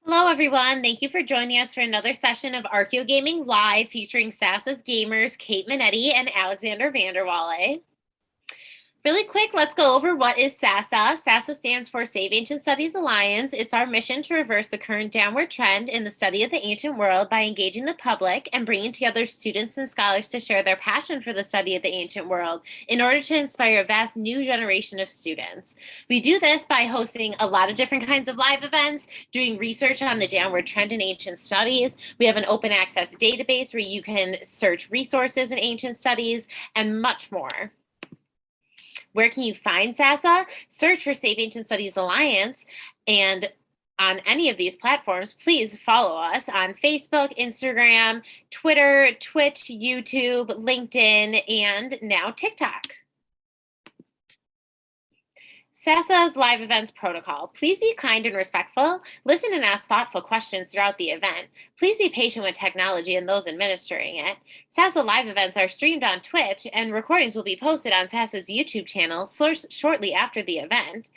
Hello, everyone. Thank you for joining us for another session of Archeo Gaming Live featuring Sassa's gamers Kate Minetti and Alexander Vanderwalle. Really quick, let's go over what is SASA. SASA stands for Save Ancient Studies Alliance. It's our mission to reverse the current downward trend in the study of the ancient world by engaging the public and bringing together students and scholars to share their passion for the study of the ancient world in order to inspire a vast new generation of students. We do this by hosting a lot of different kinds of live events, doing research on the downward trend in ancient studies. We have an open access database where you can search resources in ancient studies and much more. Where can you find SASA? Search for Save Ancient Studies Alliance, and on any of these platforms, please follow us on Facebook, Instagram, Twitter, Twitch, YouTube, LinkedIn, and now TikTok. SASA's live events protocol. Please be kind and respectful. Listen and ask thoughtful questions throughout the event. Please be patient with technology and those administering it. SASA live events are streamed on Twitch, and recordings will be posted on SASA's YouTube channel shortly after the event.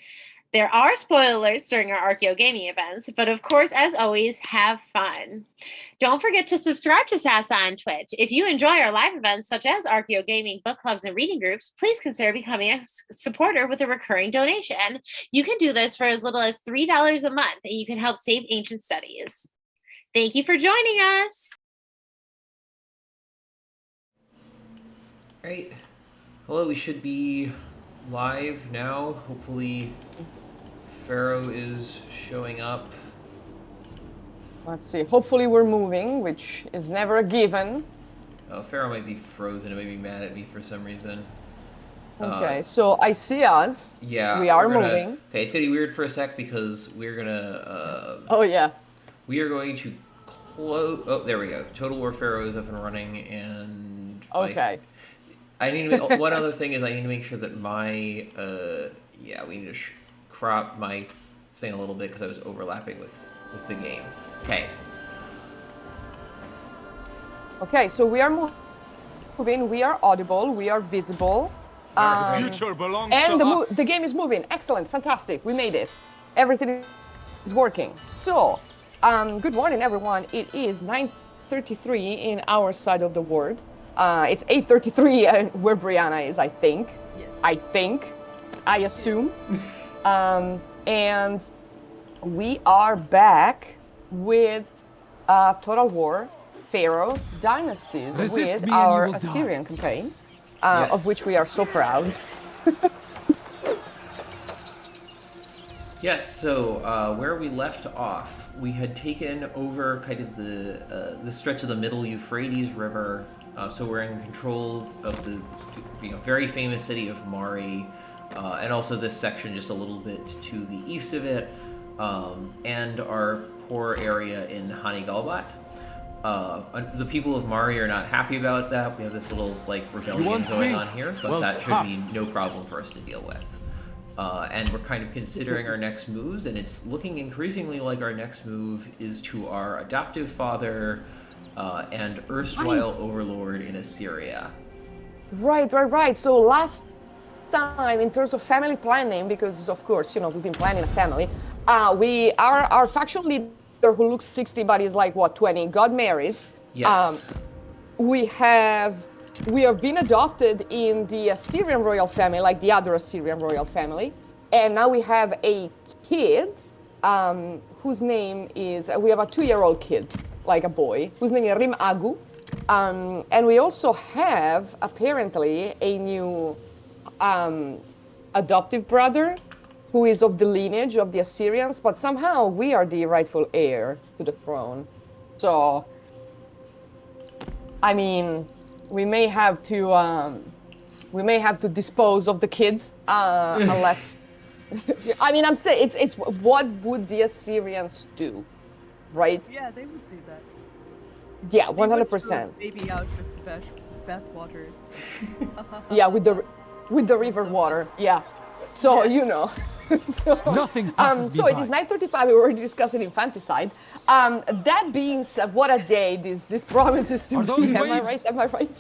There are spoilers during our Archeo gaming events, but of course, as always, have fun. Don't forget to subscribe to SASA on Twitch. If you enjoy our live events, such as Archeo gaming, book clubs, and reading groups, please consider becoming a supporter with a recurring donation. You can do this for as little as $3 a month, and you can help save ancient studies. Thank you for joining us. All right. Hello, we should be live now. Hopefully Pharaoh is showing up. Let's see. Hopefully we're moving, which is never a given. Oh, Pharaoh might be frozen and maybe mad at me for some reason. Okay, so I see us. Yeah. We are moving. Okay, it's gonna be weird for a sec because we're gonna. Oh yeah. We are going to close. Oh, there we go. Total War Pharaoh is up and running, and. Okay. I need to make, one other thing is I need to make sure that my we need to crop my thing a little bit because I was overlapping with the game. Okay. Okay, so we are moving. We are audible. We are visible. The future belongs and to us. The game is moving. Excellent, fantastic. We made it. Everything is working. So, good morning, everyone. It is 9:33 in our side of the world. It's 8:33 where Briana is, I think. Yes. I assume. And we are back with Total War Pharaoh Dynasties with our Assyrian campaign, Yes. of which we are so proud. Yes, so where we left off, we had taken over kind of the stretch of the middle Euphrates River. So we're in control of the very famous city of Mari, and also this section just a little bit to the east of it, and our core area in Hanigalbat. The people of Mari are not happy about that. We have this little rebellion going on here, but that should be no problem for us to deal with. And we're kind of considering our next moves, and it's looking increasingly like our next move is to our adoptive father and erstwhile overlord in Assyria. Right. So last time, in terms of family planning, because of course, we've been planning a family, our faction leader who looks 60 but is 20, got married. Yes. We have been adopted in the Assyrian royal family, like the other Assyrian royal family. And now we have a kid whose name is, we have a 2-year-old kid, like a boy, whose name is Rim Agu. And we also have, apparently, a new adoptive brother who is of the lineage of the Assyrians, but somehow we are the rightful heir to the throne. So, I mean, we may have to dispose of the kid unless. I mean, I'm saying it's what would the Assyrians do, right? Yeah, they would do that. Yeah, 100%. Baby out with the bath water. Yeah, with the river water. Yeah. So So, Nothing passes so it is 9:35. We were already discussing infanticide. That being said, what a day this promises to Are those be. waves? Am I right?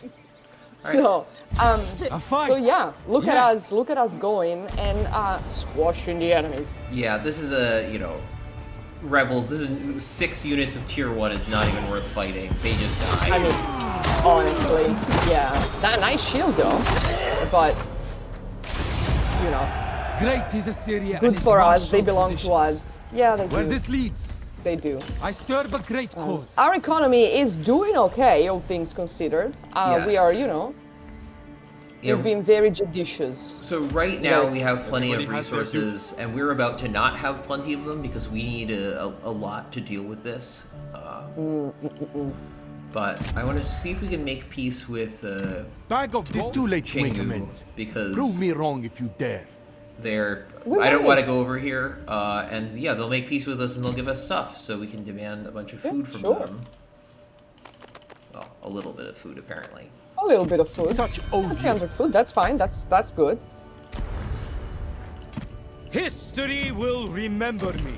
So, A fight. so yeah, look Yes. at us going and squashing the enemies. Yeah, this is rebels. This is 6 units of tier 1 is not even worth fighting. They just die. I mean, honestly, yeah. That nice shield though, but you know, Great is Assyria. good and its for us. They martial belong traditions. to us. Yeah, they Where do. this leads, They do. I serve a great cause. Our economy is doing okay, all things considered. We Yes. are, you know, Yeah, we've been very judicious. so right now Yes. we have plenty of Everybody has their resources, and we're about to not have plenty of them because we need a lot to deal with this. But I want to see if we can make peace with Bag of It's too late to make Chingu, amends. because Prove me wrong if you dare. they're. We I don't want to might. go over here, and yeah, they'll make peace with us and they'll give us stuff, so we can demand a bunch of Yeah, food from sure. them. Well, a little bit of food apparently. A little bit of food. Such 300 odious. food, that's fine. That's good. History will remember me.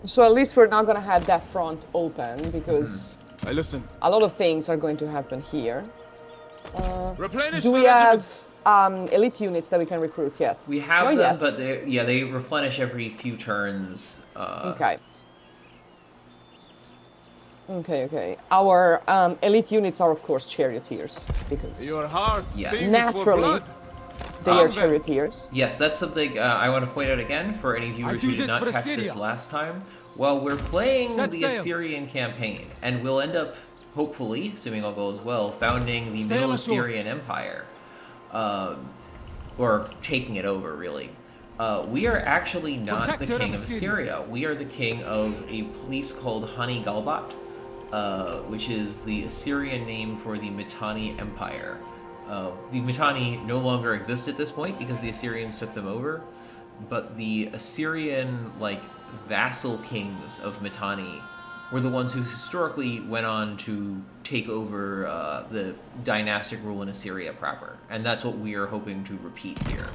So at least we're not gonna have that front open because I listen. a lot of things are going to happen here. Replenish Do the we have regiments. elite units that we can recruit yet? We have Not them, yet. but they replenish every few turns. Okay. Okay. Our elite units are, of course, charioteers because Your hearts Yes. sing Naturally. for blood. they are Amen. charioteers. Yes, that's something I want to point out again for any viewers do who did this not for catch Assyria. this last time. While we're playing Set the sail. Assyrian campaign, and we'll end up, hopefully, assuming all goes well, founding the Sail Middle ashore. Assyrian Empire, or taking it over, really. We are actually not Protector the of king of Assyria. Assyria. We are the king of a place called Hani Galbat, which is the Assyrian name for the Mitanni Empire. The Mitanni no longer exist at this point because the Assyrians took them over, but the Assyrian, vassal kings of Mitanni were the ones who historically went on to take over the dynastic rule in Assyria proper, and that's what we are hoping to repeat here.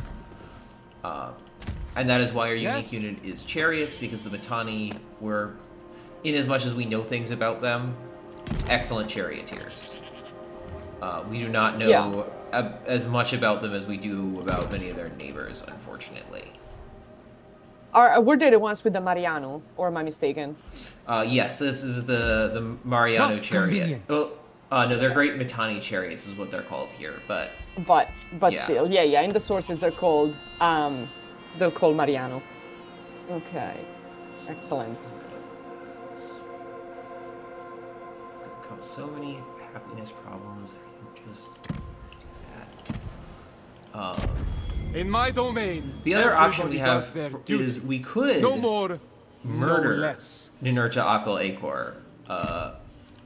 And that is why our Yes. unique unit is chariots, because the Mitanni were, in as much as we know things about them, excellent charioteers. We do not know as much about them as we do about many of their neighbors, unfortunately. Were they the ones with the Mariano, or am I mistaken? Yes, this is the Mariano Not chariot. convenient. No, they're Great Mitanni chariots is what they're called here, but But Yeah. still, yeah. In the sources, they're called Mariano. Okay, excellent. Cause so many happiness problems if you just do that. In my domain, The other option we everybody have does their duty. is we could No more, murder no less. Ninurta Akal Akor,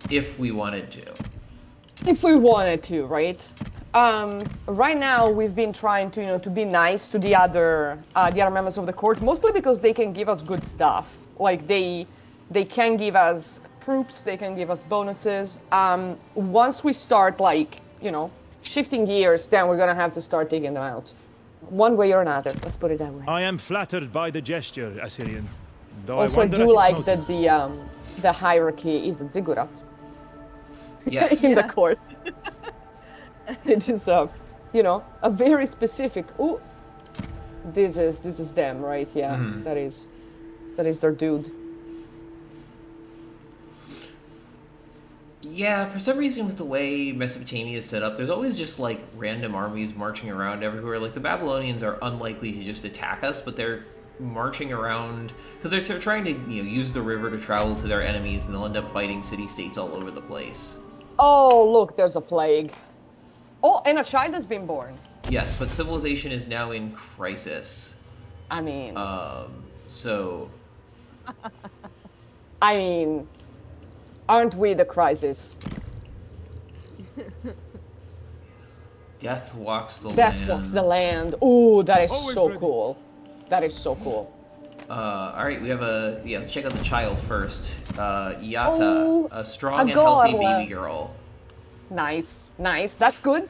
if we wanted to. If we wanted to, right? Right now we've been trying to, to be nice to the other members of the court, mostly because they can give us good stuff. Like they can give us troops, they can give us bonuses. Once we start shifting gears, then we're gonna have to start taking them out. One way or another, let's put it that way. I am flattered by the gesture, Assyrian. Though Also, I wonder do at its like motive. that the hierarchy is a ziggurat Yes. in the court. It is a very specific. Oh, this is them, right? Yeah, that is their dude. Yeah, for some reason with the way Mesopotamia is set up, there's always just random armies marching around everywhere. Like the Babylonians are unlikely to just attack us, but they're marching around because they're trying to use the river to travel to their enemies, and they'll end up fighting city-states all over the place. Oh, look, there's a plague. Oh, and a child has been born. Yes, but civilization is now in crisis. I mean, So aren't we the crisis? death walks the Death land. walks the land. Ooh, that is Always so ready. cool. That is so cool. All right, we have let's check out the child first. Yata, Oh, a strong a and healthy girl. baby girl. Nice. That's good.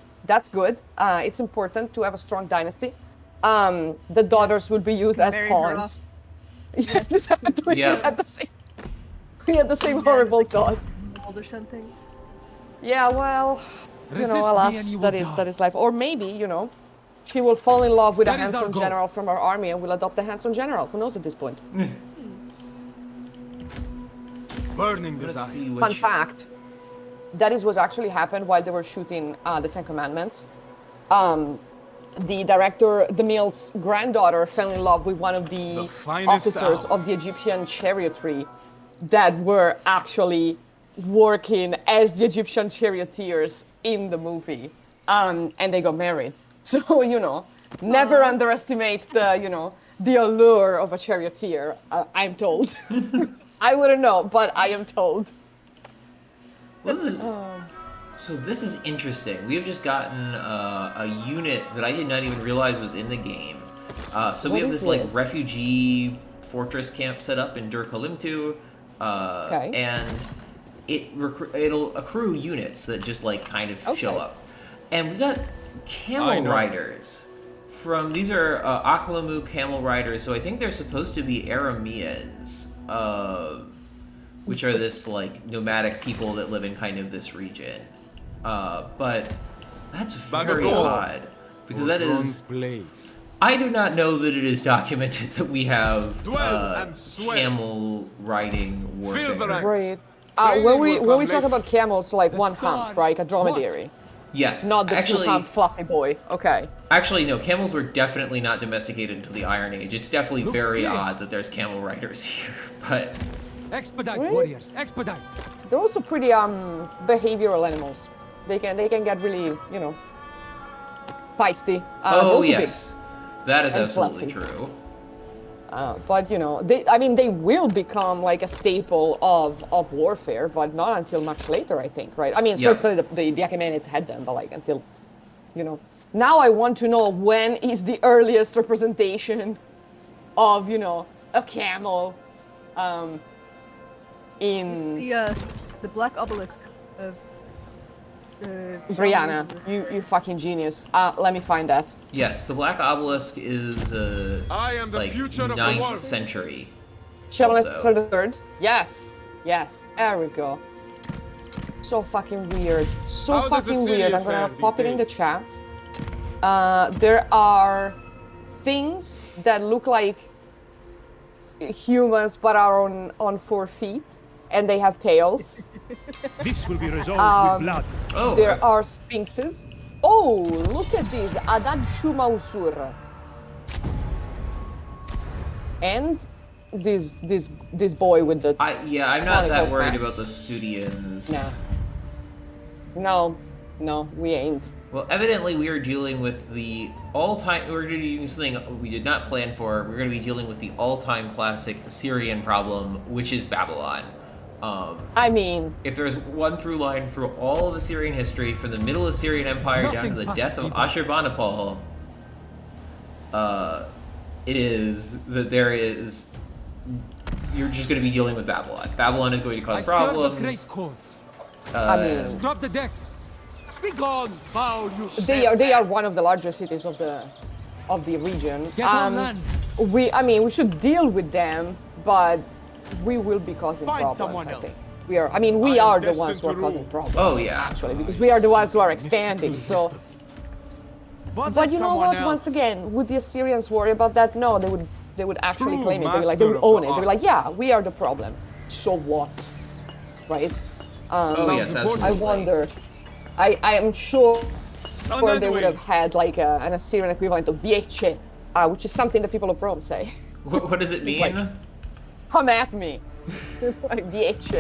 It's important to have a strong dynasty. The daughters will be used as Marry her pawns. Yes, exactly. Yeah. We had the same horrible thought. Older something. Yeah, well, Resist me and alas, you will that die. is life. Or maybe, she will fall in love with a That is our handsome goal. general from our army and will adopt a handsome general. Who knows at this point? burning Let's desire. see Fun which. fact, that is what actually happened while they were shooting the Ten Commandments. The director, DeMille's granddaughter, fell in love with one of the finest officers hour. of the Egyptian chariotry that were actually working as the Egyptian charioteers in the movie. And they got married. So, never underestimate the allure of a charioteer, I'm told. I wouldn't know, but I am told. Well, so this is interesting. We have just gotten a unit that I did not even realize was in the game. So we What have is this like it? refugee fortress camp set up in Dur Kalimtu, Okay. and it'll accrue units that just like kind of show Okay. up. And we got I camel know. riders. These are Aklamu camel riders, so I think they're supposed to be Arameans, which are this like nomadic people that live in kind of this region. But that's very Bagator. odd because that Bronze is. blade. I do not know that it is documented that we have Dwell and swear. camel riding Fill the warfare. ranks. Right. Training When we will come talk later. about camels, like The one hump, stars. right? A dromedary. Yes, Not the actually, two-hump fluffy boy. Okay. Actually, no. Camels were definitely not domesticated until the Iron Age. It's definitely Looks very clear. odd that there's camel riders here, but Expedite, Really? warriors, expedite. They're also pretty behavioral animals. They can get really, feisty. They're oh also big. yes, that is and absolutely fluffy. true. But they will become like a staple of warfare, but not until much later, I think, right? I mean, Yeah. certainly the Achaemenids had them, but like until, Now I want to know when is the earliest representation of, a camel, in The black obelisk of Briana. shamanism. You fucking genius. Let me find that. Yes, the Black Obelisk is I am the like future of the 9th world. century. Shamanism Also. the third. Yes. There we go. So fucking weird. So How does the fucking city weird. I'm fare gonna these pop it in the days? chat. There are things that look like humans but are on 4 feet and they have tails. This will be resolved with blood. Oh, There are sphinxes. Oh, look at this. Adad Shuma Usur. And this boy with the I'm not Chronicle that worried map. about the Sudians. No, we ain't. Well, evidently we are dealing with the all-time. We're going to be doing something we did not plan for. We're going to be dealing with the all-time classic Assyrian problem, which is Babylon. I mean, If there's one through line through all of Assyrian history, from the Middle Assyrian Empire down to Nothing the passes death of me by. Ashurbanipal, it is that there is. You're just going to be dealing with Babylon. Babylon is going to I cause serve a problems. great cause. I mean, Drop the decks. Be gone, foul, you they are one of the larger cities of the region. Get on land. We should deal with them, but we will be causing Find problems. someone I think else. we are. We I are am the ones who destined are to causing rule. problems. Oh, yeah. Actually, because we are the ones who are expanding. Mystical So, wisdom. but you know what? Once again, would the Assyrians worry about that? No, they would actually True claim it. They would master of own the it. They would be like, arts. yeah, we are the problem. So what? Right? Oh, yes, Sounds absolutely. I wonder. I am sure Sun or and they would have wings. had like an Assyrian equivalent of Viece, which is something the people of Rome say. What does it mean? like- Come at me. It's like Viece.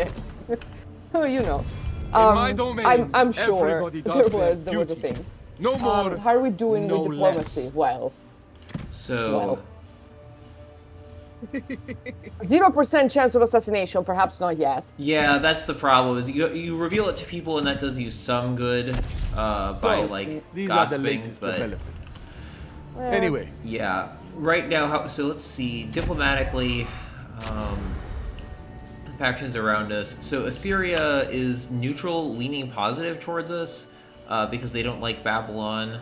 Oh, you know. In my domain, I'm sure everybody there does was their a duty. thing. No more. How are we doing no with diplomacy? less. Well, So, 0% chance of assassination, perhaps not yet. yeah, that's the problem. Is you reveal it to people, and that does you some good by like these are the gossiping, latest but developments. Well, Anyway, yeah, right now. So let's see. Diplomatically, factions around us. So Assyria is neutral, leaning positive towards us because they don't like Babylon.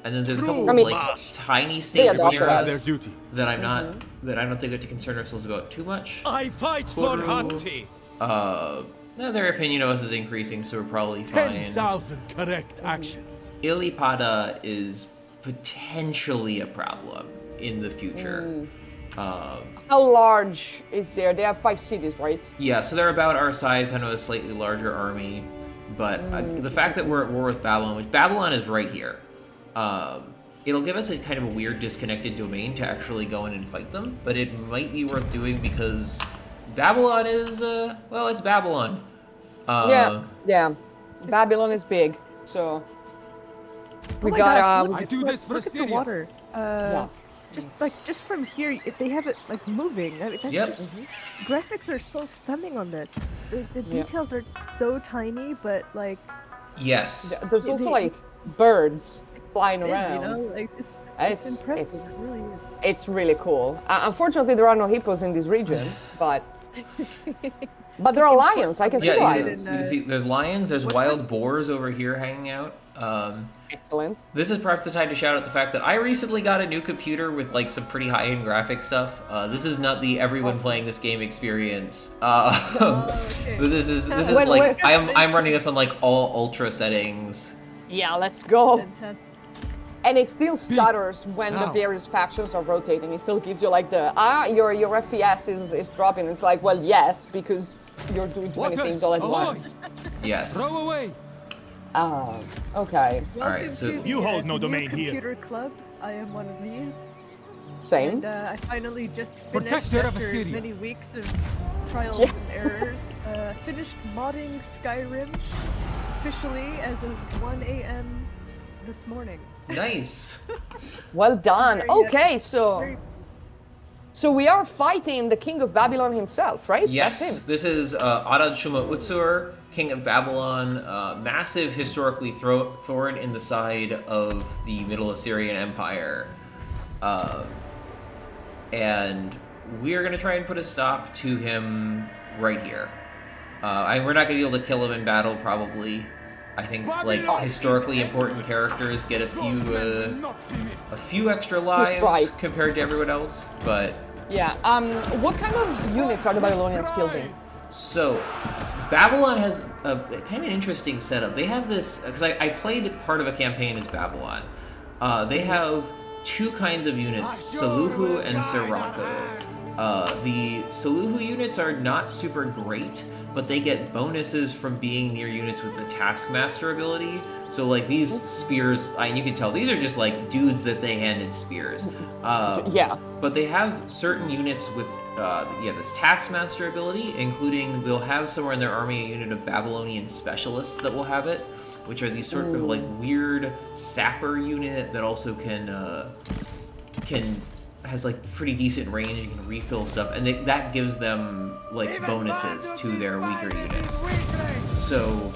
And then there's a couple I mean, like tiny states adopted near us. us their duty. that I'm not that I don't think we have to concern ourselves about too much. I fight for Peru. Hanti. No, their opinion of us is increasing, so we're probably fine. 10,000 correct actions. Ilipada is potentially a problem in the future. How large is there? They have 5 cities, right? Yeah, so they're about our size, kind of a slightly larger army. But the fact that we're at war with Babylon, which Babylon is right here, it'll give us a kind of a weird disconnected domain to actually go in and fight them. But it might be worth doing because Babylon is, well, it's Babylon. Yeah. Babylon is big, so we my got gosh, I do this for look at the Assyria. water. Yeah. Just from here, if they have it like moving. I mean, that's Yep. graphics are so stunning on this. The details are so tiny, but like Yes. There's also like birds flying big, around. you know, like It's impressive. It really is. It's really cool. Unfortunately, there are no hippos in this region, but there are lions. I can see Yeah, lions. you can see there's lions, there's wild boars over here hanging out. Excellent. This is perhaps the time to shout out the fact that I recently got a new computer with like some pretty high-end graphic stuff. This is not the everyone playing this game experience. Okay. But this is When- like when- I'm running this on like all ultra settings. Yeah, let's go. Fantastic. And it still stutters when the Now. various factions are rotating. It still gives you like the your FPS is dropping. It's like, well, yes, because you're doing too many things all at Ahoy! once. Yes. Row away. Okay. Welcome so- to the, You hold no the new domain here. computer club. I am one of these. Same. And I finally just finished Protector of after Assyria. many weeks of trials Yeah. and errors. Finished modding Skyrim officially as of 1 a.m. this morning. Nice. Well done. Very Okay, nice. so Very- we are fighting the king of Babylon himself, right? Yes. That's him. This is Adad Shuma Utsur, king of Babylon, massive historically thorn in the side of the Middle Assyrian Empire. And we are going to try and put a stop to him right here. We're not going to be able to kill him in battle, probably. I think like historically important characters get a few extra lives right. compared to everyone else, but Yeah. What kind of units are the Babylonians fielding? so Babylon has a kind of interesting setup. They have this because I played part of a campaign as Babylon. They have two kinds of units, Saluhu and Sirocco. The Saluhu units are not super great, but they get bonuses from being near units with the Taskmaster ability. So like these spears, and you can tell these are just like dudes that they handed spears. Yeah. But they have certain units with this Taskmaster ability, including they'll have somewhere in their army a unit of Babylonian specialists that will have it, which are these sort of like weird sapper unit that also has like pretty decent range and can refill stuff, and that gives them like bonuses to their weaker units. So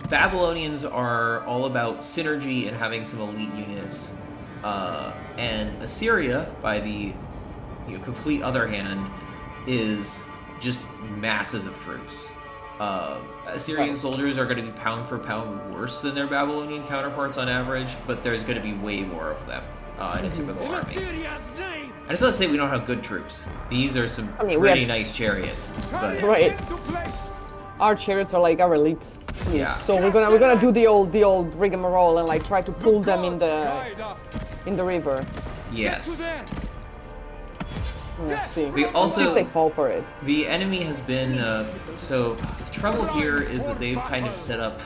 Babylonians are all about synergy and having some elite units, and Assyria, by the complete other hand, is just masses of troops. Assyrian soldiers are going to be pound for pound worse than their Babylonian counterparts on average, but there's going to be way more of them in a typical In army. Assyria's name. And it's not to say we don't have good troops. These are some I mean, we pretty have- nice chariots, but Right. To place. Our chariots are like our elite. Yeah. So we're gonna do the old rigmarole and like try to pull them in Guide us. the river. Get to yes. there. Let's see. We Let's see also- if they fall for it. The enemy has been, so the trouble here is that they've kind of set up,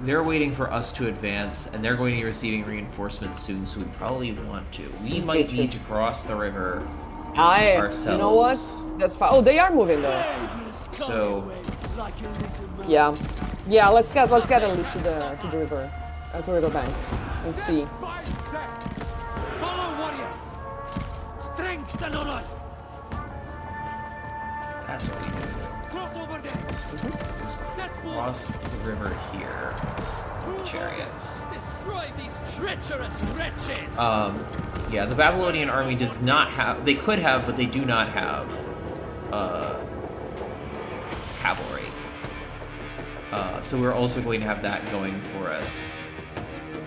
they're waiting for us to advance, and they're going to be receiving reinforcements soon, so we probably want to. We These might need bitches. to cross the river You know what? ourselves. That's fine. Oh, they are moving though. So, Yeah. Yeah. Let's get at least to the river, to river banks, and see. By step. Follow warriors. Strength and honor. that's what we do. Cross over there. Is Set forth. cross the river here. Chariots. Destroy these treacherous wretches. Yeah, the Babylonian army does not have, they could have, but they do not have, cavalry. So we're also going to have that going for us.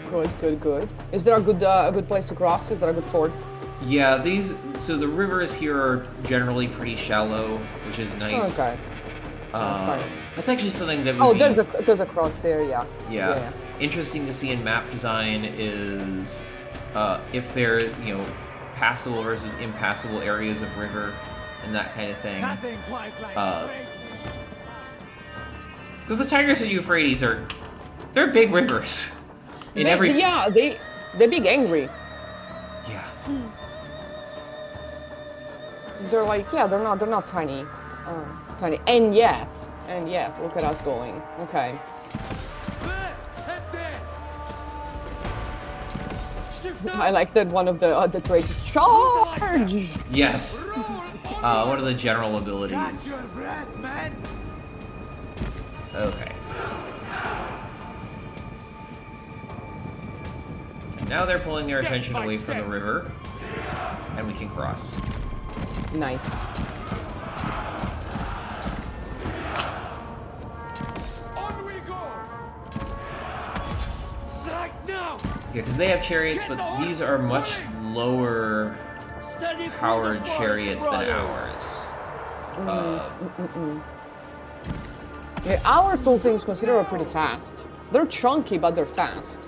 Good. Is there a good place to cross? Is there a good ford? Yeah, so the rivers here are generally pretty shallow, which is nice. Okay. That's fine. That's actually something that would Oh, be, there's a cross there. Yeah. yeah, interesting to see in map design is if they're, passable versus impassable areas of river and that kind of thing. Nothing quite like Because the Tigris and Euphrates they're big rivers. They're big angry. Yeah. They're like, they're not tiny. Tiny. And yet, look at us going. Okay. I like that one of the traits is charge! Yes. What are the general abilities? Catch your breath, man. Okay. Now they're pulling their attention away from the river, and we can cross. Nice. On we go. Strike now. Yeah, because they have chariots, but these are much lower Steady through powered the forest, chariots than Briana. ours. Yeah, ours, all things considered, are pretty fast. They're chunky, but they're fast.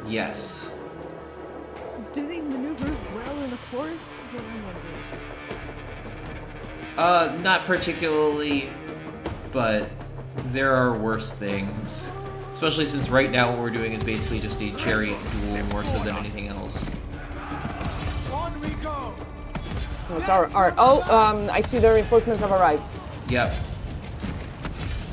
Yes. Do they maneuver well in the forest? Is what I'm wondering. Not particularly, but there are worse things. Especially since right now what we're doing is basically just a chariot duel more so than anything else. On we go. I see the reinforcements have arrived. Yep.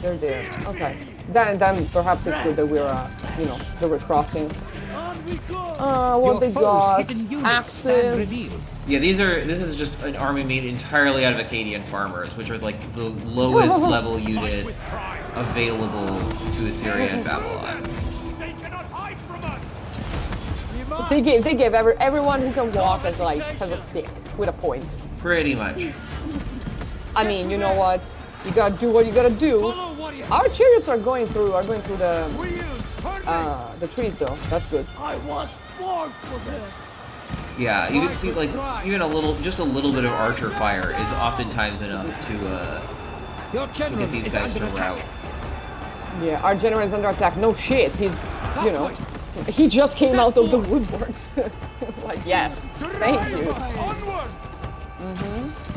They're there. Okay. Then perhaps it's good that we're, that we're crossing. On we go. What they got? Axes. Yeah, this is just an army made entirely out of Akkadian farmers, which are like the lowest level unit available to Assyria and Babylon. They cannot hide from us. They gave everyone who can walk has a stick with a point. Pretty much. I mean, you know what? You gotta do what you gotta do. Follow warriors. Our chariots are going through the Wheels turning. the trees though. That's good. I was born for this. Yeah, you can see like even just a little bit of archer fire is oftentimes enough Your to general get these is guys to under rout. attack. Yeah, our general is under attack. No shit. He's That way. he just came Set out of the forward. woodworks. It's like yes, thank you. Onward.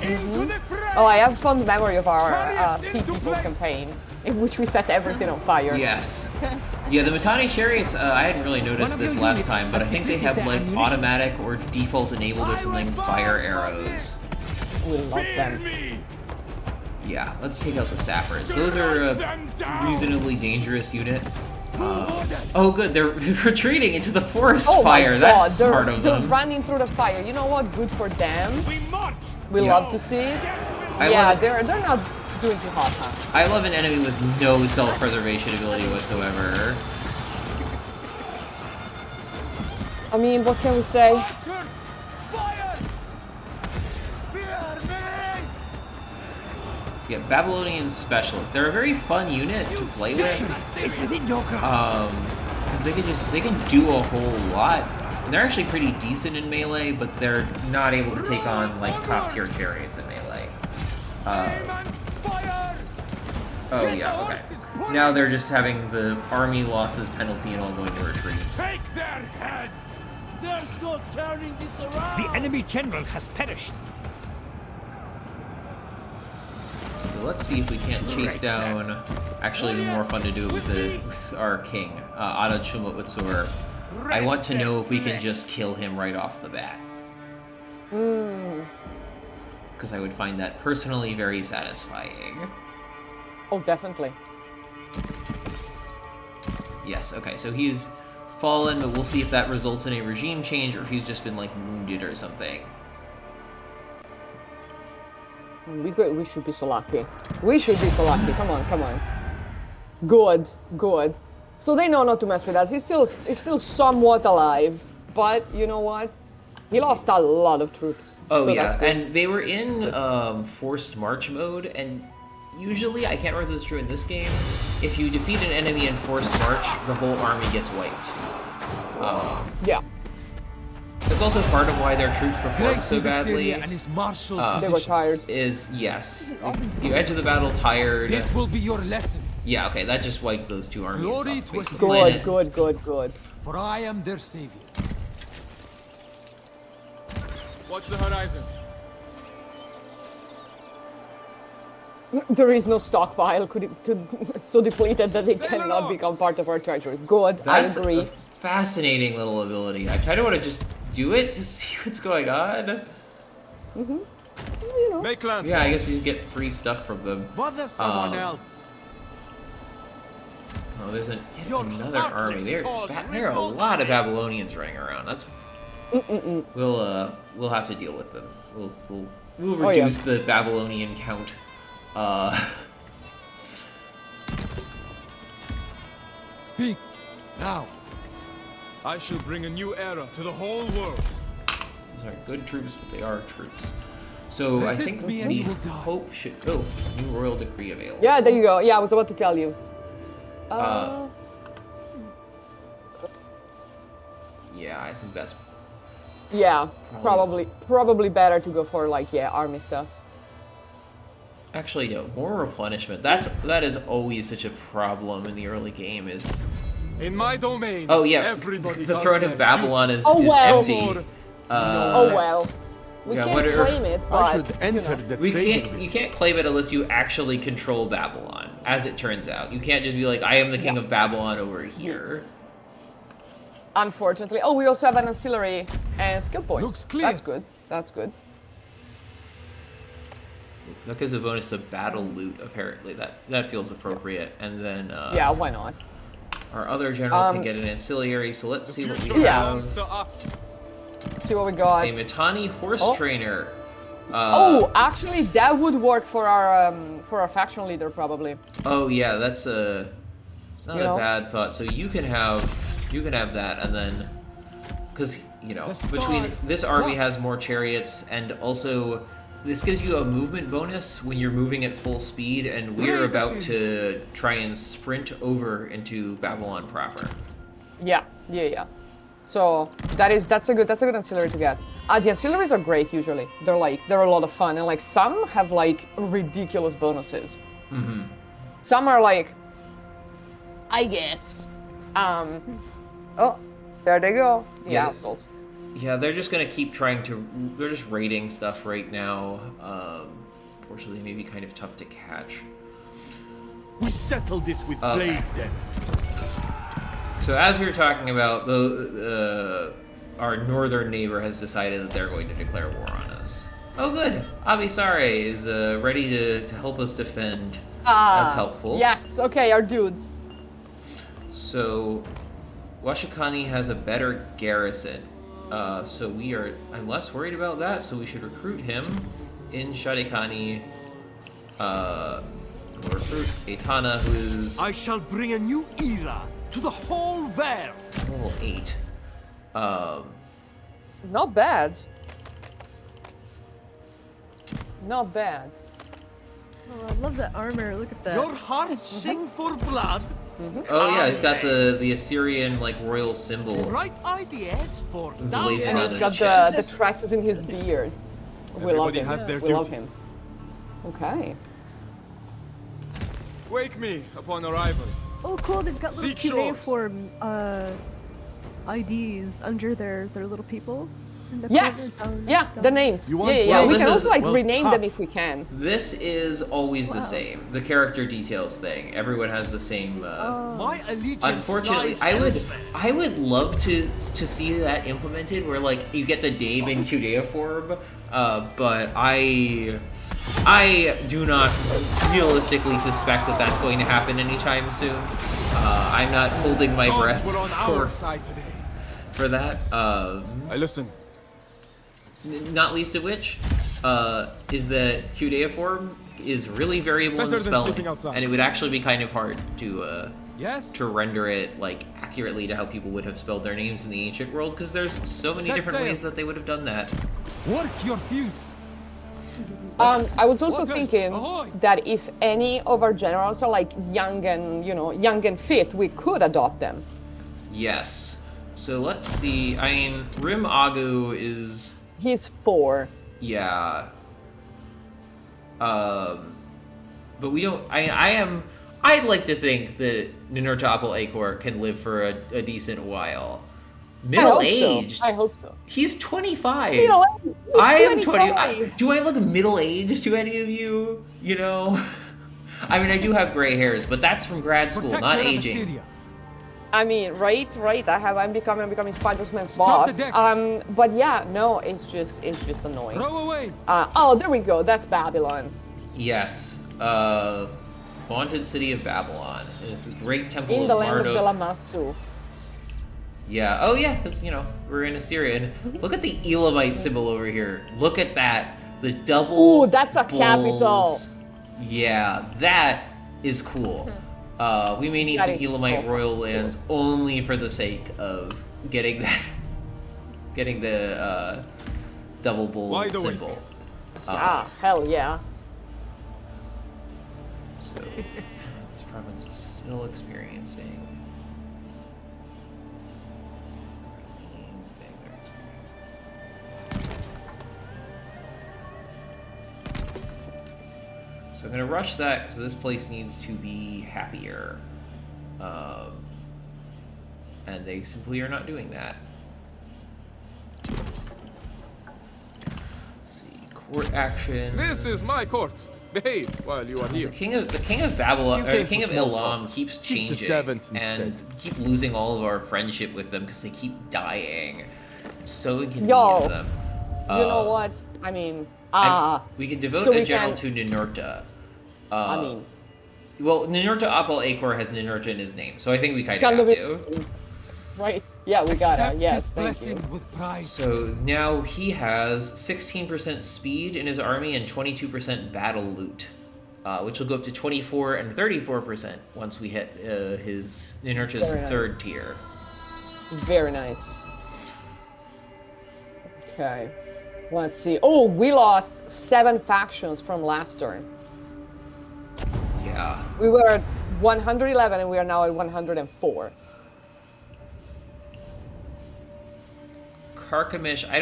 Into the fray. Oh, I have fond memory of our Chariots Sea into Peoples place. campaign, in which we set everything on fire. Yes. Yeah, the Mitanni chariots, I hadn't really noticed One of this your last units time, but I has think they depleted have their like ammunition. automatic or default enabled or something fire arrows. We love them. Me. Yeah, let's take out the sappers. Those are a reasonably dangerous unit. Oh good, they're retreating into the forest Oh fire. my God, That's they're, smart of they're them. running through the fire. You know what? Good for them. We march. We Yeah. love to see it. I Yeah, love it. they're not doing too hot, huh? I love an enemy with no self-preservation ability whatsoever. I mean, what can we say? Archers, fire. Fear me. Yeah, Babylonian specialists. They're a very fun unit to play with. It's within your grasp. Because they can do a whole lot. And they're actually pretty decent in melee, but they're not able to take on like top tier chariots in melee. Aim and fire. Oh yeah, okay. Now they're just having the army losses penalty and all going to retreat. Take their heads. There's no turning this around. The enemy general has perished. So let's see if we can't chase down. Actually, it'd be more fun to do it with our king, Adad Shumat Utsur. I want to know if we can just kill him right off the bat. Because I would find that personally very satisfying. Oh, definitely. Yes, okay, so he's fallen, but we'll see if that results in a regime change or if he's just been, like, wounded or something. We should be so lucky. We should be so lucky. Come on, come on. Good, good. So they know not to mess with us. He's still somewhat alive, but you know what? He lost a lot of troops. Oh, so yeah, that's good. and they were in forced march mode, and usually, I can't remember if this is true in this game, if you defeat an enemy in forced march, the whole army gets wiped. Yeah, That's also part of why their troops performed Great so is badly. Assyria and his martial they were traditions. tired. Is, yes, you enter the battle tired. This will be your lesson, Yeah, okay, that just wiped those two armies Glory off to the face of the Good, planet. good, good, good. for I am their savior. Watch the horizon. There is no stockpile so depleted that it Sail cannot along. become part of our treasury. Good, That's I agree. a fascinating little ability. I kind of want to just do it to see what's going on. You know. Make land. Yeah, I guess we just get free stuff from them. Bother someone Um, else. Oh, there's yet Your another army. heartless There cause are a lot of Babylonians running around. That's we'll have to deal with them. We'll Oh, yeah. reduce the Babylonian count. Speak now. I shall bring a new era to the whole world. These are good troops, but they are troops. So I Resist think me and you the will die. Pope should. Oh, new royal decree available. Yeah, there you go. Yeah, I was about to tell you. Yeah, I think that's Yeah, probably better to go for like army stuff. actually more replenishment. That is always such a problem in the early game. Is In my domain. oh yeah, Everybody the does throne their of Babylon is, Oh, is well. empty. More, Oh well, we yeah, can't what are- claim it, I but should enter the We trading can't. business. You can't claim it unless you actually control Babylon, as it turns out. You can't just be like, I am the king Yeah. of Babylon over here. unfortunately. Oh, we also have an ancillary and skill points. Looks clear. That's good. That's good. That gives a bonus to battle loot. Apparently, that feels appropriate. And then Yeah, why not? our other general can get an ancillary. So let's see what we future Yeah. belongs have. to us. Let's see what we got. A Mitanni horse Oh. trainer. Oh, actually, that would work for our faction leader probably. Oh yeah, that's it's not You a know? bad thought. So you can have that, and then because The between stars. this army What? has more chariots, and also this gives you a movement bonus when you're moving at full speed, and we're Praise the about city. to try and sprint over into Babylon proper. Yeah. So that's a good ancillary to get. The ancillaries are great usually. They're a lot of fun, and like some have like ridiculous bonuses. Mm-hmm. Some are like, I guess. Oh, there they go. The Yeah. assholes. Yeah, they're just gonna keep trying to. They're just raiding stuff right now. Fortunately, maybe kind of tough to catch. We settle this with Okay. blades then. So as we were talking about, our northern neighbor has decided that they're going to declare war on us. Oh, good. Abisare is ready to help us defend. That's helpful. Yes. Okay, our dudes. So, Washikani has a better garrison. So I'm less worried about that. So we should recruit him in Shadikani. We'll recruit Aitana, who is I shall bring a new era to the whole world. level 8. Not bad. Not bad. Oh, I love that armor. Look at that. Your hearts sing for blood. Oh yeah, he's got the Assyrian like royal symbol. Right ideas for Blazing And on he's his got chest. the tresses in his beard. We love Everybody him. has their We love duty. him. Okay. Wake me upon arrival. Oh, cool. They've got little Seek shores. cuneiform IDs under their little people. In the Yes. corner down- Yeah, down the names. You Yeah, want yeah, yeah. Well, We this can is- also like well, rename ha. them if we can. This is always the Wow. same. The character details thing. Everyone has the same. My allegiance Unfortunately, lies I would love to see that implemented, where like you get the name in cuneiform, but I do not realistically suspect that that's going to happen anytime soon. I'm not holding my Gods breath were on our side today. for that. I listen. Not least of which is that cuneiform is really variable Better in than spelling, sleeping outside. and it would actually be kind of hard to Yes. render it like accurately to how people would have spelled their names in the ancient world, because there's so many Set different sail. ways that they would have done that. Work your fuse. I was also Waters, thinking ahoy! that if any of our generals are like young and fit, we could adopt them. Yes. So let's see. I mean, Rim Agu is He's 4. yeah. But we don't. I'd like to think that Ninurtopol Acor can live for a decent while. Middle-aged? I hope so. He's 25. Middle-aged? He's I am 25. Do I look middle-aged to any of you? You know? I mean, I do have gray hairs, but that's from grad school, not Protector of aging. Assyria. I mean, right. I'm becoming Spider-Man's Stop the boss. decks. But yeah, no, it's just annoying. Throw away. Oh, there we go. That's Babylon. Yes. Haunted city of Babylon. The great temple In of the land of Marduk. Velamatsu. Yeah. Oh, yeah, because, you know, we're in Assyria. And look at the Elamite symbol over here. Look at that. The double Ooh, that's a bulls. capital. Yeah, that is cool. We may need That some is Elamite so royal lands only for the sake of getting that, getting the double bull Wide awake. symbol. Hell yeah. So this province is still experiencing. Thing they're experiencing. So I'm gonna rush that because this place needs to be happier, and they simply are not doing that. Let's see, court action. This is my court. Behave while you are here. The king of Babylon, You or the came king for of small Elam talk. keeps Seek the changing, servants and instead. we keep losing all of our friendship with them because they keep dying. So inconvenient Yo, for them. You know what? I mean, We could devote so a we general can- to Ninurta. I mean, Well, Ninurta Apel Acor has Ninurta in his name, so I think we kind it's of kind have of to. right? Yeah, we gotta. Accept Yes, this thank you. blessing with pride. So now he has 16% speed in his army and 22% battle loot, which will go up to 24 and 34% once we hit his Ninurta's Very nice. third tier. Very nice. Okay. Let's see. Oh, we lost 7 factions from last turn. Yeah. We were at 111 and we are now at 104. Carchemish, I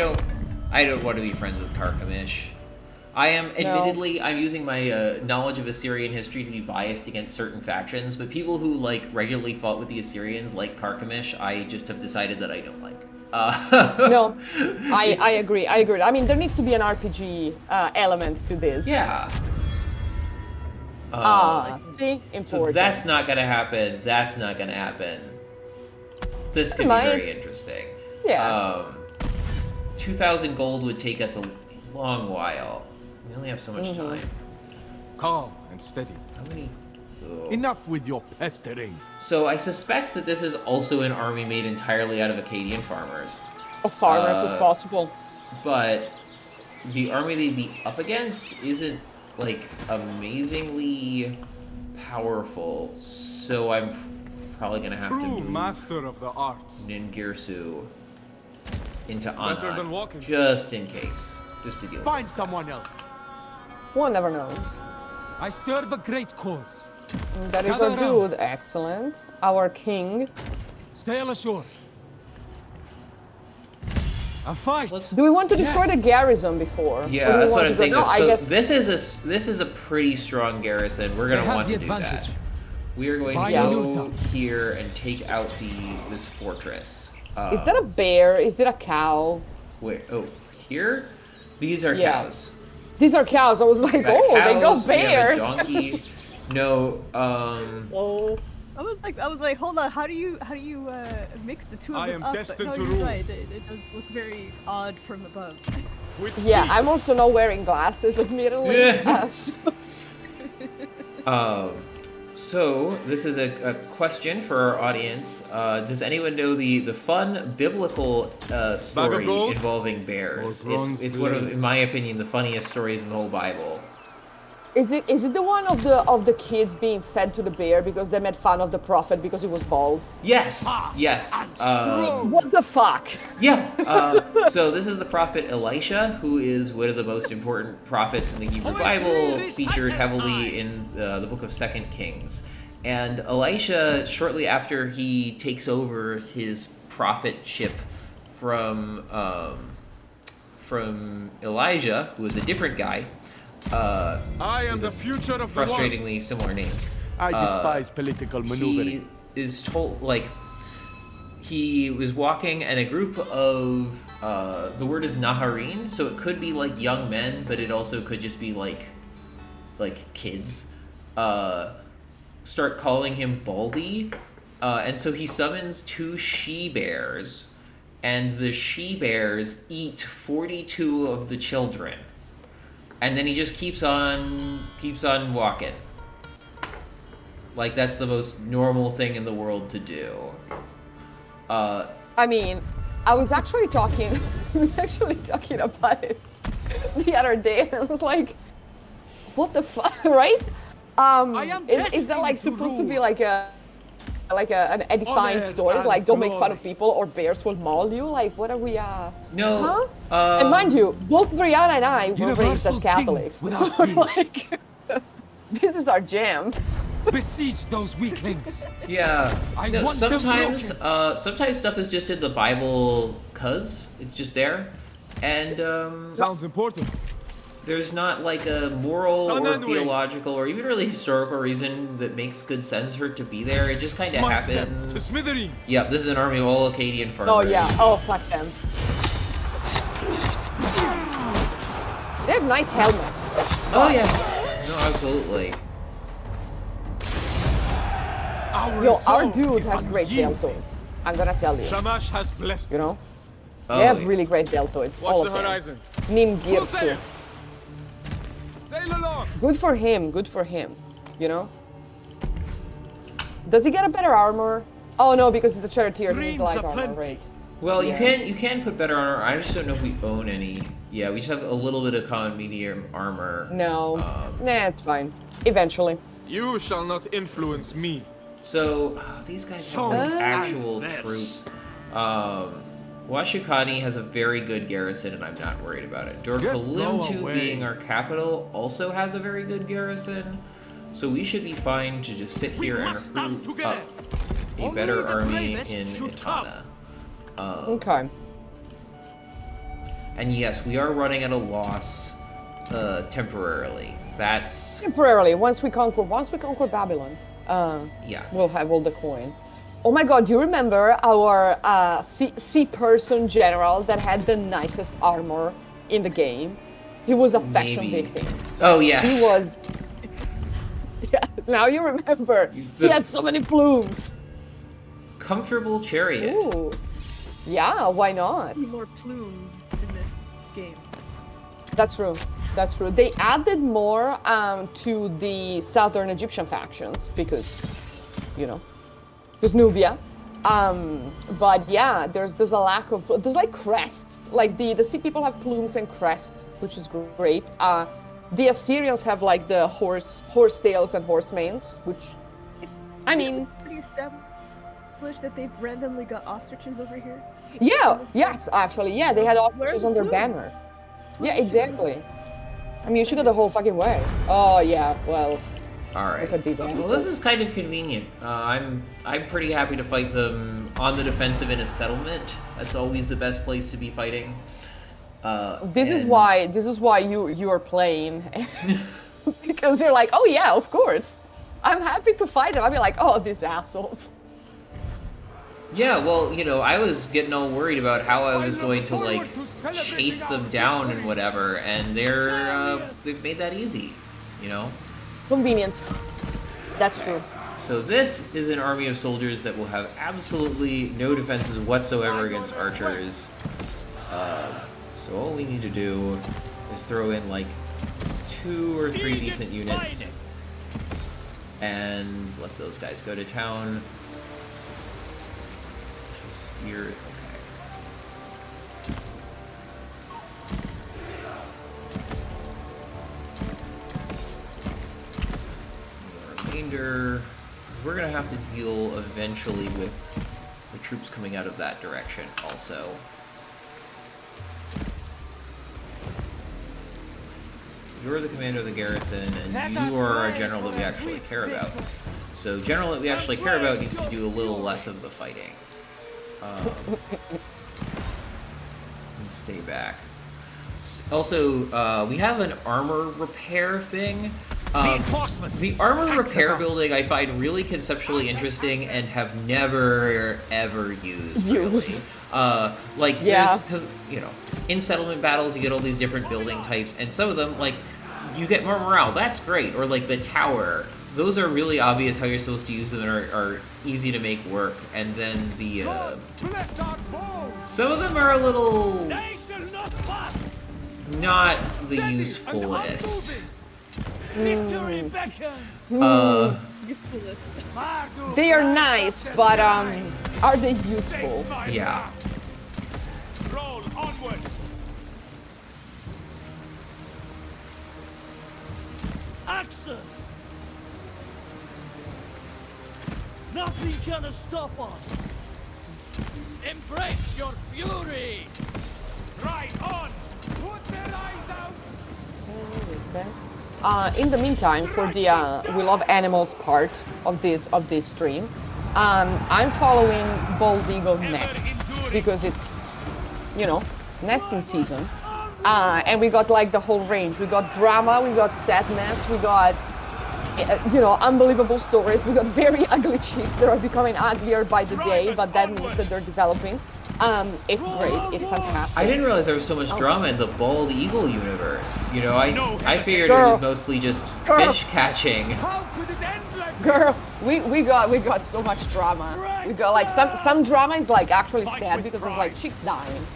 don't want to be friends with Carchemish. I am, admittedly, I'm using my knowledge of Assyrian history to be biased against certain factions, but people who, like, regularly fought with the Assyrians, like Carchemish, I just have decided that I don't like. No, I agree. I mean, there needs to be an RPG element to this. Yeah. See? So Important. that's not gonna happen. That's not gonna happen. This could be Might. very interesting. Yeah. 2,000 gold would take us a long while. We only have so much Mm-hmm. time. Calm and steady. How many? Oh. Enough with your pestering. So I suspect that this is also an army made entirely out of Akkadian farmers. Of farmers as possible. But the army they'd be up against isn't, like, amazingly powerful. So I'm probably gonna have to True move master of the arts. Ningirsu into Better than Anand, walking. just in case. Just to deal Find with this someone mess. else. One never knows. I serve a great cause. That is Gather our around. dude. Excellent. Our king. Sail ashore. A fight. Let's- Do we want to destroy Yes. the garrison before? Or Yeah, do we that's want what to I'm go- thinking. No, I So guess this is a pretty strong garrison. We're They gonna have want the to do that. advantage. We are going By to go Ninurta. here and take out this fortress. Is that a bear? Is it a cow? Wait, oh, here? These are Yeah. cows. These are cows. I was like, We got oh, they go cows, we have a bears. donkey. No, Oh, I was like, hold on, how do you mix the two of I them am up? destined But to no, you're rule. right. It does look very odd from above. With yeah. speed. I'm also not wearing glasses, admittedly. Yeah. So- So this is a question for our audience. Does anyone know the fun biblical story gold? involving bears? Or bronze It's one of, blade? in my opinion, the funniest stories in the whole Bible. Is it the one of the kids being fed to the bear because they made fun of the prophet because he was bald? Yes, yes. What the fuck? Yeah. So this is the prophet Elisha, who is one of the most important prophets in the Hebrew Bible, featured heavily in the book of 2 Kings. And Elisha, shortly after he takes over his prophetship from Elijah, who is a different guy, I am the future of the world. frustratingly similar name. I despise political maneuvering. He is told, like, he was walking, and a group of the word is Naharin, so it could be like young men, but it also could just be like kids. Start calling him Baldy, and so he summons 2 she-bears, and the she-bears eat 42 of the children, and then he just keeps on walking. Like, that's the most normal thing in the world to do. I mean, I was actually talking about it the other day, and I was like, what the fuck, right? Is that like supposed to be like an edifying story? Like, don't make fun of people or bears will maul you? Like, what are we, No. Huh? And mind you, both Briana and I were raised as Catholics, so like, this is our jam. Besiege those weaklings. Yeah. I No, want them sometimes broken. sometimes stuff is just in the Bible 'cause it's just there. And Sounds important. there's not like a moral Sun or and wings. theological or even really historical reason that makes good sense for it to be there. It just kind of Smite them to happens. smithereens. Yep, this is an army of all Acadian farmers. Oh yeah, oh fuck them. They have nice helmets. Oh yeah. No, absolutely. Our dude has great deltoids. I'm gonna tell you. Shamash has blessed. You know? Oh, They have yeah. really great deltoids. Watch all the of them. horizon. Nim Full sail. Girsu. Sail along. Good for him, good for him. You know? Does he get a better armor? Oh no, because he's a charioteer, he needs Dreams light are armor, plenty. right? Well, Yeah. you can put better armor. I just don't know if we own any. Yeah, we just have a little bit of common medium armor. No. Nah, it's fine. Eventually. You shall not influence me. So these guys So have like, actual diverse. troops. Washukani has a very good garrison, and I'm not worried about it. Just go Dorkalimtu, away. being our capital, also has a very good garrison. So we should be fine to just sit We here and must stand recruit together. up a Only better the army bravest in should come. Itana. Okay. And yes, we are running at a loss temporarily. That's Temporarily, once we conquer Babylon, yeah. we'll have all the coin. Oh my god, do you remember our sea person general that had the nicest armor in the game? He was a fashion Maybe. victim. Oh yes. He was. Yeah, now you remember. The- He had so many plumes. Comfortable chariot. Ooh. Yeah, why not? See more plumes in this game. That's true. That's true. They added more to the southern Egyptian factions because, you know, because Nubia. But yeah, there's a lack of there's like crests. Like the sea people have plumes and crests, which is great. The Assyrians have like the horse tails and horse manes, which I mean, Pretty established that they've randomly got ostriches over here. yeah, yes, actually, yeah, they had Where's ostriches the on their plume? banner. Yeah, exactly. I mean, you should go the whole fucking way. Oh yeah, well, All right. look at these Well, animals. this is kind of convenient. I'm pretty happy to fight them on the defensive in a settlement. That's always the best place to be fighting. This is and- why you are playing because you're like, oh yeah, of course, I'm happy to fight them. I'd be like, oh, these assholes. Yeah, well, you know, I was getting all worried about how I was going to like chase them down and whatever, and they've made that easy, you know. Convenient. That's true. So this is an army of soldiers that will have absolutely no defenses whatsoever against archers. So all we need to do is throw in like 2 or 3 decent units and let those guys go to town. Spear, okay. The remainder, we're gonna have to deal eventually with the troops coming out of that direction also. You're the commander of the garrison, and you are our general that we actually care about. So general that we actually care about needs to do a little less of the fighting. And stay back. Also, we have an armor repair thing. Reinforcements. The armor Attack repair the guns. building I find really conceptually interesting and have never ever used. Really. Like Yeah. because you know in settlement battles you get all these different building types and some of them like you get more morale. That's great. Or like the tower. Those are really obvious how you're supposed to use them and are easy to make work. And then the Bless our bones! some of them are a little They shall not pass! not the Steady and usefulest. unmoving. Victory beckons! Usefulness. Mardu They are Brana nice, the but divine. are they useful? Face my Yeah. wrath. Roll onwards! Axes! Nothing can stop us! Embrace your fury! Right on! Put their eyes out! In the meantime, for the we love animals part of this stream, I'm following bald eagle nest because it's nesting season, and we got like the whole range. We got drama, we got sadness, we got unbelievable stories. We got very ugly chicks that are becoming uglier by the day, but that means that they're developing. It's great. It's fantastic. I didn't realize there was so much drama in the bald eagle universe. I figured Girl. it was mostly just Girl. fish catching. How could it end like Girl, we got so much drama. We got like some drama is like actually Fight sad with because it's like chicks dying.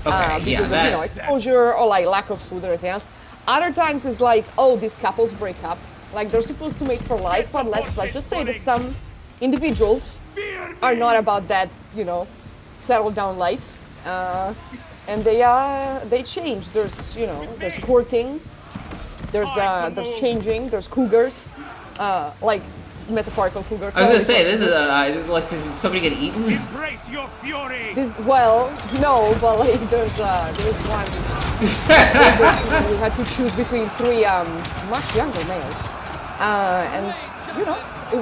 Okay, yeah, Because that. of exposure or like lack of food or anything else. Other times it's like, oh, these couples break up. Like they're supposed to mate for life, but let's just say that some individuals fear are me? not about that, settled down life. And they change. There's courting, there's changing, there's cougars, like metaphorical cougars. I was gonna sorry, say this is like did somebody get eaten. Embrace your fury! no, but like there's one. We had to choose between three much younger males, and it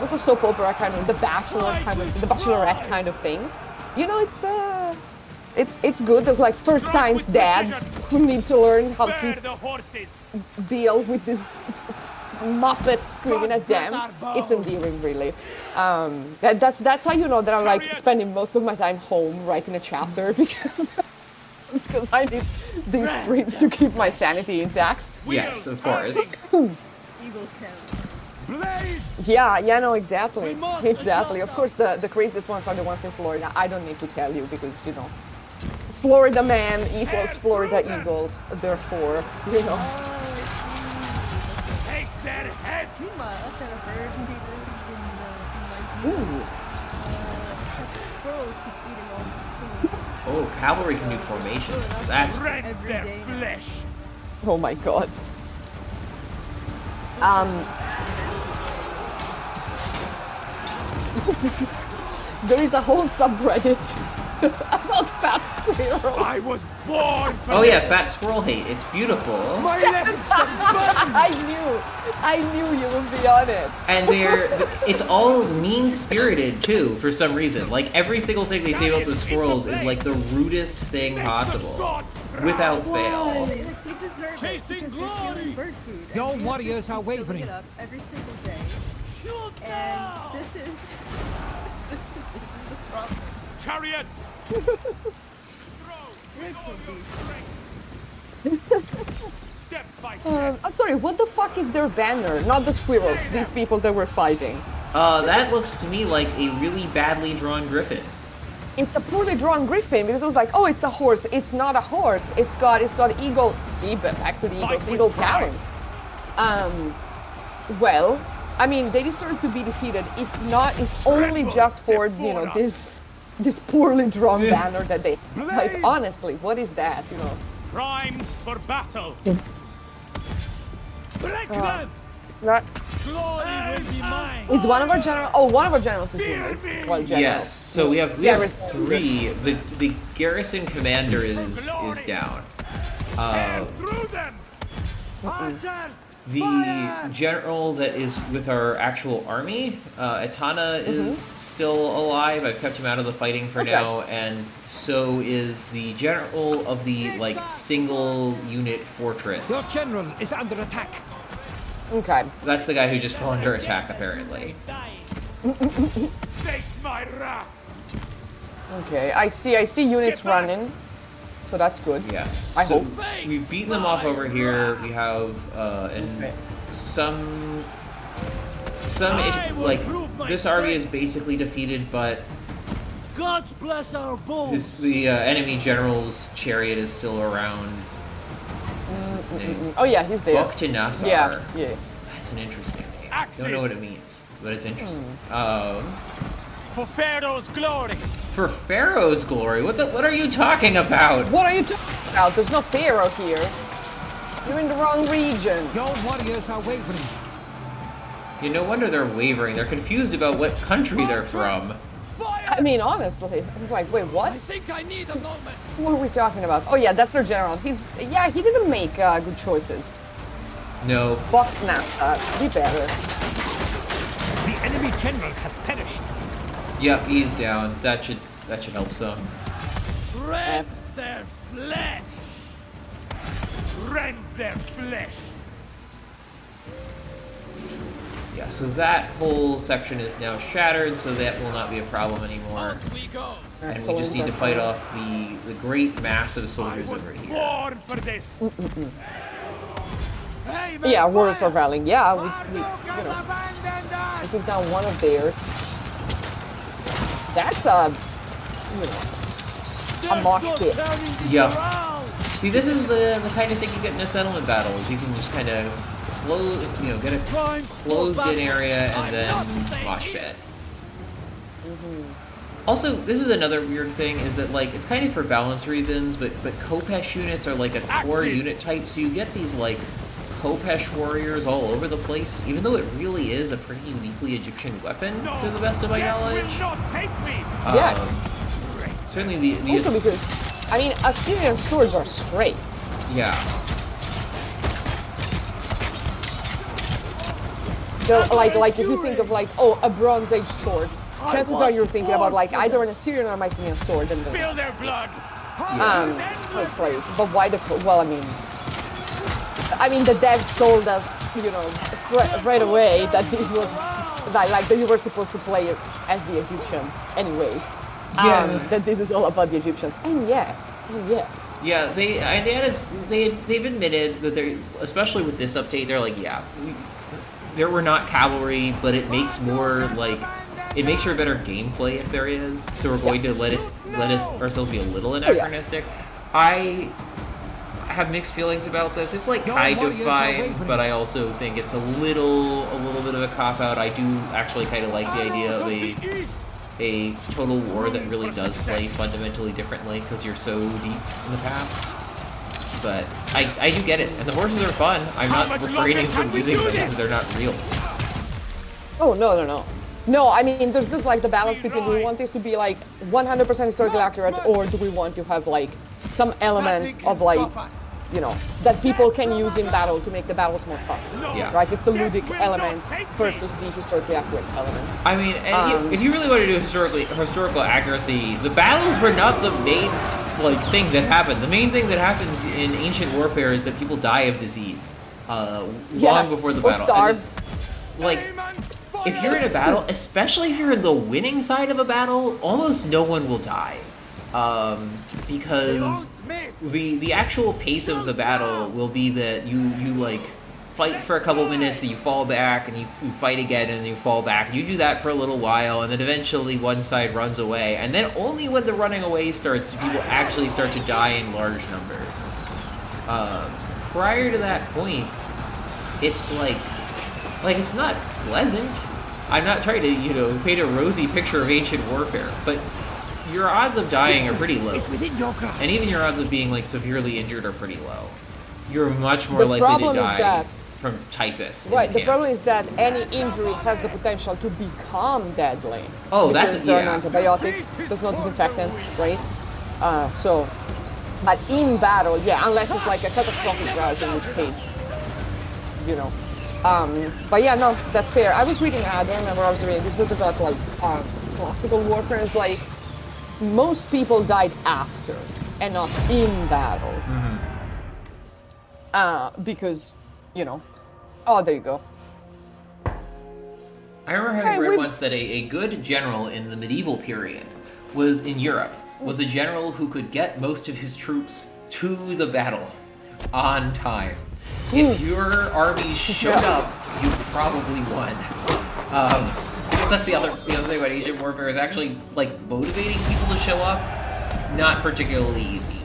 was a soap opera kind of, the Bachelorette kind of things. It's good. There's like first times dads who need to learn how Spare to the horses! deal with this Muppets screaming at them. It's endearing, really. That's how you know that I'm like Chariots! spending most of my time home writing a chapter because I need these streams to keep my sanity intact. Yes, of course. Eagle count. Blades! Yeah, no, exactly. We must Exactly. Of course, the craziest ones are the ones in Florida. I don't need to tell you because, Florida man equals Florida Eagles. Therefore, Take their heads! Puma, that's kind of bird in my ooh, squirrels keep eating all the food. Oh, cavalry can do formations. That's Rend Every their day. flesh! oh my god. There is a whole subreddit about fat squirrels. I was born for oh yeah, this! fat squirrel hate. It's beautiful. My legs are burning! I knew you would be on it. And it's all mean-spirited too, for some reason. Like every single thing they say about the squirrels is like the rudest thing Make the possible, gods proud! without fail. They deserve it Chasing because they're glory! stealing bird food. Your And these warriors are people build wavering. it up every single day. Shoot And now! this is the problem. Chariots! Step by step! I'm sorry, what the fuck is their banner? Not the squirrels, these people that were fighting. That looks to me like a really badly drawn griffin. It's a poorly drawn griffin because it was like, oh, it's a horse. It's not a horse. It's got eagle. See, but back to the Fight eagles, with eagle pride. talons. Well, I mean, they deserve to be defeated. If only just for before us. this poorly drawn banner that they Blades! like. Honestly, what is that? Primed for battle! Break them! Not, Glory will be mine! is one of our generals? Oh, one of our generals is Fear wounded. me! Well, generals. Yes. So we have Garrison. three. The garrison commander is down. Tear through them! Archer! The general that is with our actual army, Etana, is still alive. I've kept him out of the fighting for Okay. now, and so is the general of the single unit fortress. Your general is under attack. Okay. That's the guy who just fell under attack, apparently. Face my wrath. Okay. I see units running, so that's good. Yes. I so hope. we've beaten them off over here. We have Okay. some I will like prove my this army is strength. basically defeated, but Gods bless our bows. the enemy general's chariot is still around. What's his name? Oh yeah, he's there. Bukhtinassar. Yeah. Yeah. That's an interesting name. Axes. Don't know what it means, but it's interesting. For Pharaoh's glory. For Pharaoh's glory, what are you talking about? What are you talking about? There's no Pharaoh here. You're in the wrong region. Your warriors are wavering. You no wonder they're wavering. They're confused about what country they're from. Fire. I mean, honestly, I was like, wait, what? I think I need a moment. What are we talking about? Oh yeah, that's their general. He didn't make good choices. No. Bukhtinassar, be better. The enemy general has perished. Yep, he's down. That should help some. Rend their flesh. Rend their flesh. Yeah, so that whole section is now shattered, so that will not be a problem anymore. On we go. And we just need to fight off the great mass of soldiers I was over here. born for this. Hey, man, Yeah, warriors are fire. rallying. Yeah, we I took down one of theirs. That's a mosh pit. Yeah. See, this is the kind of thing you get in a settlement battle. Is you can just kind of get a closed-in area and then mosh pit. Also, this is another weird thing, is that, like, it's kind of for balance reasons, but Khopesh units are, like, a core Axes. unit type, so you get these, like, Khopesh warriors all over the place, even though it really is a pretty uniquely Egyptian weapon, to the best of my Death knowledge. will not take me. Yes. Certainly the Also because, I mean, Assyrian swords are straight. yeah. They're like if you think of like, oh, a Bronze Age sword, chances are you're thinking about like either an Assyrian or a Mycenaean sword. And Spill their blood. so it's like, but why the? Well, I mean, the devs told us, right away that this was like that you were supposed to play it as the Egyptians, anyways. Yeah. That this is all about the Egyptians, and yet. Yeah, they've admitted that they're, especially with this update, they're like, yeah, there were not cavalry, but it makes for better gameplay if there is. So we're going to let ourselves be a little anachronistic. I have mixed feelings about this. It's like kind of fine, but I also think it's a little bit of a cop out. I do actually kind of like the idea of a total war that really does play fundamentally differently because you're so deep in the past. But I do get it, and the horses are fun. I'm not refraining from using them because they're not real. Oh no. No, I mean, there's this like the balance between do we want this to be like 100% historically accurate, or do we want to have like some elements of like, that people can use in battle to make the battles more fun. Yeah. Right? It's the ludic element versus the historically accurate element. I mean, and if you really want to do historical accuracy, the battles were not the main thing that happened. The main thing that happens in ancient warfare is that people die of disease long before the or battle. starve. Like, if you're in a battle, especially if you're in the winning side of a battle, almost no one will die. Because the actual pace of the battle will be that you fight for a couple minutes, then you fall back, and you fight again, and then you fall back. You do that for a little while, and then eventually one side runs away, and then only when the running away starts do people actually start to die in large numbers. Prior to that point, it's like it's not pleasant. I'm not trying to, paint a rosy picture of ancient warfare, but your odds of dying are pretty low. It's within your grasp. And even your odds of being severely injured are pretty low. You're much more The likely to problem is die that- from typhus. Right, the problem is that any injury has the potential to become deadly. Oh, because that's- there yeah. are antibiotics, there's no disinfectants, right? But in battle, unless it's like a catastrophic rout, in which case, but yeah, no, that's fair. I was reading, I don't remember what I was reading, this was about classical warfare. It's like, most people died after and not in battle. Because, Oh, there you go. I remember having read once that a good general in the medieval period was in Europe, was a general who could get most of his troops to the battle on time. If your army showed up, you probably won. Because that's the other thing about Asian warfare is actually like motivating people to show up, not particularly easy.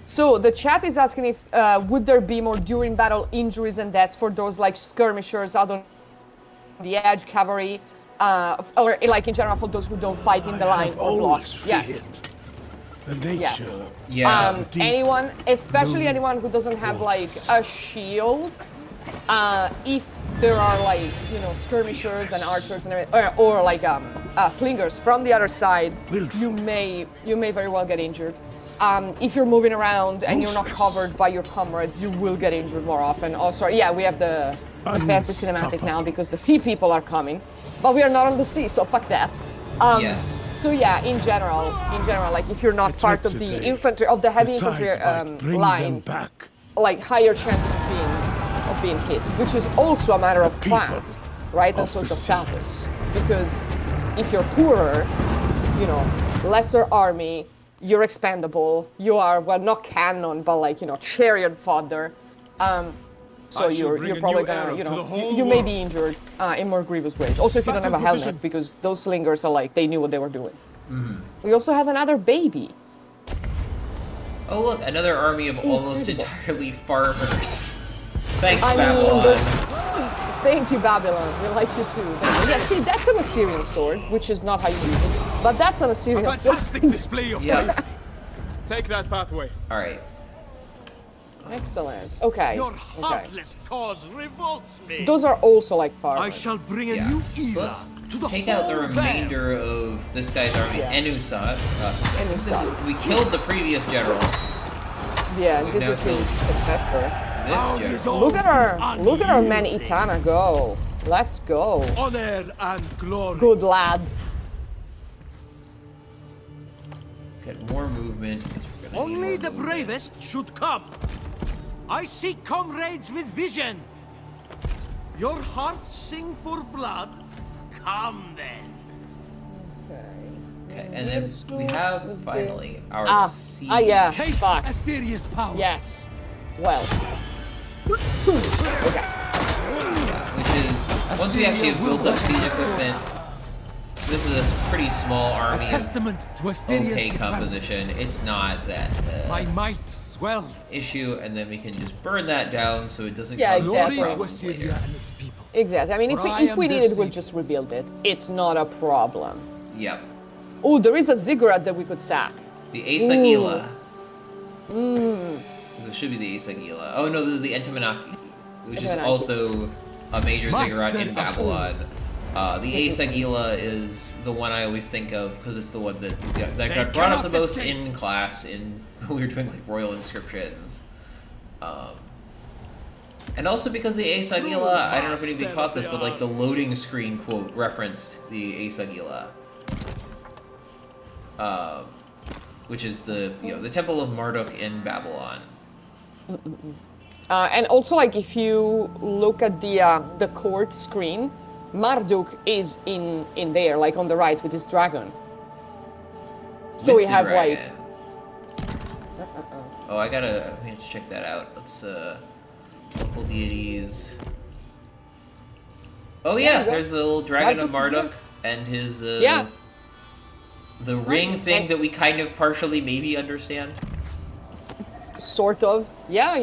So the chat is asking if would there be more during battle injuries and deaths for those like skirmishers out on the edge, cavalry, or like in general for those who don't fight in the line or block. Yes. The nature. Yes. Yeah. Anyone, especially anyone who doesn't have like a shield, if there are like skirmishers and archers and everything, or like slingers from the other side, you may very well get injured. If you're moving around and you're not covered by your comrades, you will get injured more often. Also, yeah, we have the fancy cinematic now because the sea people are coming, but we are not on the sea, so fuck that. Yes. So yeah, in general, like if you're not part of the infantry, of the heavy infantry line, like higher chances of being hit, which is also a matter of class, right, and social status. Because if you're poorer, lesser army, you're expendable. You are, well, not cannon, but like chariot fodder. So you're probably gonna, you may be injured in more grievous ways. Also, if you don't have a helmet, because those slingers are like, they knew what they were doing. Mm-hmm. We also have another baby. Oh look, another army of almost entirely farmers. Thanks, I Babylon. Thank you, Babylon. We like you too. Yeah, see, that's an Assyrian sword, which is not how you use it. But that's an Assyrian sword. Fantastic display of bravery. Take that pathway. All right. Excellent. Okay. Your heartless cause revolts me. Those are also like farmers. I shall bring a new era So let's to the take out the whole remainder of this guy's army. Yeah. Enusat. Enusat. We killed the previous general. Yeah, this now is his killed successor. This general. Look at our man Itana go. Let's go. honor and glory. Good lad. Get more movement. 'Cause we're gonna need Only more the movement. bravest should come. I seek comrades with vision. Your hearts sing for blood. Come then. Okay, and then we have finally our siege. Yeah. Taste Fuck. Assyria's power. Yes. Well. Okay. Which is, once we actually have built up siege equipment, this is a pretty small A army of testament to Assyria's okay supremacy. composition. It's not that My might swells. issue, and then we can just burn that down so it doesn't Yeah, cause exactly. Glory to problems Assyria later. and its people. Exactly. I mean, For I if am we their need it, we'll savior. just rebuild it. It's not a problem. Yep. Oh, there is a ziggurat that we could sack. The Ace Aguila. This should be the Ace Aguila. Oh no, this is the Entamanaki, which is Entamanaki. also a major ziggurat Master in of Babylon. The Ace Aguila is the one I always think of because it's the one that got brought up the cannot most escape. in class when we were doing like royal inscriptions. And also because the Ace Aguila, I don't know if anybody caught this, but like the loading screen quote referenced the Ace Aguila. Which is the the Temple of Marduk in Babylon. And also, like, if you look at the court screen, Marduk is in there, like on the right with his dragon. So With we the have dragon. Oh, I need to check that out. Let's local deities. Oh yeah, you go. there's the little dragon of Marduk is Marduk and his Yeah. the ring thing that we kind of partially maybe understand. sort of. Yeah.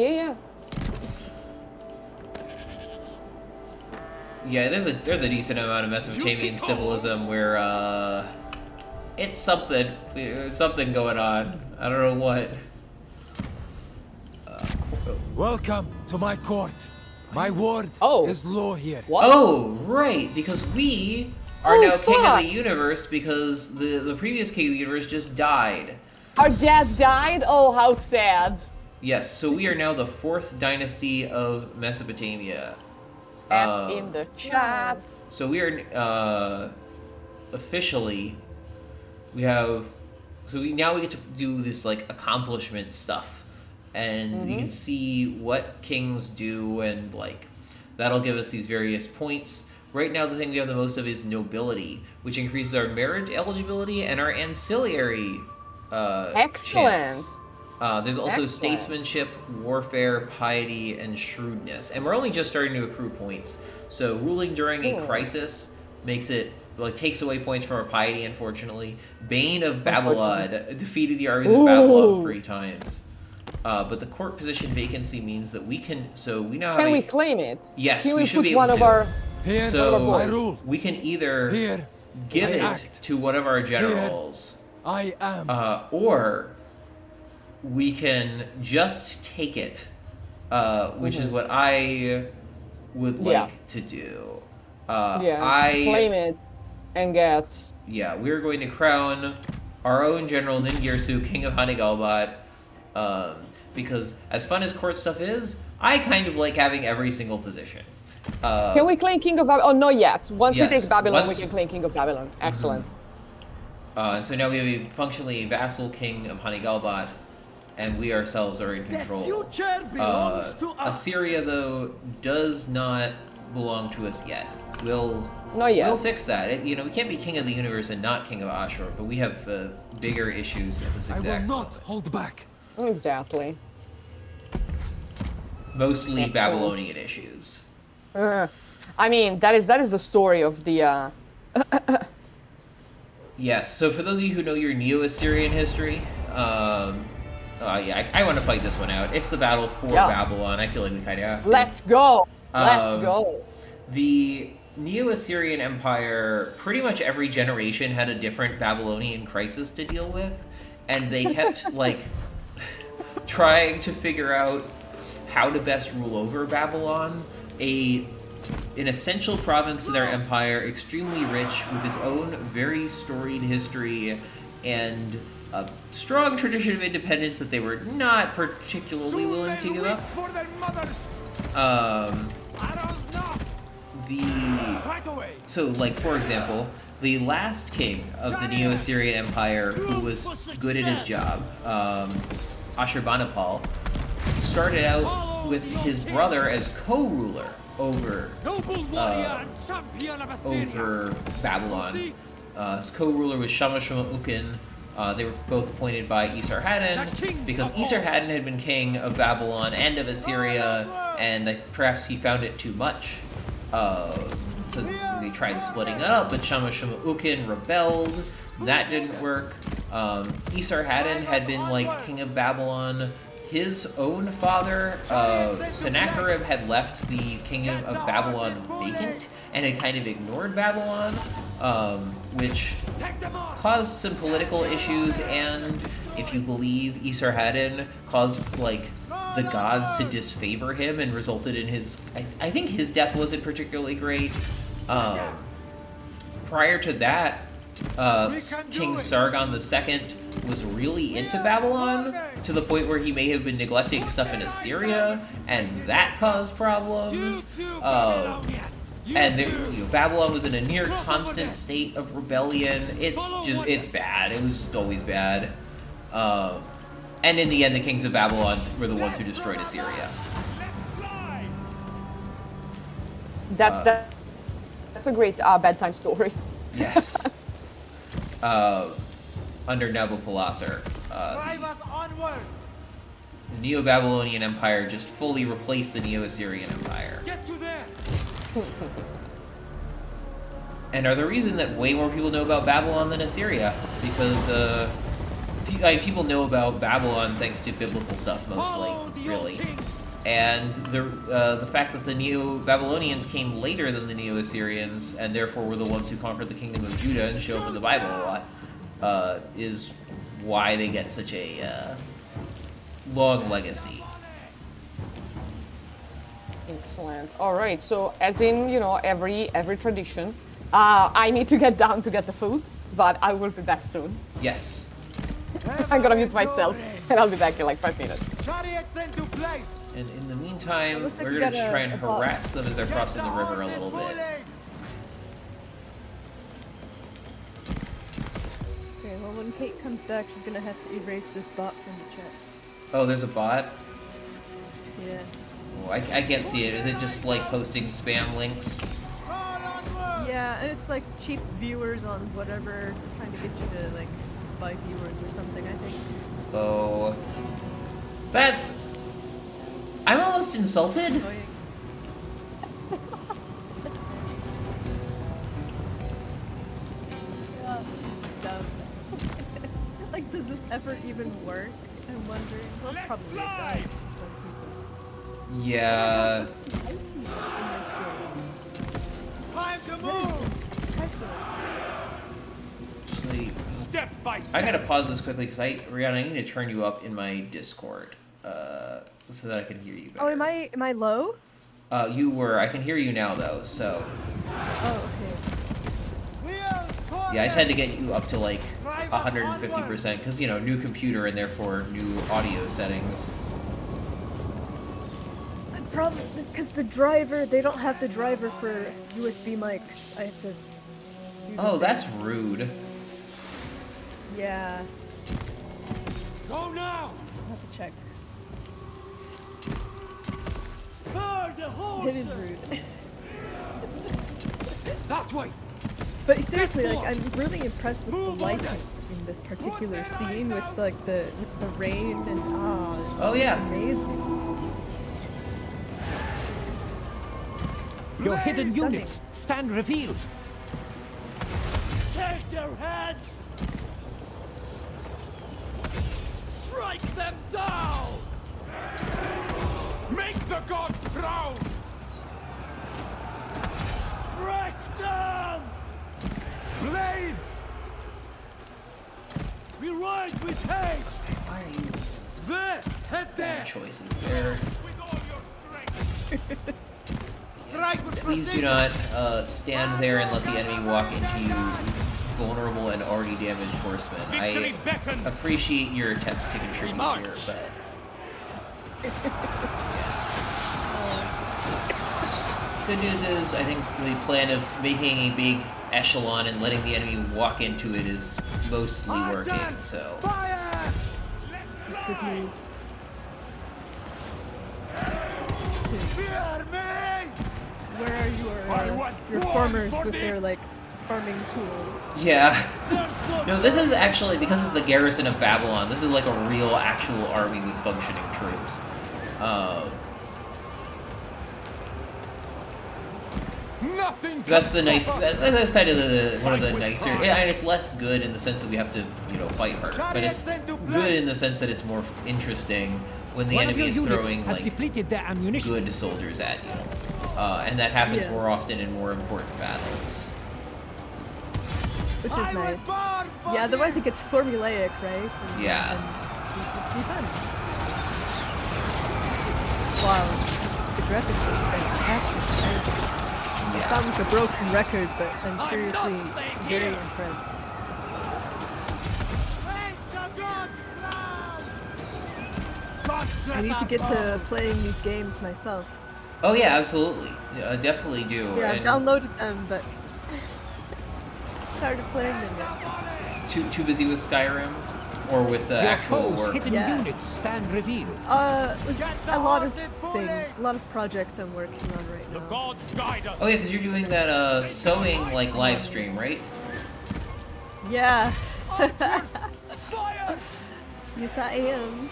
Yeah, there's a decent amount of Mesopotamian symbolism where it's something there's something going on. I don't know what. Welcome to my court. My ward Oh. is low here. What? Oh, right, because we are Oh, now king of fuck. the universe because the previous king of the universe just died. Our dad died? Oh, how sad. Yes, so we are now the 4th dynasty of Mesopotamia. F in the chat. So we are officially now we get to do this like accomplishment stuff and you can see what kings do, and like that'll give us these various points. Right now, the thing we have the most of is nobility, which increases our marriage eligibility and our ancillary Excellent. chance. There's also Excellent. statesmanship, warfare, piety, and shrewdness. And we're only just starting to accrue points. So ruling during a crisis makes it, like, takes away points from our piety, unfortunately. Bane of Babylon defeated the armies of Babylon 3 times. But the court position vacancy means that we can, so we now have Can we claim it? Yes, Can we we should put be able one of to. our... Here, So I rule. we can either Here, give I it act. to one of our generals, I am. or we can just take it, which is what I would like to do. claim it and get... Yeah, we're going to crown our own general Ningirsu, King of Hanigalbat, because as fun as court stuff is, I kind of like having every single position. Can we claim King of Babylon? Oh, not yet. Once yes, we take Babylon, once- we can claim King of Babylon. Excellent. So now we have a functionally vassal king of Hanigalbat, and we ourselves are in control. The future belongs to us. Assyria, though, does not belong to us yet. Not yet. We'll fix that. We can't be king of the universe and not king of Ashur, but we have bigger issues at this I exact will not moment. hold back. Exactly. Mostly Excellent. Babylonian issues. I mean, that is the story of the... Yes, so for those of you who know your Neo-Assyrian history, I want to fight this one out. It's the battle for Babylon. I feel like we kind of have to. Let's go! Let's go! The Neo-Assyrian Empire, pretty much every generation had a different Babylonian crisis to deal with, and they kept, like, trying to figure out how to best rule over Babylon, an essential province to their empire, extremely rich, with its own very storied history, and a strong tradition of independence that they were not particularly willing to give up. For their mothers. So, like, for example, the last king of the Neo-Assyrian Empire who was good at his job, Ashurbanipal, started out with his brother as co-ruler over Babylon. His co-ruler was Shamash-shuma-ukin. They were both appointed by Esarhaddon because Esarhaddon had been king of Babylon and of Assyria, and perhaps he found it too much. So they tried splitting it up, but Shamash-shuma-ukin rebelled. That didn't work. Esarhaddon had been like king of Babylon. His own father, Sennacherib, had left the kingdom of Babylon vacant and had kind of ignored Babylon, which caused some political issues, and if you believe Esarhaddon, caused like the gods to disfavor him and resulted in his. I think his death wasn't particularly great. Prior to that, King Sargon II was really into Babylon to the point where he may have been neglecting stuff in Assyria, and that caused problems. And Babylon was in a near constant state of rebellion. It's bad. It was just always bad. And in the end, the kings of Babylon were the ones who destroyed Assyria. That's a great bedtime story. Yes. Under Nabopolassar, the Neo-Babylonian Empire just fully replaced the Neo-Assyrian Empire. Get to there. And are the reason that way more people know about Babylon than Assyria, because people know about Babylon thanks to biblical stuff mostly, really. And the fact that the Neo-Babylonians came later than the Neo-Assyrians, and therefore were the ones who conquered the kingdom of Judah and show up in the Bible a lot, is why they get such a long legacy. Excellent. All right. So, as in every tradition, I need to get down to get the food, but I will be back soon. Yes. I'm gonna mute myself, and I'll be back in like 5 minutes. Chariots into place. And in the meantime, Looks like we're we gonna got just try and a bot. harass them as they're crossing the river a little bit. Okay, well when Kate comes back, she's gonna have to erase this bot from the chat. Oh, there's a bot? Yeah. Oh, I can't see it. Is it just like posting spam links? Yeah, and it's like cheap viewers on whatever, trying to get you to like buy viewers or something, I think. Oh. That's... I'm almost insulted. Annoying. Yeah, dumb. Like, does this effort even work? I'm wondering. Well, probably it does for some people. Yeah. Time to move! Actually, Step by I step. gotta pause this quickly because Briana, I need to turn you up in my Discord, so that I can hear you better. Oh, am I low? You were. I can hear you now though. So Oh, okay. yeah, I just had to get you up to like 150% because new computer and therefore new audio settings. Probably because the driver, they don't have the driver for USB mics. I have to. Oh, that's rude. Yeah, Go now! I'll have to check. Spur the It is horses! rude. That way! But seriously, like, I'm really impressed with Move the on lighting in this particular scene with like the rain and it's Oh, yeah. amazing. Your hidden Stunning. units stand revealed. Take their heads! Strike them down! Make the gods proud. Strike them! Blades. We ride with haste! Why are you There! Head there! bad choices there? With all your strength. Strike with Please do precision. not stand there and let the enemy walk into you, vulnerable and already damaged horsemen. Victory I beckons. appreciate your attempts to contribute March. here, but good news is I think the plan of making a big echelon and letting the enemy walk into it is mostly working. So Fire! Good news. Fear me! Where are I was your born farmers for with their this. like farming tools? yeah. No, this is actually, because it's the garrison of Babylon, this is like a real, actual army with functioning troops. Nothing. That's can the nice, stop us. that's kind of one of the Fight with nicer, pride. yeah, and it's less good in the sense that we have to, fight harder, but it's good in the sense that it's more interesting when the One of enemy your is units throwing, has like, depleted their ammunition. good soldiers at you. And that happens Yeah. more often in more important battles. Which is I will nice. burn for Yeah, otherwise you. it gets formulaic, right? Yeah. And it's too fun. Wow. The graphics are fantastic. It Yeah. sounds like a broken record, but I'm I'm seriously not staying very here. impressed. Make the gods proud! Gods I need to are get to bound. playing these games myself. Oh yeah, absolutely. Yeah, I definitely do. Yeah, I've and downloaded them, but started playing them yet. too busy with Skyrim? Or with the Your actual foes' work? hidden Yeah. units stand revealed. A lot of things, a lot of projects I'm working on right The now. gods guide us. Oh yeah, because you're doing that sewing like live stream, right? Yeah. Fire! Yes, I am.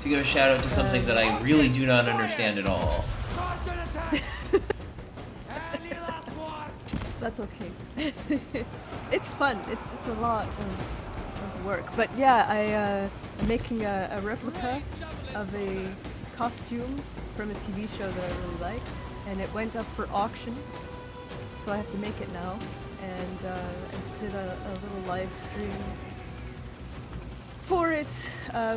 To give a shout out to something that I really do not understand at all. Charge and attack! Any last words? That's okay. It's fun. It's a lot of work. But yeah, I'm making a replica of a costume from a TV show that I really like, and it went up for auction, so I have to make it now. And I did a little live stream for it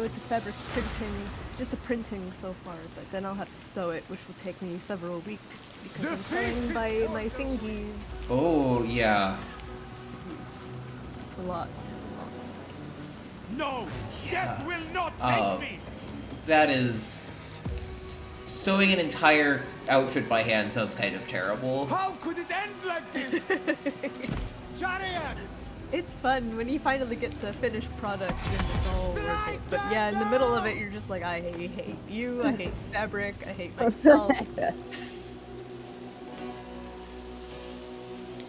with the fabric printing, just the printing so far, but then I'll have to sew it, which will take me several weeks because I'm sewing by my fingies. Oh yeah. A lot. No, death will not Oh. take me. That is... Sewing an entire outfit by hand sounds kind of terrible. How could it end like this? Chariot! It's fun when you finally get the finished product and it's all worth it. But yeah, in the middle of it, you're just like, I hate you, I hate fabric, I hate myself.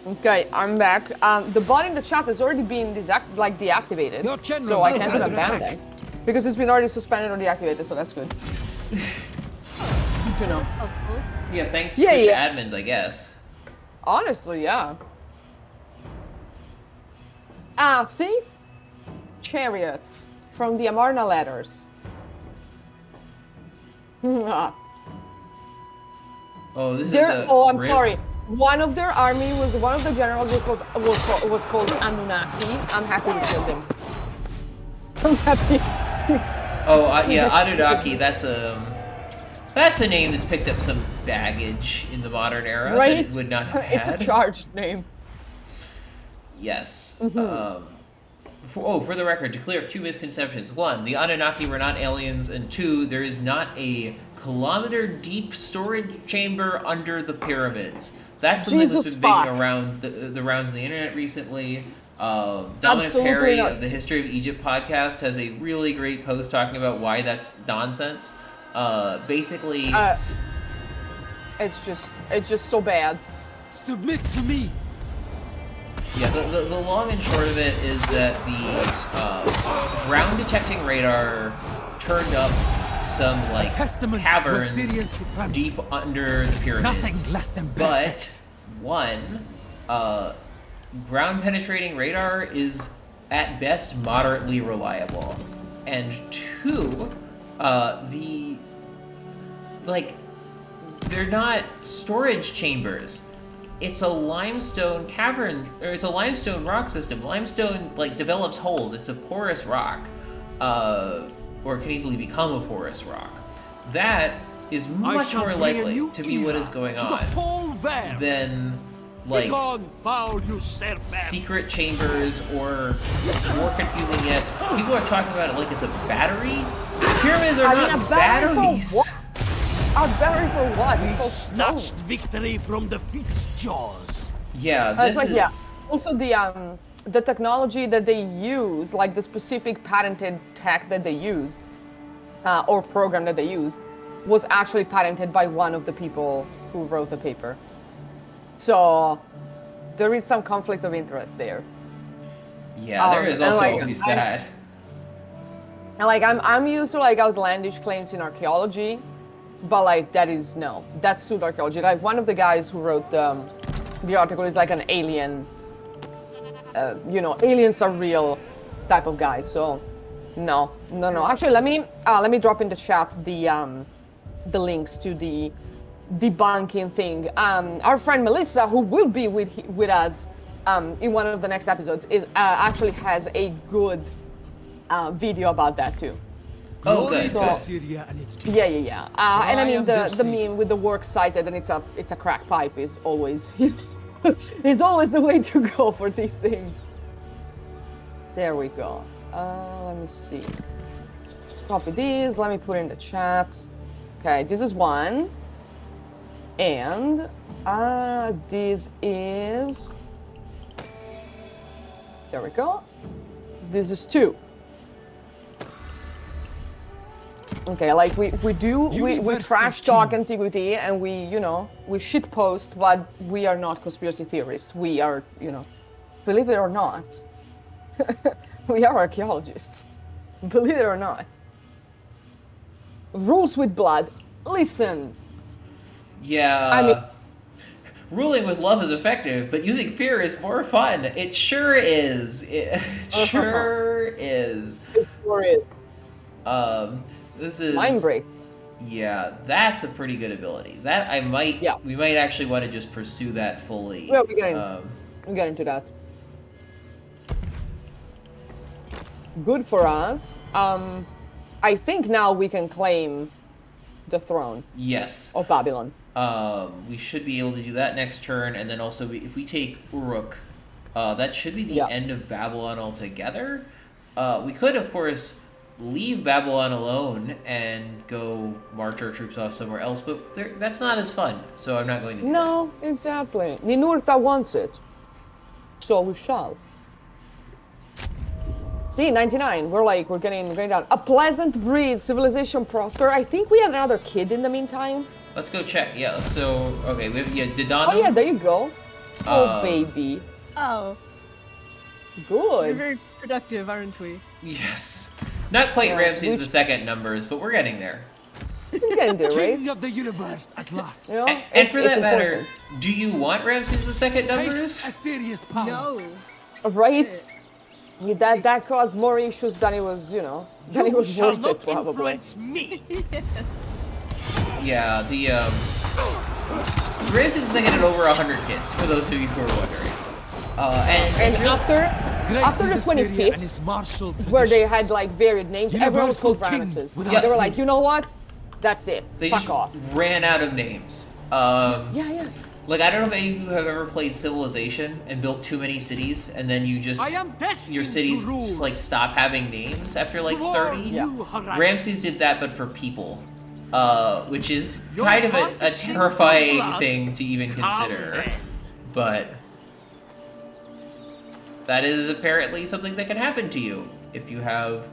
Okay, I'm back. The bot in the chat has already been deactivated, Your general so I is can't under even ban attack. them because it's been already suspended or deactivated, so that's good. Good to know. Helpful. Yeah, thanks Yeah, Twitch yeah. admins, I guess. Honestly, yeah. See? Chariots from the Amarna letters. Oh, this is I'm sorry. One of their army was one of the generals was called Anunnaki. I'm happy to kill them. I'm happy. Yeah, Anunnaki. That's a name that's picked up some baggage in the modern era Right? that it would not have had. It's a charged name. Yes. For the record, to clear up 2 misconceptions. 1, the Anunnaki were not aliens, and 2, there is not a kilometer-deep storage chamber under the pyramids. That's something that's been making around the rounds on the internet recently. Dominic Perry of the History of Egypt podcast has a really great post talking about why that's nonsense. Basically... it's just so bad. Submit to me. Yeah, the long and short of it is that the ground detecting radar turned up some caverns deep under the pyramids. Nothing less than but 1, ground penetrating radar is at best moderately reliable, and 2, they're not storage chambers. It's a limestone cavern, or it's a limestone rock system. Limestone, develops holes. It's a porous rock, or can easily become a porous rock. That is much more likely to be what is going on than, secret chambers, or more confusing yet, people are talking about it like it's a battery. Pyramids are not batteries. A battery for what? We snatched victory from defeat's jaws. Yeah, this is... Yeah. Also, the technology that they use, the specific patented tech that they used, or program that they used, was actually patented by one of the people who wrote the paper. So, there is some conflict of interest there. Yeah, there is also always that. And I'm used to outlandish claims in archaeology. But that's pseudo-archaeology. One of the guys who wrote the article is an alien, aliens are real type of guy. So, no. Actually, let me drop in the chat the links to the debunking thing. Our friend Melissa, who will be with us in one of the next episodes, actually has a good video about that too. Oh, good. So, yeah. And I mean the meme with the works cited and it's a crack pipe is always is always the way to go for these things. There we go. Let me see. Copy these. Let me put in the chat. Okay, this is 1, and this is. There we go. This is 2. Okay, we trash talk antiquity and we shit post, but we are not conspiracy theorists. We are, believe it or not, we are archaeologists. Believe it or not. Rules with blood. Listen. Yeah. I mean, ruling with love is effective, but using fear is more fun. It sure is. It sure is. It sure is. This is mind break. Yeah, that's a pretty good ability. That we might actually want to just pursue that fully. Well, we get into that. Good for us. I think now we can claim the throne. Yes. Of Babylon. We should be able to do that next turn, and then also if we take Uruk, that should be the end of Babylon altogether. We could, of course, leave Babylon alone and go march our troops off somewhere else, but that's not as fun, so I'm not going to do No, exactly. Ninurta wants it, so we shall. See, 99. We're getting right down. A pleasant breeze, civilization prosper. I think we had another kid in the meantime. Let's go check. Yeah. So okay, we have Didano. Oh yeah, there you go. Oh Um, baby. Oh, we're Good. very productive, aren't we? Yes. Not quite Yeah, Ramses we- II numbers, but we're getting there. We're getting there, right? King of the universe at last. You know? And It's- for it's that matter, important. do you want Ramses II numbers? Taste Assyria's power. No. Right? Yeah, that caused more issues than it was, you know, than it You was shall worth not it, probably. influence me. Yeah, the Ramses II had over 100 kids, for those of you who are wondering. And And it's really- Great after is the Assyria 25th, and his martial where they traditions. had like varied names, everyone was Universal called king Ramesses. without They were me. like, you know what? That's it. they Fuck just off. ran out of names. Yeah. Like, I don't know if any of you have ever played Civilization and built too many cities, and then you just I am destined your cities to rule. just like stop having names after like Toward 30. new horizons. Ramses did that, but for people, which is Your kind of heart a sing terrifying blood. thing to even Come consider. then. But that is apparently something that can happen to you if you have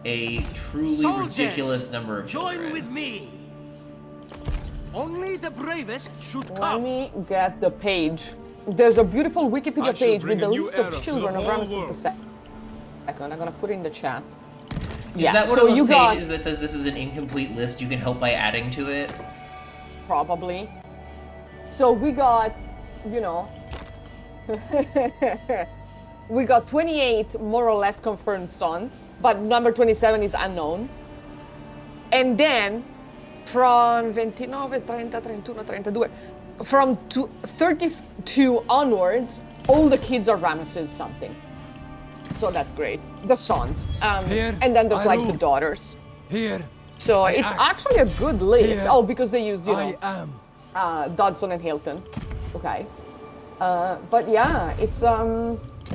a truly Soldiers, ridiculous number of join children. with me. Only the bravest should Let come. me get the page. There's a beautiful I Wikipedia shall page bring with the a new list era of to children the of whole Ramesses world. II. I'm gonna put it in the chat. Is Yeah, that one so of those you got pages that says this is an incomplete list? You can help by adding to it. probably. So we got, you know, we got 28 more or less confirmed sons, but number 27 is unknown. And then from 29, 30, 31, 32, from 32 onwards, all the kids are Ramesses something. So that's great. The sons. Here, And then there's I like the rule. daughters. Here, So I it's act. actually a good list. Here, Oh, because they use, you I know, am. Dodson and Hilton. Okay. But yeah, it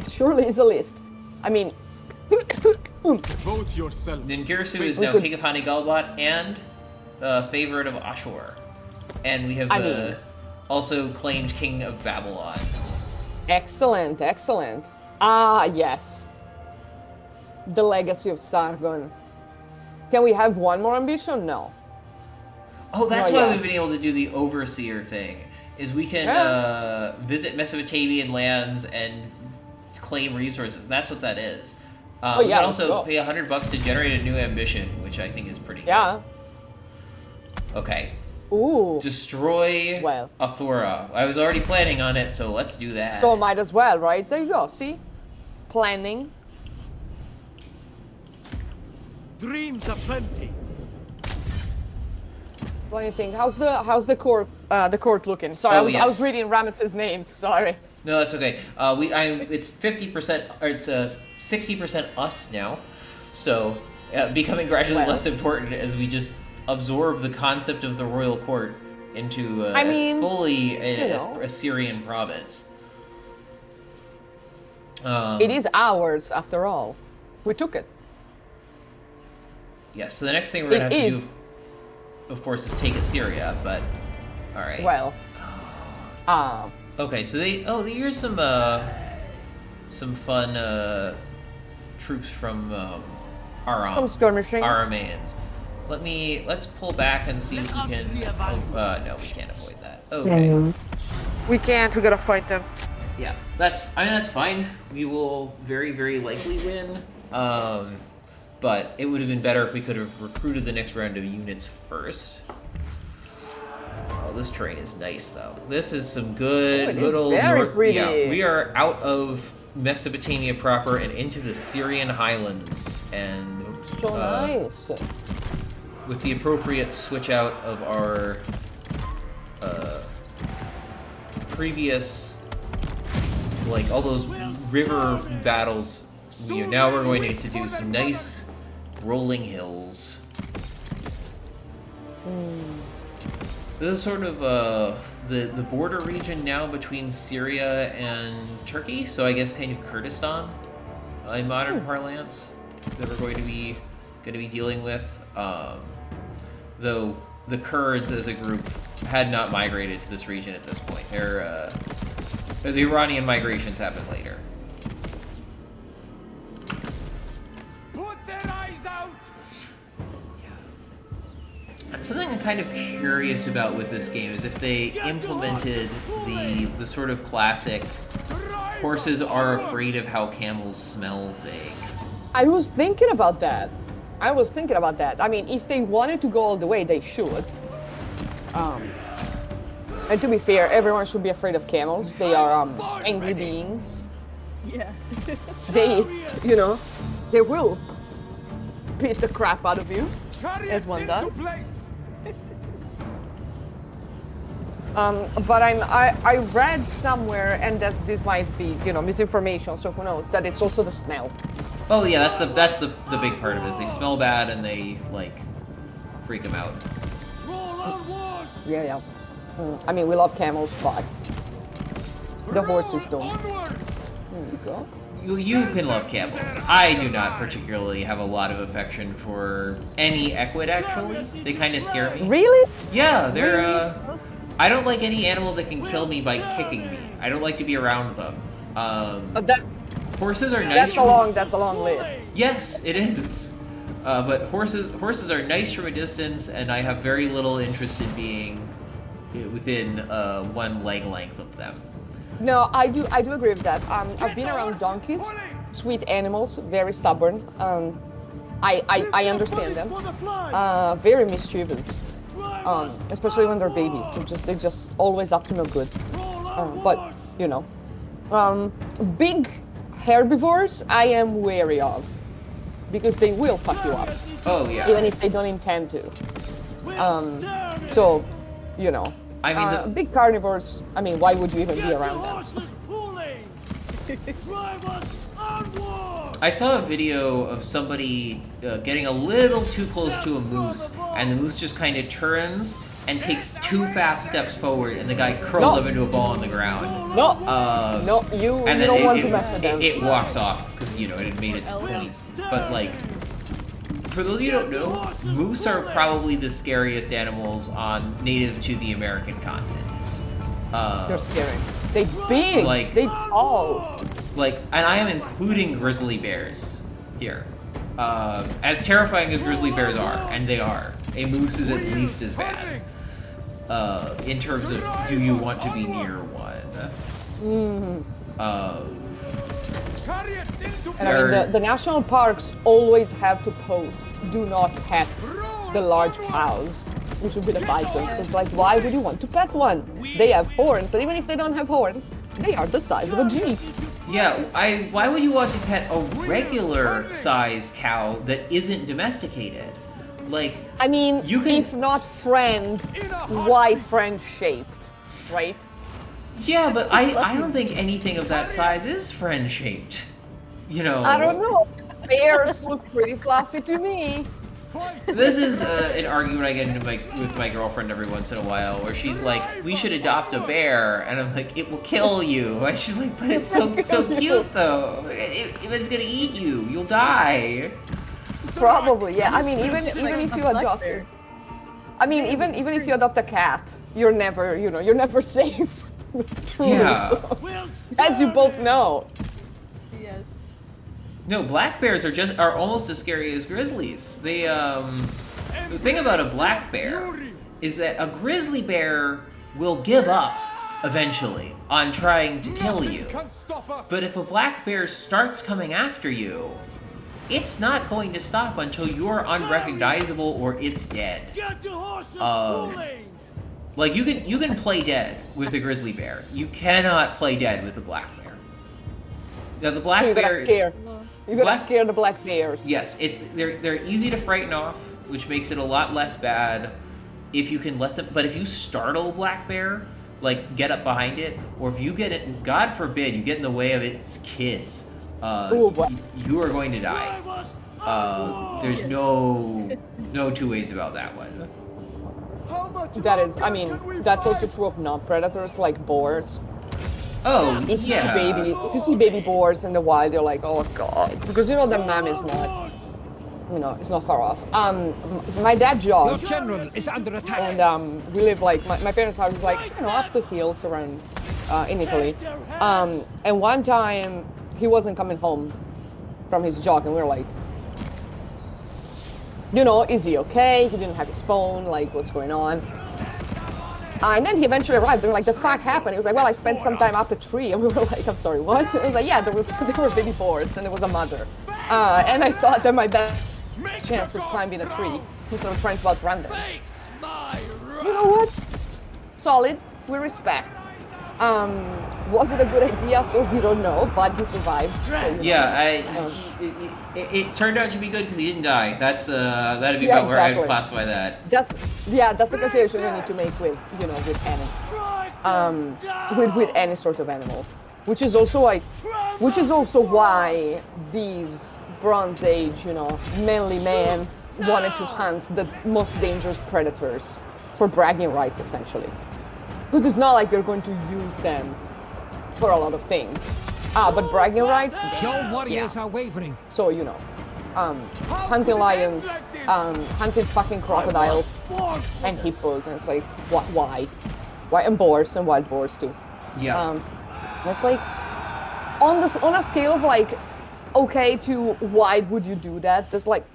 surely is a list. I mean, Vote yourself. Ningirsu is We now could- King of Hanigalbat and favorite of Ashur. And we have I mean- also claimed King of Babylon. excellent, excellent. Ah, yes. The legacy of Sargon. Can we have one more ambition? No. Oh, that's Oh, why yeah. we've been able to do the Overseer thing. Is we can Yeah. visit Mesopotamian lands and claim resources. That's what that is. Oh, We yeah, can let's also go. pay $100 to generate a new ambition, which I think is pretty Yeah. good. Okay. Ooh. Destroy Well. Athora. I was already planning on it, so let's do that. So might as well, right? There you go. See? Planning. Dreams aplenty. What do you think? How's the court looking? Sorry, Oh, I was yes. reading Ramesses' names. Sorry. No, that's okay. It's 50%, or it's 60% us now, so becoming gradually Well. less important as we just absorb the concept of the royal court into I mean, fully you know. a Syrian province. It is ours after all. We took it. Yeah. So the next thing we're gonna It have is. to do, of course, is take Assyria. But all right. Well. Okay, so here's some fun troops from Aram. Some skirmishing. Arameans. Let's pull back and see if Let we us can. reevaluate. No, we can't avoid that. Okay. We can't. We gotta fight them. Yeah, that's fine. We will very, very likely win. But it would have been better if we could have recruited the next round of units first. Oh, this terrain is nice though. This is some good Oh, it is little very north. pretty. Yeah, we are out of Mesopotamia proper and into the Syrian highlands, and So nice. with the appropriate switch out of our previous, like all those river battles. Now we're going to get to do some nice rolling hills. This is sort of the border region now between Syria and Turkey, so I guess kind of Kurdistan in modern parlance that we're going to be dealing with. Though the Kurds as a group had not migrated to this region at this point. The Iranian migrations happened later. Something I'm kind of curious about with this game is if they implemented the sort of classic horses are afraid of how camels smell thing. I was thinking about that. I mean, if they wanted to go all the way, they should. And to be fair, everyone should be afraid of camels. They are angry beings. Yeah. They, they will beat the crap out of you, as one does. But I read somewhere, and this might be misinformation, so who knows, that it's also the smell. Oh yeah, that's the big part of it. They smell bad and they like freak them out. Yeah. I mean, we love camels, but the horses don't. There you go. You can love camels. I do not particularly have a lot of affection for any equid, actually. They kind of scare me. Really? Yeah, they're, I don't like any animal that can kill me by kicking me. I don't like to be around them. Horses are nice. That's a long list. Yes, it is. But horses are nice from a distance, and I have very little interest in being within one leg length of them. No, I do agree with that. I've been around donkeys, sweet animals, very stubborn. I understand them. Very mischievous, especially when they're babies. They're just always up to no good. But big herbivores I am wary of because they will fuck you up. Oh yeah. Even if they don't intend to. So, I mean, big carnivores, I mean, why would you even be around them? I saw a video of somebody getting a little too close to a moose, and the moose just kind of turns and takes 2 fast steps forward, and the guy curls up into a ball on the ground. No, you don't want to mess with them. It walks off, because, it had made its point. But, like, for those of you who don't know, moose are probably the scariest animals native to the American continents. They're scary. They big, they tall. And I am including grizzly bears here. As terrifying as grizzly bears are, and they are, a moose is at least as bad. In terms of, do you want to be near one? And I mean, the national parks always have to post, do not pet the large cows, which would be the bison. So it's like, why would you want to pet one? They have horns, and even if they don't have horns, they are the size of a jeep. Yeah, why would you want to pet a regular-sized cow that isn't domesticated? I mean, you can... if not friend, why friend-shaped, right? Yeah, but I don't think anything of that size is friend-shaped. I don't know. Bears look pretty fluffy to me. This is an argument I get into with my girlfriend every once in a while, where she's like, "We should adopt a bear," and I'm like, "It will kill you." And she's like, "But it's so cute though. If it's gonna eat you, you'll die." Probably, yeah. I mean, even if you adopt, even if you adopt a cat, you're never safe. Truly, Yeah. so. As you both know. Yes. No, black bears are almost as scary as grizzlies. The thing about a black bear is that a grizzly bear will give up eventually on trying to kill you. But if a black bear starts coming after you, it's not going to stop until you're unrecognizable or it's dead. You can play dead with a grizzly bear. You cannot play dead with a black bear. Now the black bear. You gotta scare the black bears. Yes, they're easy to frighten off, which makes it a lot less bad if you can let them. But if you startle a black bear, get up behind it, or if you get it, God forbid, you get in the way of its kids, you are going to die. There's no 2 ways about that one. That is, I mean, that's also true of non-predators like boars. Oh, if you see baby boars in the wild, you're like, oh god, because the mom is not, it's not far off. My dad jogs. Your general is under attack. And we live my parents' house is up the hills around in Italy. And one time he wasn't coming home from his jog, and we were like, you know, is he okay? He didn't have his phone, like, what's going on? And then he eventually arrived, and like, the fuck happened? He was like, well, I spent some time up a tree, and we were like, I'm sorry, what? I was like, yeah, there were baby boars, and there was a mother. And I thought that my best chance was climbing a tree instead of trying to outrun them. You know what? Solid, we respect. Was it a good idea? We don't know, but he survived. So, yeah, it turned out to be good because he didn't die. That'd be Yeah, about where I'd exactly. classify that. that's the calculation you need to make with, you know, with animals. With any sort of animal. Which is also why these Bronze Age, you know, manly men wanted to hunt the most dangerous predators for bragging rights, essentially. Because it's not like you're going to use them for a lot of things. But bragging rights, Your warriors are wavering. so, you know, hunting lions, hunting fucking crocodiles and hippos, and it's like, why? Why? And boars, and wild boars too. Yeah. It's like, on a scale of like, okay to why would you do that, there's like,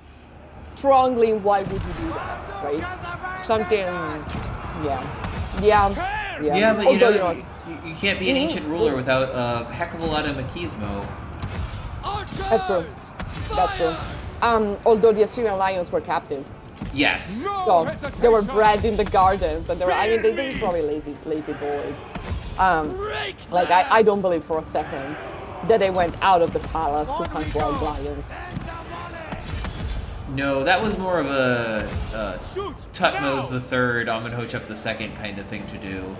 strongly why would you do that, right? Something, yeah. But Although, you can't be an ancient ruler without a heck of a lot of machismo. That's true. Although the Assyrian lions were captive, Yes. so they were bred in the gardens, and they were probably lazy boys. Like I don't believe for a second that they went out of the palace to hunt wild lions. No, that was more of a Tutmos III, Amenhotep II kind of thing to do.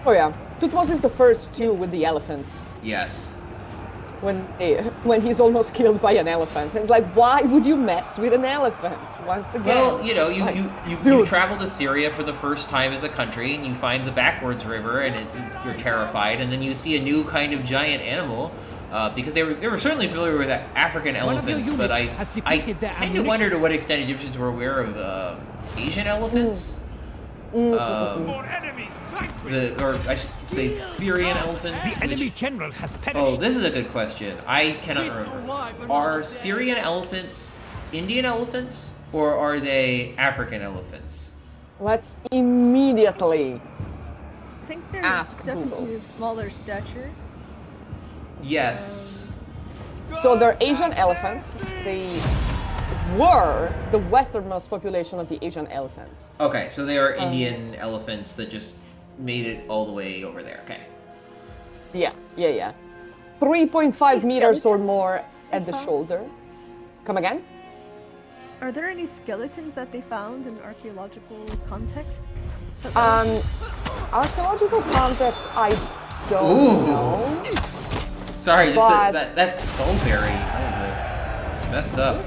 Oh yeah, Thutmose is the first too with the elephants. Yes. When he's almost killed by an elephant, it's like, why would you mess with an elephant? Once again, Well, you know, like, you travel to Syria for the first time as a country, and you find the backwards river, and you're terrified, and then you see a new kind of giant animal, because they were certainly familiar with African One of your elephants, but I units has depleted their kind of ammunition. wonder to what extent Egyptians were aware of Asian elephants. More enemies Or I should say Syrian elephants. The enemy which- general has perished. Oh, this is a good question. I cannot remember. Are Syrian elephants Indian elephants, or are they African elephants? let's immediately I think they're Ask definitely Google. of smaller stature. Yes. So they're Asian elephants. They were the westernmost population of the Asian elephants. Okay, so they are Indian elephants that just made it all the way over there. Okay. Yeah. 3.5 meters or skeletons more they at the found? shoulder. Come again? Are there any skeletons that they found in archaeological context? Archaeological context, I don't Ooh. know. Sorry, just But- that skullberry. That was messed up.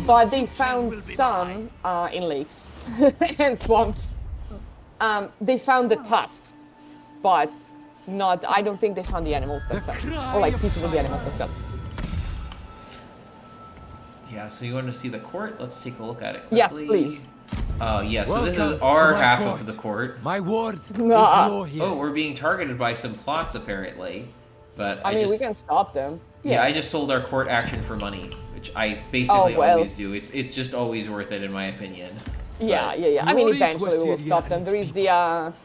But they found some in lakes and swamps. They found the tusks, but not. I don't think they found the animals themselves, or like pieces of the animals themselves. Yeah, so you want to see the court? Let's take a look at it quickly. Yes, please. Yeah, so this Welcome is our to my half court. of the court. My ward is Nah. law here. Oh, we're being targeted by some plots apparently. But I mean, just, we can stop them. Yeah, I just sold our court action for money, which I basically Oh, well. always do. It's just always worth it in my opinion. Yeah. But- I mean, Glory to eventually we will Assyria stop them. and There is its the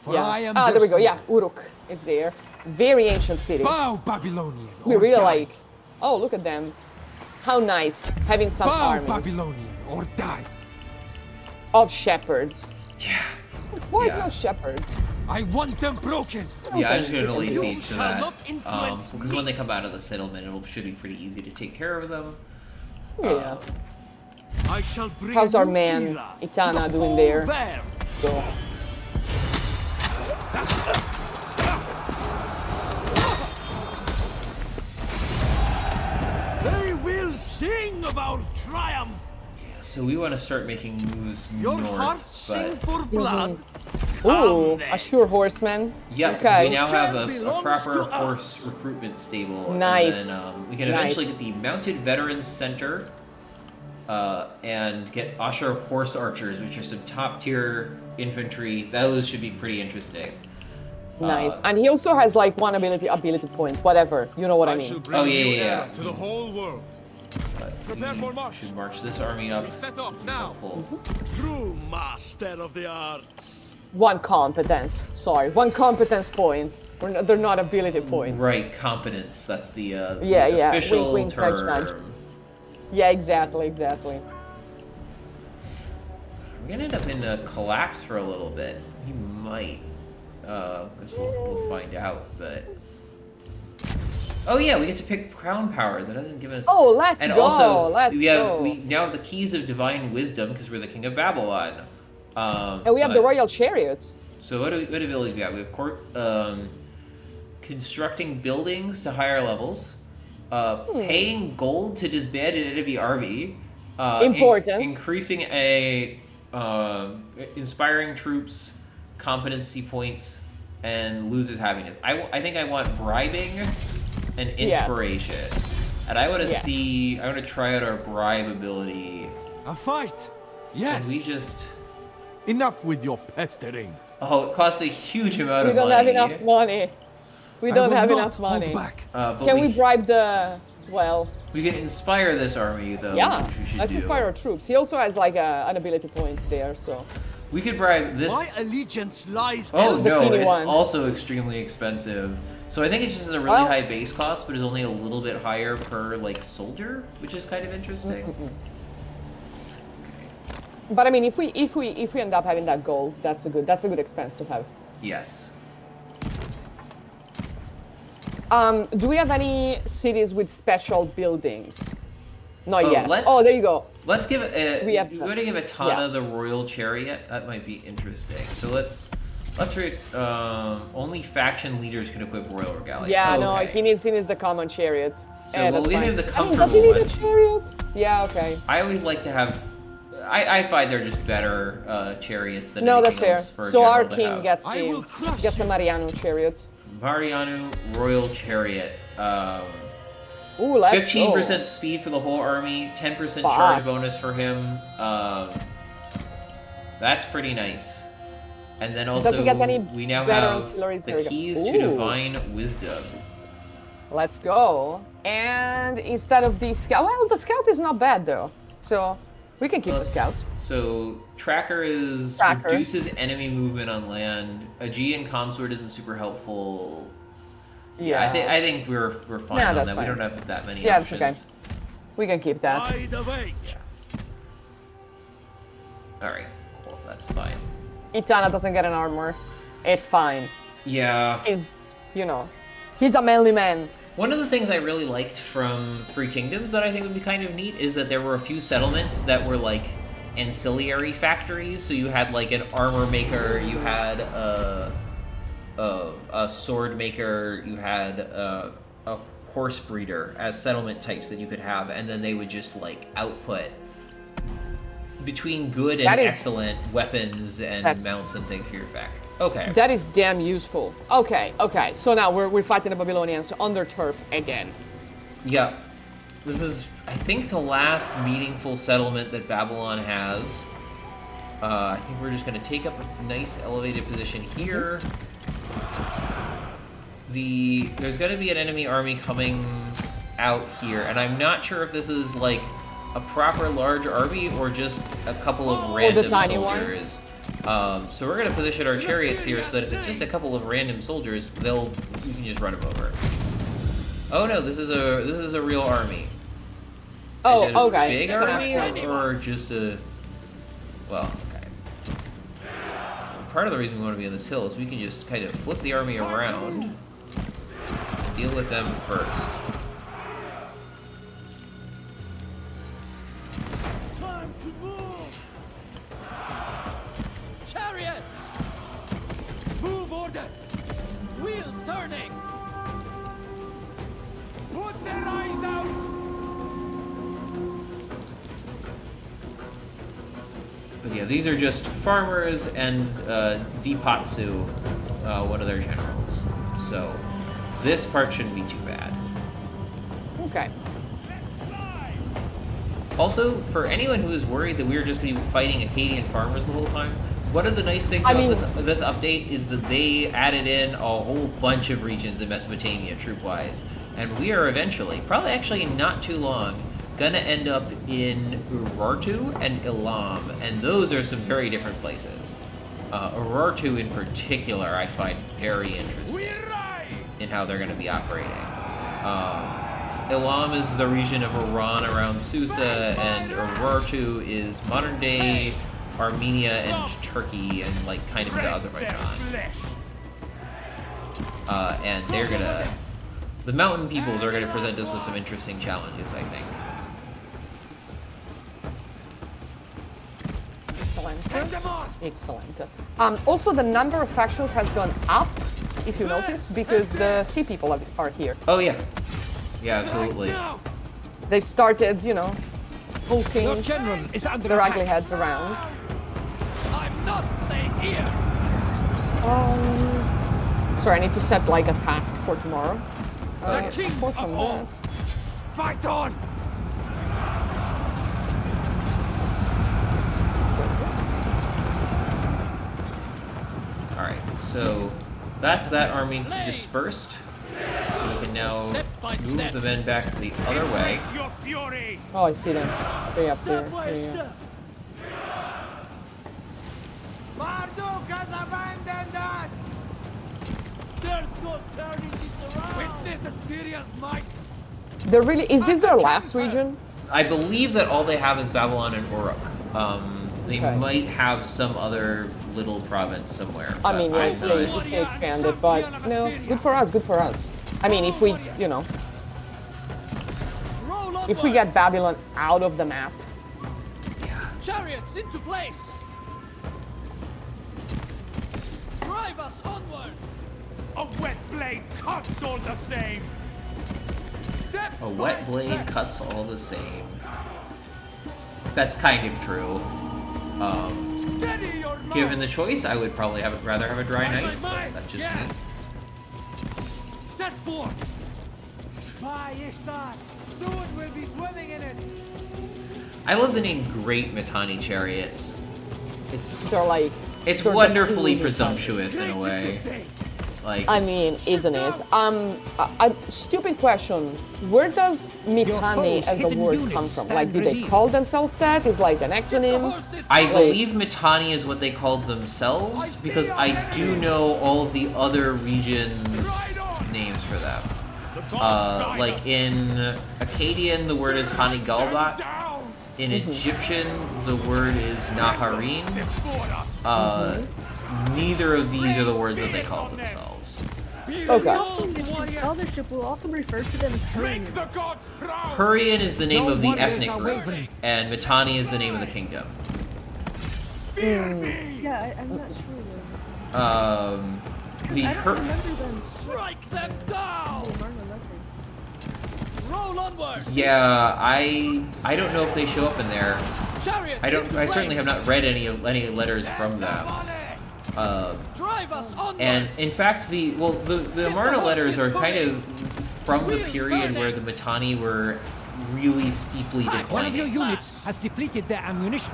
For I am there we go. their Yeah, savior. Uruk is there. Very ancient city. Bow, Babylonian. We or really die. like. Oh, look at them. How nice having some Bow, armies Babylonian, or die. of shepherds. Yeah. Why Yeah. not shepherds? I want them broken. Yeah, I'm just think gonna we lay can do siege it. to shall that. not influence Because me. when they come out of the settlement, it should be pretty easy to take care of them. Yeah. I shall bring How's a our new man, era to Itana, the doing whole there? realm. So, They will sing of our triumph. So we want to start making moves Your north, hearts sing but for blood. ooh, then. a sure horseman. yeah, 'cause Okay. we now have a Belongs proper to horse us. recruitment stable. Nice. And then we can eventually Nice. get the Mounted Veterans Center and get Asher Horse Archers, which are some top tier infantry. Those should be pretty interesting. Nice. And he also has like one ability point, whatever. You know what I I shall mean. bring Oh, a yeah, new yeah, era yeah. to the whole world. But Prepare we for march. should march this army up. We set off now. Full. True master of the arts. One competence. Sorry, one competence point. They're not ability points. Right, competence. That's the, Yeah, the yeah. official Wink, wink, nudge, term. nudge. Yeah, exactly, exactly. We're gonna end up in a collapse for a little bit. We might. Guess we'll find out, but... Oh yeah, we get to pick crown powers. That doesn't give us... Oh, let's and go! also, Let's go! we now have the keys of divine wisdom because we're the king of Babylon. And we have the royal chariot. So what abilities we have? We have constructing buildings to higher levels, paying gold to disband an enemy army, Important. increasing inspiring troops, competency points, and loses happiness. I think I want bribing and inspiration, and I want to see. I want to try out our bribe ability. A fight. Yes. And we just. Enough with your pestering. Oh, it costs a huge amount We of don't money. have enough money. We don't have enough hold money. back. But Can we bribe the... Well, We can inspire this army, though. yeah. Which we should Let's do. inspire our troops. He also has like an ability point there, so... We could bribe this. My allegiance lies Oh The no, teeny it's one. also extremely expensive. So I think it's just a really high base cost, but it's only a little bit higher per like soldier, which is kind of interesting. Okay. But I mean, if we end up having that goal, that's a good expense to have. Yes. Do we have any cities with special buildings? Not Oh, yet. let's- Oh, there you go. Let's give it. We have We're going to give Atana yeah. the royal chariot. That might be interesting. So let's read. Only faction leaders can equip royal regalia. Yeah, okay. no, he needs the common chariot. So Eh, we'll that's leave fine. him the Does comfortable he need a one. chariot? Yeah, okay. I always like to have. I find they're just better chariots than No, that's anything fair. else for a So our general to king have. gets I will crush the you. Mariano chariot. Mariano Royal Chariot. Ooh, let's 15% go. speed for the whole army, 10% Fuck. charge bonus for him. That's pretty nice. And then also, Doesn't get any we now better have ancillaries. There the we go. keys to Ooh. divine wisdom. Let's go. And instead of the scout, well, the scout is not bad though. So we can keep the scout. So tracker reduces enemy movement on land. Aegean consort isn't super helpful. Yeah, I think we're fine Yeah, on that's that. fine. We don't have that many Yeah, it's options. okay. We can keep that. Wide awake. All right, cool. That's fine. Itana doesn't get an armor. It's fine. Yeah. He's a manly man. One of the things I really liked from Three Kingdoms that I think would be kind of neat is that there were a few settlements that were like ancillary factories. So you had like an armor maker, you had a sword maker, you had a horse breeder as settlement types that you could have, and then they would just like output between good and excellent weapons and mounts and things for your factory. Okay. That is damn useful. Okay. So now we're fighting the Babylonians on their turf again. Yeah. This is, I think, the last meaningful settlement that Babylon has. I think we're just going to take up a nice elevated position here. There's going to be an enemy army coming out here, and I'm not sure if this is like a proper large army or just a couple of random tiny soldiers. So we're going to position our chariots here so that if it's just a couple of random soldiers, we can just run them over. Oh no, this is a real army. Oh, Is it a okay. big It's an army actual- or just a... Well, okay. Part of the reason we want to be on this hill is we can just kind of flip the army around, deal with them first. Time to move. Chariots. Move order. Wheels turning. Put their eyes out. But yeah, these are just farmers and Dipatsu, one of their generals. So this part shouldn't be too bad. Okay. Also, for anyone who is worried that we were just going to be fighting Akkadian farmers the whole time, one of the nice things about this update is that they added in a whole bunch of regions in Mesopotamia, troop-wise. And we are eventually, probably actually in not too long, gonna end up in Urartu and Ilam, and those are some very different places. Urartu in particular I find very interesting in how they're gonna be operating. Ilam is the region of Iran around Susa, and Urartu is modern day Armenia and Turkey and like kind of into Azerbaijan. And they're gonna, the mountain peoples are gonna present us with some interesting challenges, I think. Excellent. Also, the number of factions has gone up, if you notice, because the sea people are here. Oh yeah, yeah, absolutely. They've started, you know, poking Your general is under their attack. ugly heads around. I'm not staying here. Sorry, I need to set like a task for tomorrow. The king Apart from of all. that, Fight on. Alright, so that's that army dispersed. So we can now move the men back the other way. Your fury. oh, I see them. Way up there. Yeah. Marduk has abandoned us. There's no turning this around. Witness Assyria's might. They're really. Is this their last region? I believe that all they have is Babylon and Uruk. They Okay. might have some other little province somewhere. I but mean, yeah, I'm if they expand it, but no, good for us. Good for us. I mean, if we, you know, Roll if we get Babylon out of the map. Chariots into place. Drive us onwards. A wet blade cuts all the same. Step A wet blade cuts all the same. That's kind of true. Steady your Given the choice, I would probably rather have a dry night, but might, that's just yes. Set forth. By Ishtar, soon we'll be swimming in it. me. I love the name Great Mitanni Chariots. It's They're like. it's they're wonderfully the presumptuous in a way. Like, I mean, isn't it? A stupid question. Where does Mitanni foes' as a hidden word units come from? stand Like, did they revealed. call themselves that? Is like an exonym? I Like- believe Mitanni is what they called themselves, because I do know all of the other regions' names for them. Like in Akkadian, the word is Hanigalbat. In Egyptian, the word is Naharin. Neither of these are the words that they called themselves. Okay. Eldership will also refer to them as Hurrians. Hurrian is the name No of the warriors ethnic are group, wavering. and Mitanni is the name of the kingdom. Yeah, I'm not sure though. The I don't remember them. Strike them down. Marna Leopard. Roll onward. Yeah, I don't know if they show up in there. Chariots I into certainly have place. not read any letters from them. Drive us onward. And in fact, the Amarna letters are kind of from the period where the Mitanni were really steeply One of your declining. units has depleted their ammunition.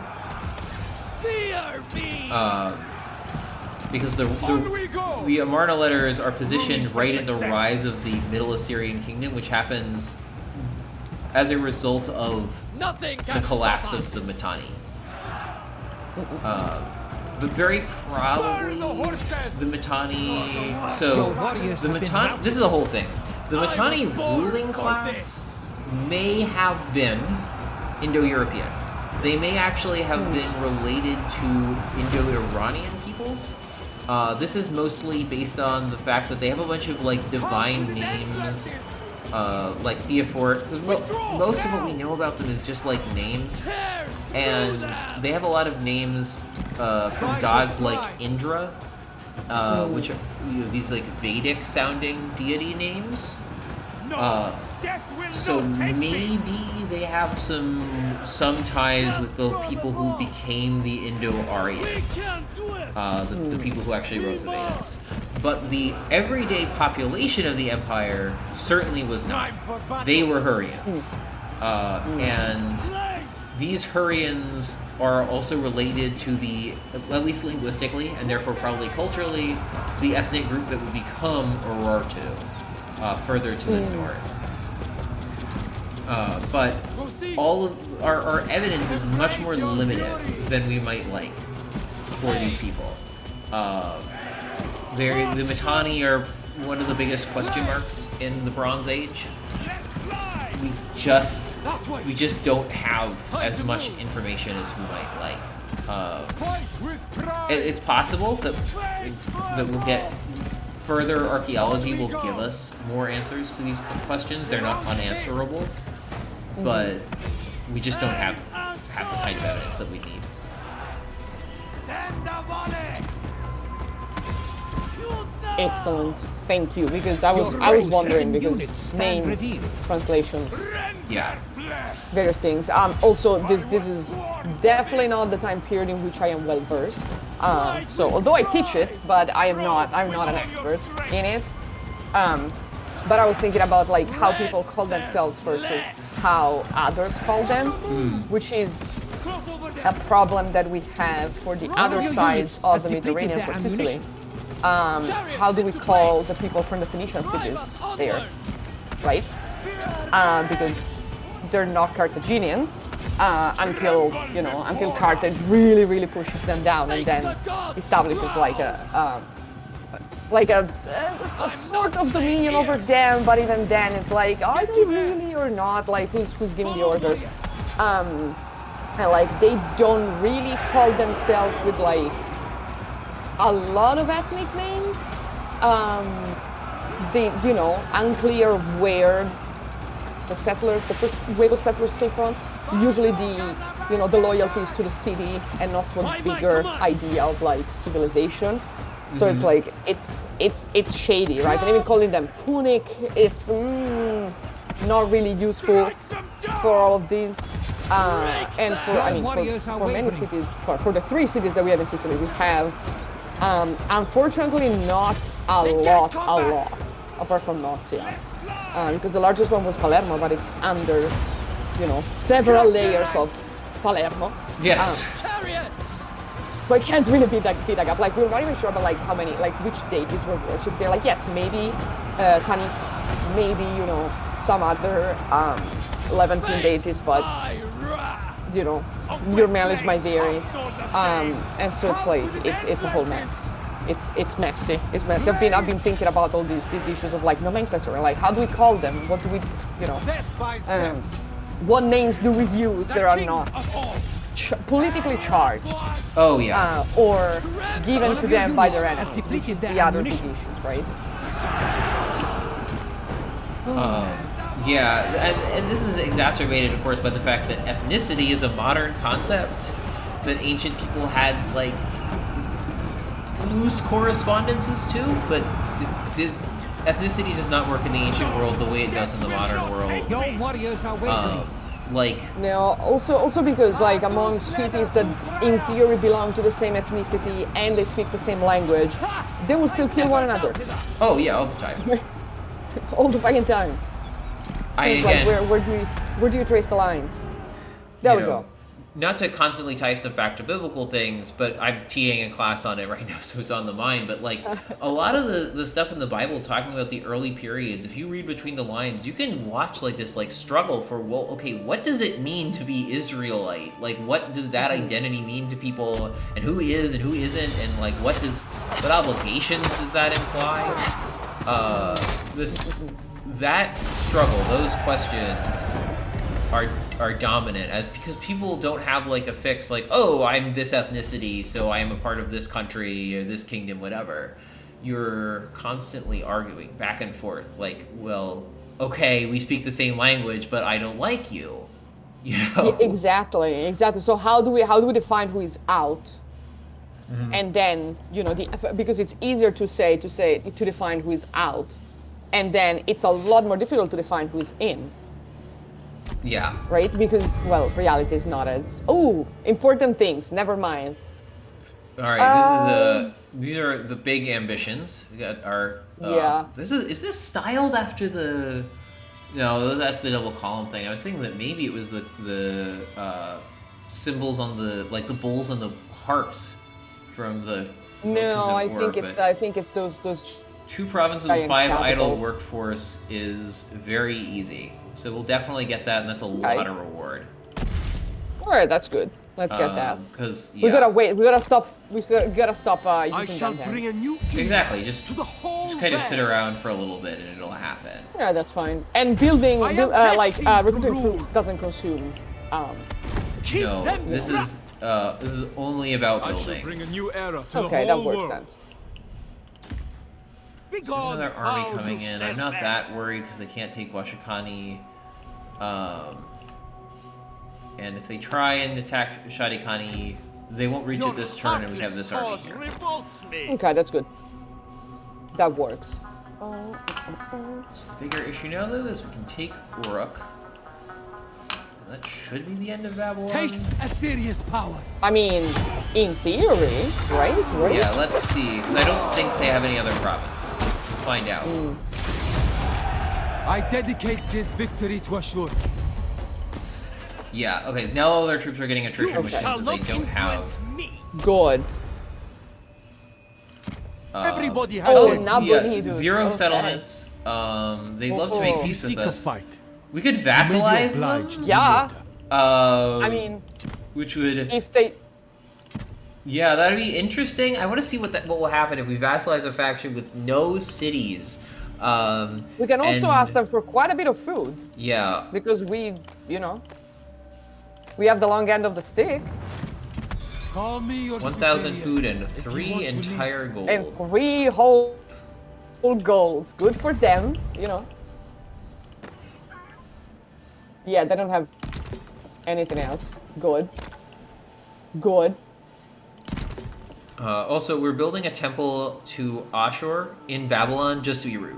Fear me. Because the Amarna letters are positioned right at the rise of the Middle Assyrian Kingdom, which happens as a result of Nothing the can collapse stop of us. the Mitanni. But very probably the Mitanni. So the Mitanni. This is the whole thing. The Mitanni ruling class may have been Indo-European. They may actually have been related to Indo-Iranian peoples. This is mostly based on the fact that they have a bunch of like divine names, like Theophoric. Most of what we know about them is just like names, and they have a lot of names from gods like Indra, which are these like Vedic sounding deity names. So maybe they have some ties with the people who became the Indo-Aryans, the people who actually wrote the Vedas. But the everyday population of the empire certainly was not. They were Hurrians, and these Hurrians are also related to the, at least linguistically, and therefore probably culturally, the ethnic group that would become Urartu, further to the north. but all of our evidence is much more limited than we might like for these people. The Mitanni are one of the biggest question marks in the Bronze Age. We just don't have as much information as we might like. It's possible that we'll get further archaeology will give us more answers to these questions. They're not unanswerable, but we just don't have the kind of evidence that we need. Excellent, thank you. Because I was wondering, because names, translations, yeah, various things. Also, this is definitely not the time period in which I am well versed. So although I teach it, but I'm not an expert in it. But I was thinking about like how people call themselves versus how others call them, which is a problem that we have for the other side of the Mediterranean, for Sicily. How do we call the people from the Phoenician cities there, right? Because they're not Carthaginians until Carthage really pushes them down and then establishes like a sort of dominion over them. But even then, it's like, are they really or not? Like, who's giving the orders? And like they don't really call themselves with like a lot of ethnic names. Unclear where the settlers, the first wave of settlers came from. Usually the loyalties to the city and not to a bigger idea of like civilization. So it's like it's shady, right? And even calling them Punic, it's not really useful for all of these. And for many cities, for the 3 cities that we have in Sicily, we have unfortunately not a lot, apart from Nozia. Because the largest one was Palermo, but it's under, several layers of Palermo. Yes. So I can't really beat that up. Like, we're not even sure about like how many, like which deities were worshipped there. Like, yes, maybe Tanit, maybe some other Levantine deities, but your mileage might vary. And so it's like it's a whole mess. It's messy. It's messy. I've been thinking about all these issues of like nomenclature. Like, how do we call them? What do we what names do we use that are not politically charged? Oh yeah. Or given to them by their enemies, which is the other big issues, right? Yeah, and this is exacerbated, of course, by the fact that ethnicity is a modern concept that ancient people had like loose correspondences to, but ethnicity does not work in the ancient world the way it does in the modern world. Your warriors are waiting. No, also because like among cities that in theory belong to the same ethnicity and they speak the same language, they will still kill one another. Oh yeah, all the time. All the fucking time. Where do you trace the lines? There we go. Not to constantly tie stuff back to biblical things, but I'm TAing a class on it right now, so it's on the mind. But like a lot of the stuff in the Bible talking about the early periods, if you read between the lines, you can watch like this like struggle for, well, okay, what does it mean to be Israelite? Like, what does that identity mean to people, and who is and who isn't, and like what obligations does that imply? That struggle, those questions are dominant because people don't have like a fix like, oh, I'm this ethnicity, so I am a part of this country or this kingdom, whatever. You're constantly arguing back and forth like, well, okay, we speak the same language, but I don't like you. Exactly. So how do we define who is out? And then because it's easier to define who is out, and then it's a lot more difficult to define who is in. Yeah. Right? Because, well, reality is not as... Oh, important things. Never mind. All right, these are the big ambitions. We got our... yeah. Is this styled after the... No, that's the double column thing. I was thinking that maybe it was the symbols on the... Like the bowls and the harps from the... No, I think it's those 2 provinces, Giant 5 idle capitals. workforce is very easy. So we'll definitely get that, and that's a lot of reward. All right, that's good. Let's get that. Because We gotta wait. We gotta stop. We gotta stop I using shall them. bring a new era Exactly, just to the whole kind of sit realm. around for a little bit, and it'll happen. Yeah, that's fine. And building, I am like destined to recruiting rule. troops doesn't consume. Keep No, them this is only about I shall bring a buildings. new era to Okay, the that whole works world. then. Begone, Another army foul coming in. I'm not usurper. that worried because they can't take Washikani. And if they try and attack Shadikani, they won't reach Your it this turn, and we have heartless this army cause here. revolts me. Okay, that's good. That works. So the bigger issue now, though, is we can take Uruk. And that should be the end of Babylon. Taste Assyria's power. I mean, in theory, right? Right? Yeah, let's see, because I don't think they have any other provinces. We'll find out. I dedicate this victory to Ashur. Yeah, okay, now all their troops are getting attrition, You which means shall that they not don't have... influence me. Good. Everybody has Oh, their now yeah, Bonidus. 0 Okay. settlements. They'd love to make Oh. peace with seek a us. fight. We could You may be vassalize them, obliged to Yeah. do I mean, which would... if they, Yeah, that'd be interesting. I want to see what will happen if we vassalize a faction with no cities. we can also and- ask them for quite a bit of food Yeah, because we, we have the long end of the stick Call me your 1,000 superior food and if you 3 want to live. entire gold. and 3 whole golds. Good for them, Yeah, they don't have anything else. Good. Good. Also, we're building a temple to Ashur in Babylon just to be rude.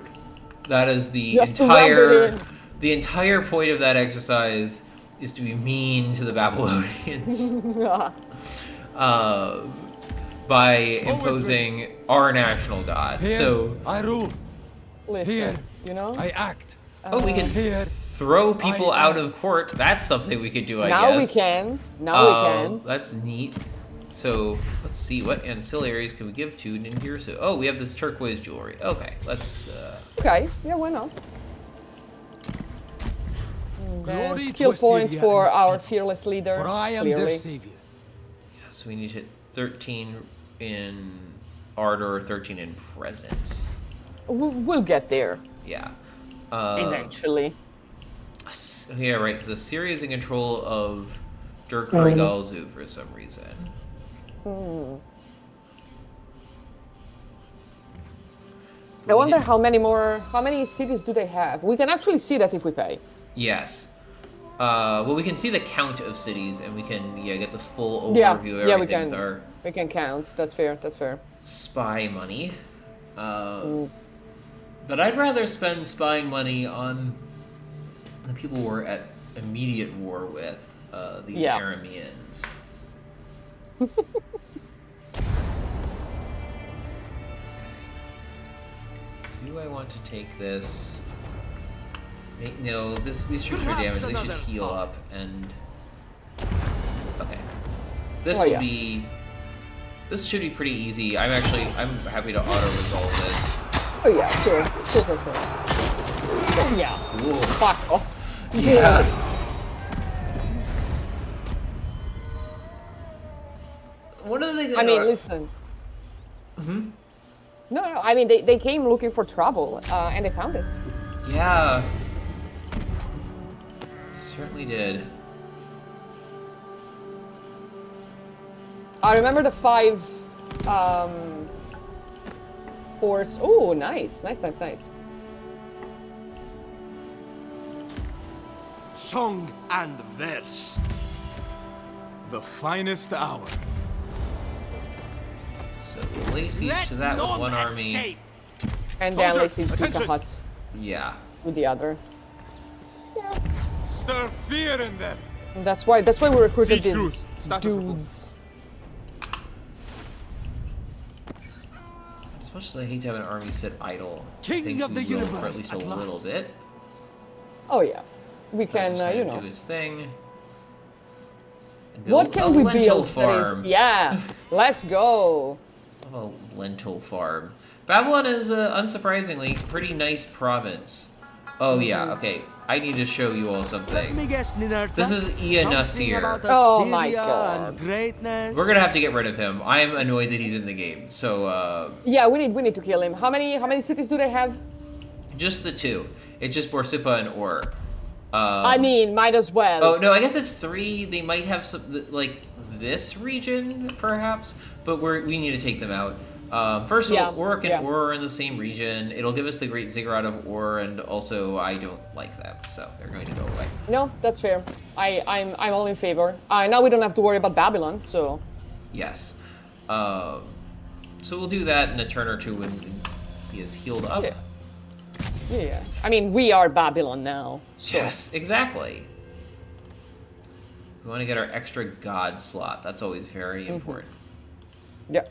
That is the Just to rub it in. the entire point of that exercise is to be mean to the Babylonians by imposing our national god. Here, So, I rule. Listen, Here. I act. we can Here. throw people I- out of court. That's something we could do, I now guess. we can. Now we can. That's neat. So let's see, what ancillaries can we give to Nindir? So, oh, we have this turquoise jewelry. Okay, let's. Okay, yeah, why not? And then Glory to skill points Assyria for and its our people, fearless leader. For I am their clearly. savior. So we need to hit 13 in ardor, 13 in presence. We'll get there Yeah. eventually. Yeah, right. Because Assyria is in control of Durkari Galzu for some reason. I wonder how many cities do they have? We can actually see that if we pay. Yes. Well, we can see the count of cities, and we can get the full overview Yeah, of yeah, everything we can. with our We can count. That's fair. That's fair. spy money. But I'd rather spend spying money on the people we're at immediate war with, these Yeah. Arameans. Do I want to take this? No, these troops are Perhaps damaged. They should another heal thought. up and. Okay. This Oh, will yeah. be. This should be pretty easy. I'm happy to auto resolve this. Oh yeah, sure. Oh, yeah. Cool. Fuck off. Yeah. One of the things. I mean, listen. No, I mean, they came looking for trouble, and they found it. Yeah. Certainly did. I remember the 5 horse. Oh, nice. Song and verse. The finest hour. So we'll lay siege Let to that with none one army. escape. And then Soldiers, let's see attention. Duka Hut Yeah. with the other. Yeah. Stir fear in them. And that's why we recruited Siege these crews, status report. dudes. As much as I hate to have an army sit idle, King I think of the we will for at universe, least a at little last. bit. Oh yeah, we can. Just kind You of know, do its thing. And what build can a we lentil build? farm. That is, yeah. Let's go. A lentil farm. Babylon is, unsurprisingly, pretty nice province. Oh, yeah, okay. I need to show you all Let something. me guess, Ninurta. This is Ian Something Nasir. about Oh my Assyria God. and greatness. We're gonna have to get rid of him. I am annoyed that he's in the game. So, Yeah, we need to kill him. How many cities do they have? just the two. It's just Borsippa and Or. I mean, might as well. Oh, no, I guess it's 3. They might have some, like, this region, perhaps, but we need to take them out. First of all, Oric and Or are in the same region. It'll give us the Great Ziggurat of Or, and also I don't like them, so they're going to go away. No, that's fair. I'm all in favor. Now we don't have to worry about Babylon, so. Yes. So we'll do that in a turn or two when he is healed up. Yeah. I mean, we are Babylon now. So. Yes, exactly. We want to get our extra god slot. That's always very important. Yeah.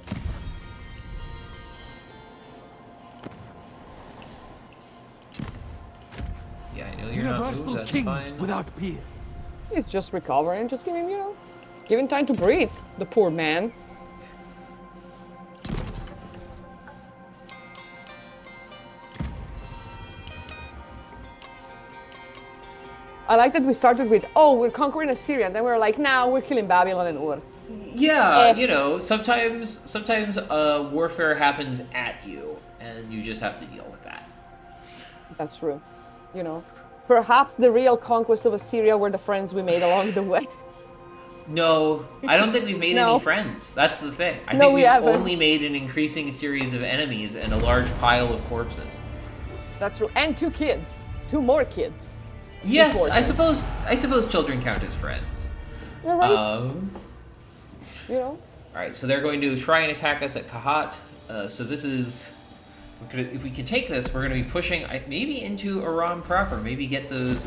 Yeah, I know you're not Universal moved, that's king fine. without peer. He's just recovering. Just give him time to breathe. The poor man. I like that we started with, oh, we're conquering Assyria, and then we're like, nah, we're killing Babylon and Ur. Yeah, you know, sometimes warfare happens at you, and you just have to deal with that. That's true. You know, perhaps the real conquest of Assyria were the friends we made along the way. No, I don't think we've made No. any friends. That's the thing. I No, think we we've haven't. only made an increasing series of enemies and a large pile of corpses. That's true. And 2 kids. 2 more kids. Yes, Important. I suppose children count as friends. Yeah, right. You know? Alright, so they're going to try and attack us at Kahat. So this is... if we can take this, we're going to be pushing maybe into Aram proper. Maybe get those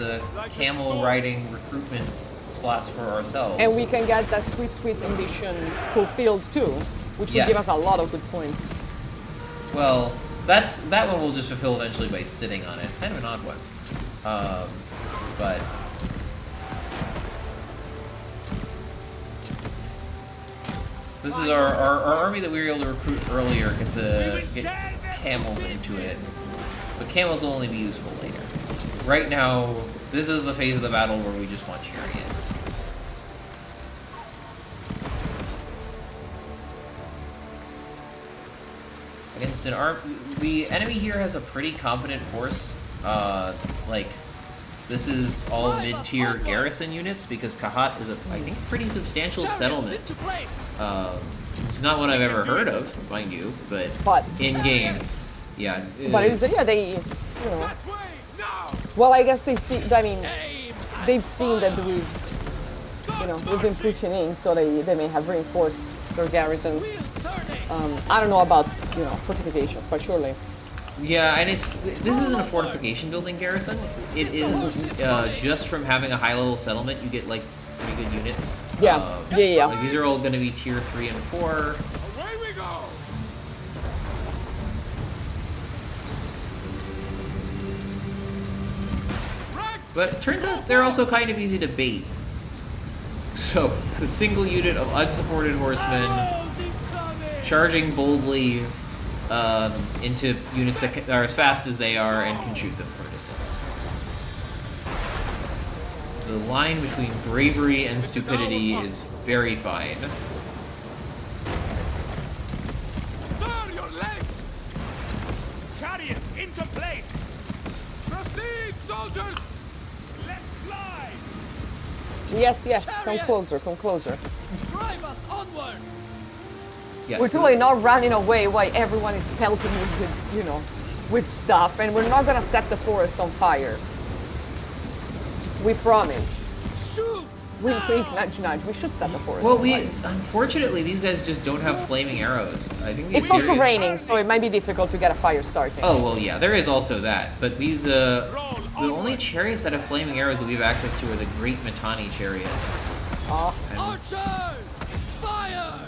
camel riding recruitment slots for ourselves. And we can get that sweet, sweet ambition fulfilled too, which will Yeah. give us a lot of good points. Well, that one we'll just fulfill eventually by sitting on it. It's kind of an odd one. But... this is our army that we were able to recruit earlier, get camels into it. But camels will only be useful later. Right now, this is the phase of the battle where we just want chariots. Against the enemy here has a pretty competent force. Like, this is all mid-tier garrison units because Kahat is I think, pretty substantial settlement. It's not one I've ever heard of, mind you, but in-game, yeah. But it's, yeah, they, you know. Well, I guess they've seen, I mean, they've seen that we've been pushing in, so they may have reinforced their garrisons. I don't know about, fortifications, but surely. Yeah, and this isn't a fortification building garrison. It is just from having a high-level settlement, you get, like, pretty good units. Yeah, yeah. Like, these are all going to be tier 3 and 4. Away we go! But it turns out they're also kind of easy to bait. So, the single unit of unsupported horsemen charging boldly into units that are as fast as they are and can shoot them from a distance. The line between bravery and stupidity is very fine. Stir your legs! Chariots into place! Proceed, soldiers! Let's fly! Yes, come closer. Drive us onwards! Yes, We're totally not running away while everyone is pelting with, with stuff, and we're not gonna set the forest on fire. We promise. Shoot! Wink, nudge. We should set the forest well, on fire. unfortunately, these guys just don't have flaming arrows. I think the It's also Assyrians- raining, so it might be difficult to get a fire started. Oh, well, yeah, there is also that. But these, the only chariots that have flaming arrows that we have access to are the Great Mitanni chariots. Archers! Fire!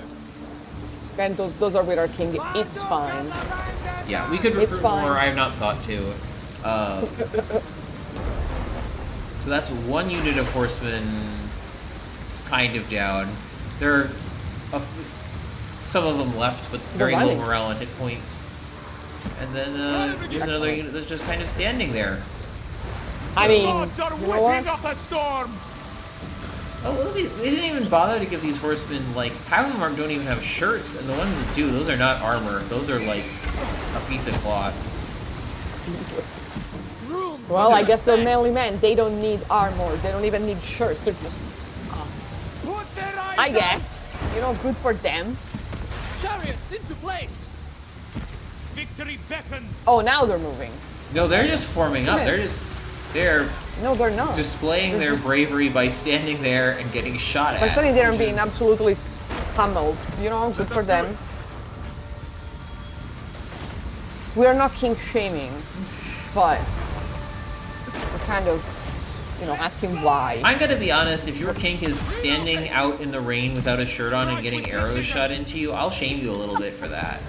And those are with our king. It's fine. Yeah, we could It's recruit fine. more. I have not thought to. So that's one unit of horsemen kind of down. There are some of them left, but very low running. morale and hit points. And then there's another unit that's just kind of standing there. I mean, Gods are you know what? whipping up a storm! Oh, look, they didn't even bother to give these horsemen, like, half of them don't even have shirts, and the ones that do, those are not armor. Those are, like, a piece of cloth. Well, I guess they're manly men. They don't need armor. They don't even need shirts. They're just, Put their eyes I out! guess, you know, good for them. Chariots into place! Victory beckons! Oh, now they're moving. No, they're just forming up. They're No, they're not. displaying They're their just- bravery by standing there and getting shot at. By standing there and which being is- absolutely pummeled. You know, good for them. We are not king shaming, but we're kind of, you know, asking why. I'm gonna be honest, if your kink is standing out in the rain without a shirt on and getting arrows shot into you, I'll shame you a little bit for that.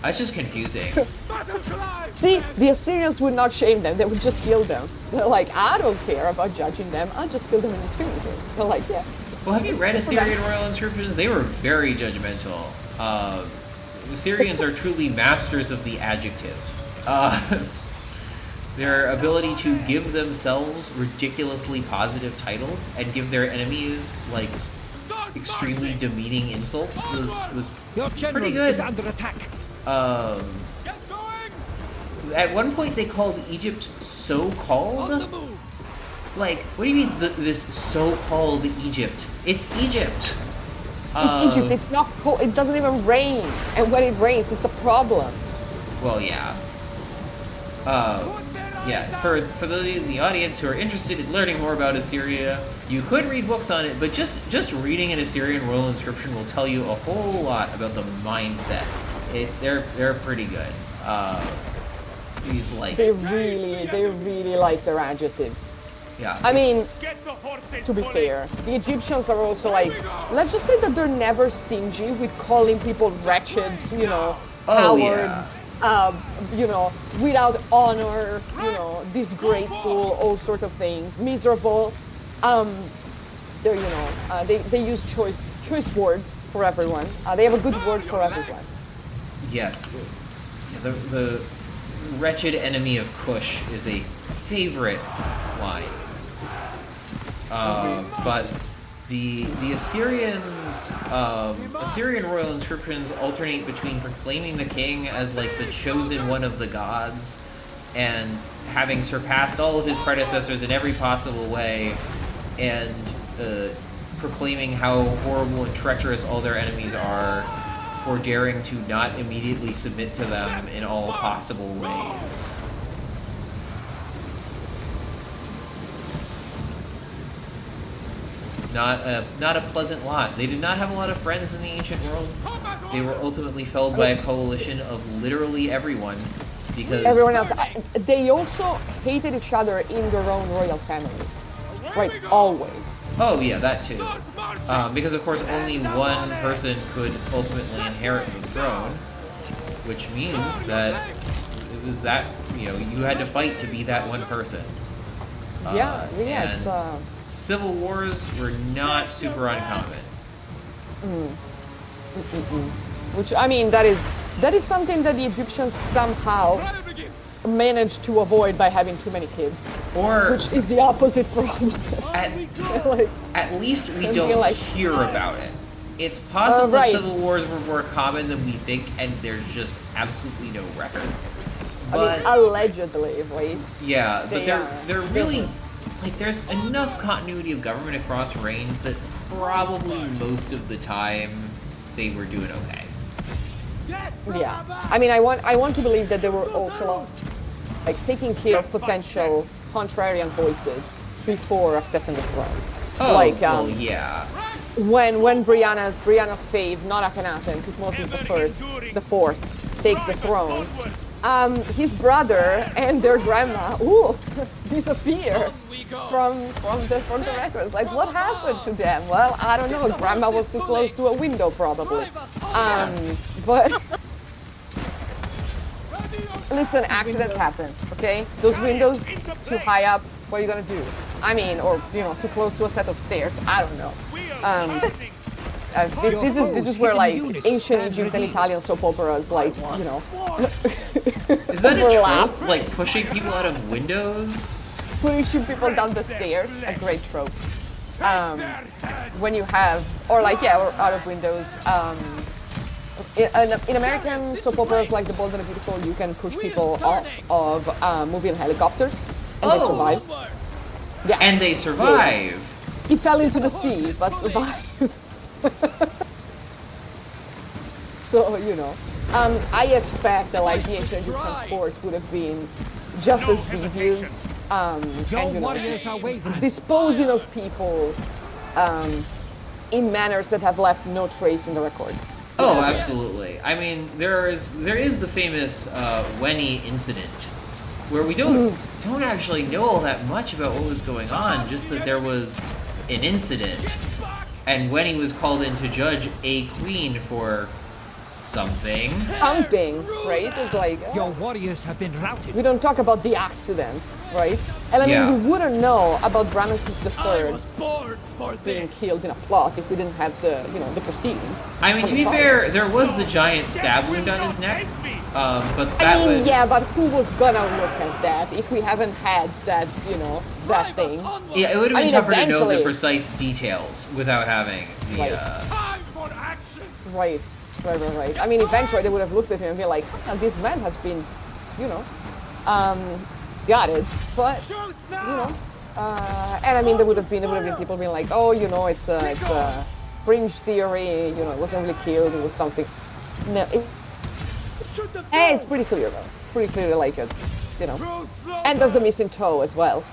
That's just confusing. Battle cry! See, the Assyrians would not shame them. They would just kill them. They're like, I don't care about judging them. I'll just kill them in the skirmishes. They're like, yeah. Well, have you read Assyrian royal inscriptions? They were very judgmental. Assyrians are truly masters of the adjective. Their ability to give themselves ridiculously positive titles and give their enemies, like, Start extremely marching! demeaning insults was Your general pretty good. is under attack. Get going! At one point they called Egypt On the so-called. move! Like, what do you mean this so-called Egypt? It's Egypt. It's Egypt. It's not cold. It doesn't even rain. And when it rains, it's a problem. Well, yeah. Yeah, for those in the audience who are interested in learning more about Assyria, you could read books on it, but just reading an Assyrian royal inscription will tell you a whole lot about the mindset. They're pretty good. These like They really like their adjectives. yeah. I mean, Get the horses to be pulling! fair, the Egyptians are also like, let's just say that they're never stingy with calling people wretches, you know, Oh, cowards, you know, without honor, you know, disgraceful, all sort of things, miserable. They're, you know, they use choice words for everyone. They have a good word for everyone. Yes. Yeah, the wretched enemy of Kush is a favorite line. But the Assyrians, Assyrian royal inscriptions alternate between proclaiming the king as like the chosen one of the gods and having surpassed all of his predecessors in every possible way and proclaiming how horrible and treacherous all their enemies are for daring to not immediately submit to them in all possible ways. Not a pleasant lot. They did not have a lot of friends in the ancient world. They were ultimately felled by a coalition of literally everyone because Everyone else, they also hated each other in their own royal families, right? Always. oh yeah, that too. Because of course only one person could ultimately inherit the throne, which means that it was that, you know, you had to fight to be that one person. Yeah, it's and civil wars were not super uncommon. which I mean that is something that the Egyptians somehow Trial begins! managed to avoid by having too many kids, Or which is the opposite problem. Like, at least we I don't feel like- hear about it. It's possible right. that civil wars were more common than we think, and there's just absolutely no record. I But mean, allegedly, right? yeah, but they they're are they're really different. like there's enough continuity of government across reigns that probably most of the time they were doing okay. Yeah. I mean, I want to believe that they were also like taking care of potential contrarian voices before accessing the throne. Oh, Like, well, yeah. When Briana's fave, not Akhenaten, Thutmose the fourth, takes the throne, his brother and their grandma, disappear from the records. Like, what happened to them? Well, I don't know. Grandma was too close to a window, probably. But listen, accidents happen. Okay, those windows too high up. What are you gonna do? I mean, or you know, too close to a set of stairs. I don't know. This is where like ancient Egypt and Italian soap operas, like, you know. Is that a overlap. trope? Like pushing people out of windows? Pushing people down the stairs, a great trope. When you have, or like, yeah, or out of windows. In American soap operas like The Bold and the Beautiful, you can push people off of moving helicopters, and they survive. Yeah. And they survive. He fell into the sea, but survived. So, you know. I expect that like the ancient Egyptian court would have been just as devious, and you know, just disposing of people in manners that have left no trace in the record. Oh, absolutely. I mean, there is the famous Wenny incident, where we don't actually know all that much about what was going on, just that there was an incident, and Wenny was called in to judge a queen for something. Something, right? It's like Your warriors have been routed. we don't talk about the accident, right? And I mean, Yeah. we wouldn't know about Ramesses I III was born for being this. killed in a plot if we didn't have the, you know, the proceedings. I mean, to be fair, there was the giant stab wound on his neck, but that I mean, was... yeah, but who was gonna look at that if we haven't had that, you know, that thing? Yeah, it would have I been mean, tougher to know the eventually- precise details without having the... Right. Time for action. Right. I mean, eventually they would have looked at him and be like, "Oh, this man has been, you know, got it." But Shoot you now. know, and I mean, there would have been people being like, "Oh, you know, it's a fringe theory. You know, it wasn't really killed. It was something." No, Shoot the hey, it's pretty clear though. It's pretty clear, like it, you know. Too slow. And there's the missing toe as well.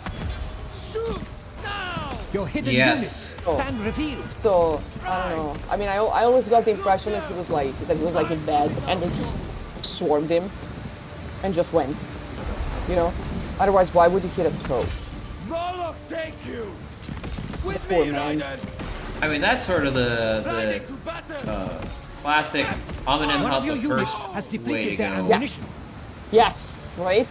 Shoot now. Your hidden Yes. units stand revealed. So I don't know. I mean, I always got the impression that he was like in bed and they just swarmed him and just went. You know. Otherwise, why would he hit a toe? Moloch take you. With poor me, man. Raiden. I mean, that's sort of the Riding to battle. classic Amenemhat One of your the units First has way to depleted their go. ammunition. Yes, right.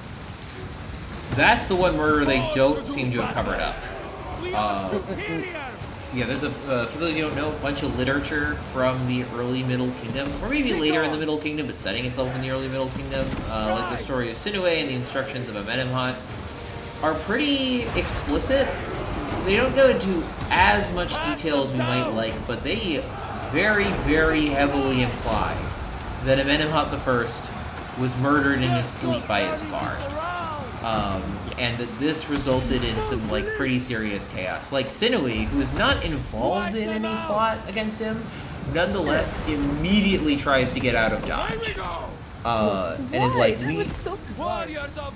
That's the one murder they don't seem to have covered up. We are superior. Yeah, there's a, for those of you who don't know, a bunch of literature from the early Middle Kingdom, or maybe later in the Middle Kingdom, but setting itself in the early Middle Kingdom, like the story of Sinuhe and the instructions of Amenemhat, are pretty explicit. They don't go into as much detail as we might like, but they very, very heavily imply that Amenemhat I was murdered in his sleep by his guards. And that this resulted in some like pretty serious chaos. Like Sinuhe, who is not involved in any plot against him, nonetheless immediately tries to get out of Dodge. And is like, That was so bizarre. Warriors of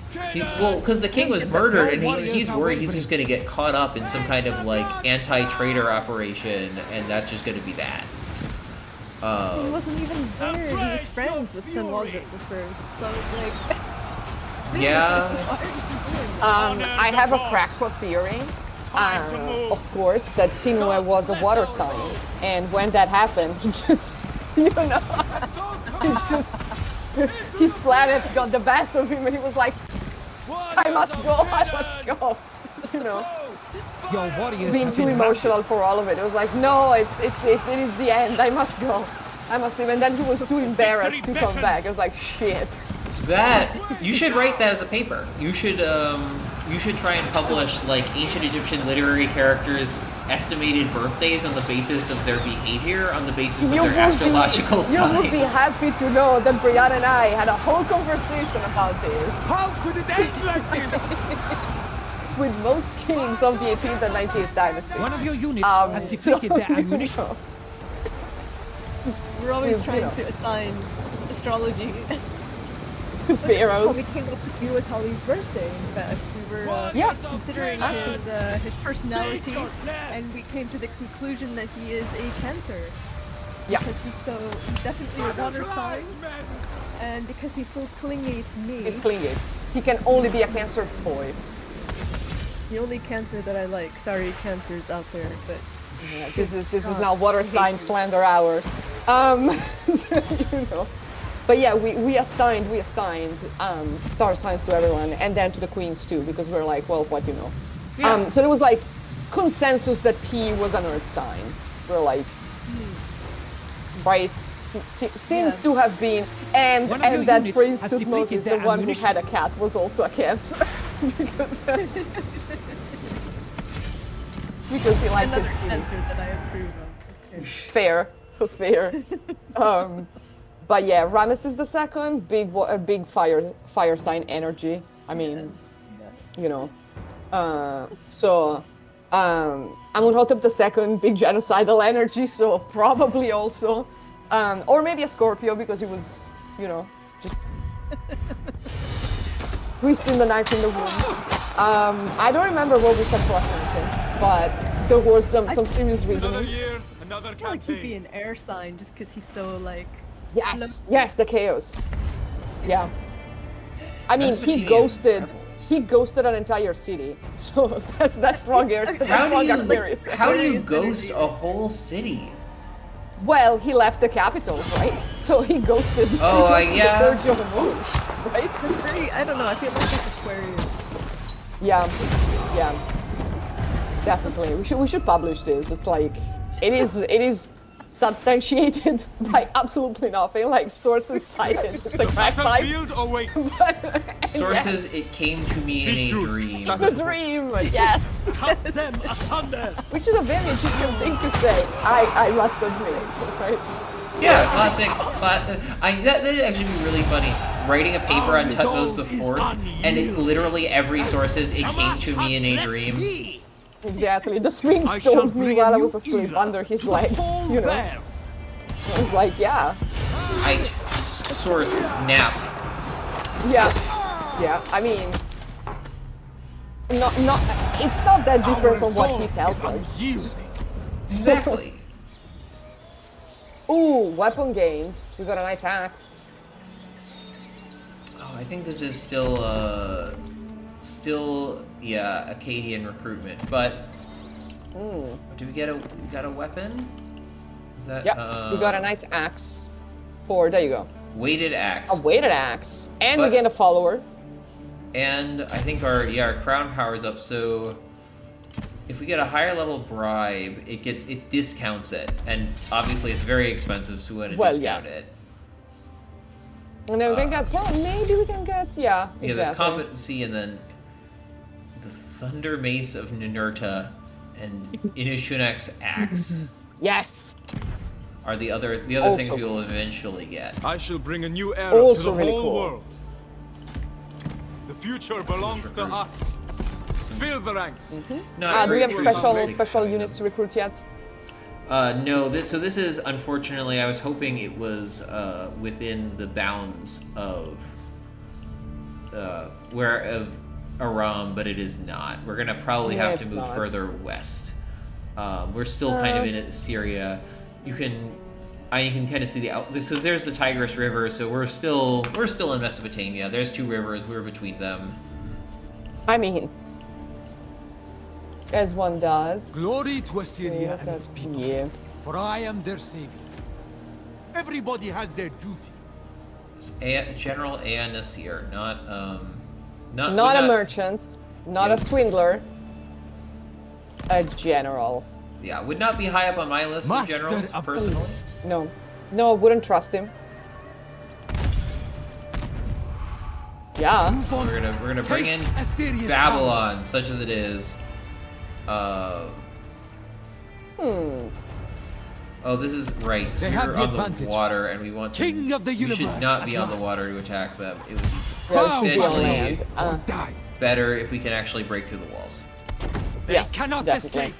well, because the king was murdered, and he's worried he's just going to get caught up in some kind of like anti-traitor operation, and that's just going to be that. He wasn't even there. He was friends with Senwaldet the first, so it's like. Yeah. I have a crackpot theory. Of course, that Sinuhe was a water sign, and when that happened, he just, you know, he just, his planet got the best of him, and he was like, I must go, you know, Your warriors being have too been emotional for all of it. It was like, no, it is the end. I must go. I must leave. And then he was too embarrassed to come back. I was like, shit. That you should write that as a paper. You should try and publish like ancient Egyptian literary characters' estimated birthdays on the basis of their behavior, on the basis of their astrological You signs. would be happy to know that Briana and I had a whole conversation about this How could it end like this? with most kings of the 18th and 19th dynasty. One of your units has depleted so, their ammunition. you know, We're always you trying know. to assign astrology. Pharaohs. We came up with Uatali's birthday, in fact. We were Yes. considering his personality, and we came to the conclusion that he is a Cancer. Yeah. Because he's definitely a water sign, and because he's so clingy to me. He's clingy. He can only be a Cancer boy. The only Cancer that I like. Sorry, Cancers out there, but Yeah, this is now water sign slander hour. So, you know. But yeah, we assigned star signs to everyone, and then to the queens too, because we're like, well, what you know. Yeah. So there was like consensus that T was an earth sign. We're like, right? seems to have been, and One of your that units Prince has Tutmos depleted is the their one who ammunition. had a cat was also a cancer because he liked Another his kitty. answer that I approve of. Okay. Fair. But yeah, Ramesses II, big fire sign energy. I mean, you know. Amenhotep II, big genocidal energy, so probably also, or maybe a Scorpio because he was, you know, just twisting the knife in the wound. I don't remember what we said for Akhenaten, but there was some serious Another reasoning. year, another I feel like he'd be campaign. an air sign just because he's so like. Yes, the chaos. Yeah. I mean, Mesopotamian rebels. he ghosted an entire city, so that's strong air. How do you Aquarius. ghost a whole city? Well, he left the capital, right? So he ghosted. Oh, yeah. The Virgin Moon, right? I don't know. I feel like it's Aquarius. Yeah. Definitely. We should publish this. It's like it is substantiated by absolutely nothing, like sources cited. It's the crack pipe. Battlefield awaits. Sources, it came to me in Siege a crews, dream. start The dream, yes. Cut them asunder! Which is a very interesting thing to say. I must admit, right? Yeah, classic. That'd actually be really funny. Writing a paper on Tutmos resolve is IV, and it literally every sources it came to me in a dream. Exactly. The sphinx I shall told me bring while a I was new asleep era under his to the legs. whole You know, realm. I was like, yeah. Source nap. Yeah. I mean, not. It's not that different from what he tells us. Exactly. Ooh, weapon gained. We got a nice axe. Oh, I think this is still Akkadian recruitment. But do we got a weapon? Is that? Yep. We got a nice axe. There you go. Weighted axe. A weighted axe, and we But- gained a follower. And I think our crown power is up. So if we get a higher level bribe, it discounts it, and obviously it's very expensive, so we want to discount yes. it. And then we can get. Well, maybe we can get. Yeah. Yeah, there's Exactly. competency, and then the Thunder Mace of Ninurta and Inushunak's axe Yes. are the other Also things we will eventually get. I shall bring a new era to the Also really whole cool. world. The future belongs to us. Fill the ranks. Not Do we have very special complicated. units to recruit yet? No, this is unfortunately. I was hoping it was within the bounds of Aram, but it is not. We're gonna probably Yeah, have it's to move not. further west. We're still kind of in Syria. You can kind of see the because there's the Tigris River, so we're still in Mesopotamia. There's two rivers. We're between them. I mean, as one does. Glory to Assyria and Yeah, its people, yeah. for I am their savior. Everybody has their duty. General Ea Nasir, not Not a merchant, not Yeah. a swindler, a general. Yeah, would not be high up on my list of Master generals of personally. No, wouldn't trust him. Yeah. Move on. We're gonna bring in Taste Assyria's Babylon, such as it is. Oh, this is right. So They have we're the on advantage. the water, and we want to. King of the We should universe not be at on the last. water to attack them. It would be Yeah, we should be on Essentially- land. power. Die. better if we can actually break through the walls. They Yes, cannot definitely. escape.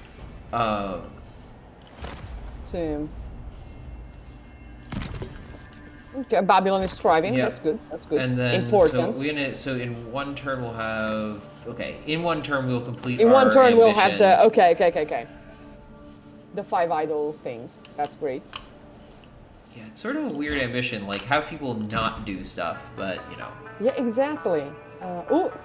So, okay, Babylon is thriving. Yeah. That's good. That's good. And then Important. so in one turn we'll have in one turn we'll complete. In one our turn, we'll have ambition. the okay. The 5 idle things. That's great. Yeah, it's sort of a weird ambition, like have people not do stuff, but you know. Yeah, exactly.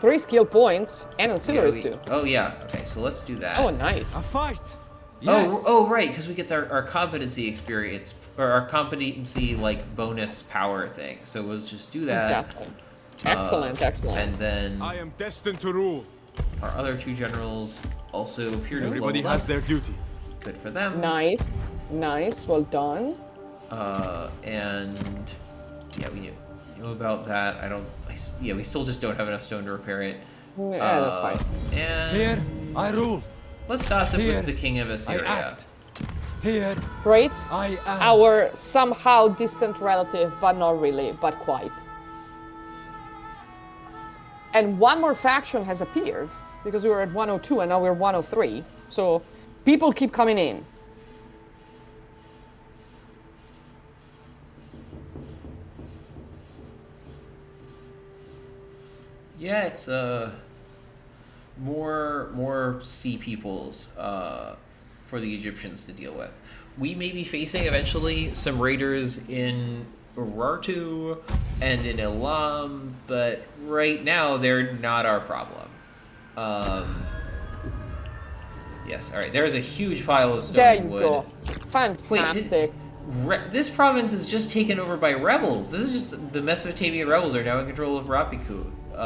3 skill points and ancillaries too. Oh yeah. Okay, so let's do that. Oh, nice. A fight. Yes. Oh, right, because we get our competency experience or our competency like bonus power thing. So we'll just do that. Exactly. Excellent. And then I am destined to rule. our other two generals also appear to have Everybody leveled has up. their duty. Good for them. Nice. Well done. And yeah, we know about that. Yeah, we still just don't have enough stone to repair it. Yeah, that's fine. And Here, I rule. let's gossip Here, with the king of I Assyria. act. Here, Right? I am. Our somehow distant relative, but not really, but quite. And one more faction has appeared, because we were at 102 and now we're 103. So people keep coming in. Yeah, it's more sea peoples for the Egyptians to deal with. We may be facing eventually some raiders in Urartu and in Elam, but right now they're not our problem. Yes, all right. There is a huge pile of stone There and you wood. go. Fantastic. This province is just taken over by rebels. This is just the Mesopotamian rebels are now in control of Rapiku.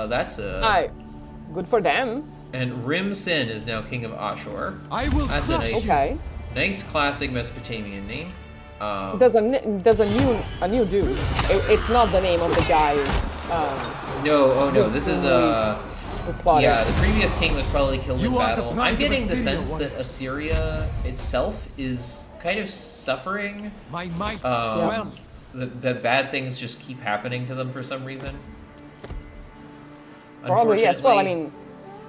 That's a Good for them. and Rim Sin is now king of Ashur. I will That's a crush nice, you. Okay. nice classic Mesopotamian name. There's a new dude. It's not the name of the guy. No, oh no, this is who plotted. yeah, the previous king was probably killed in You are the battle. pride I'm of getting the Assyria, sense that warriors. Assyria itself is kind of suffering. My might Um, swells. that bad things just keep happening to them for some reason. Probably yes. Well, I Unfortunately, mean,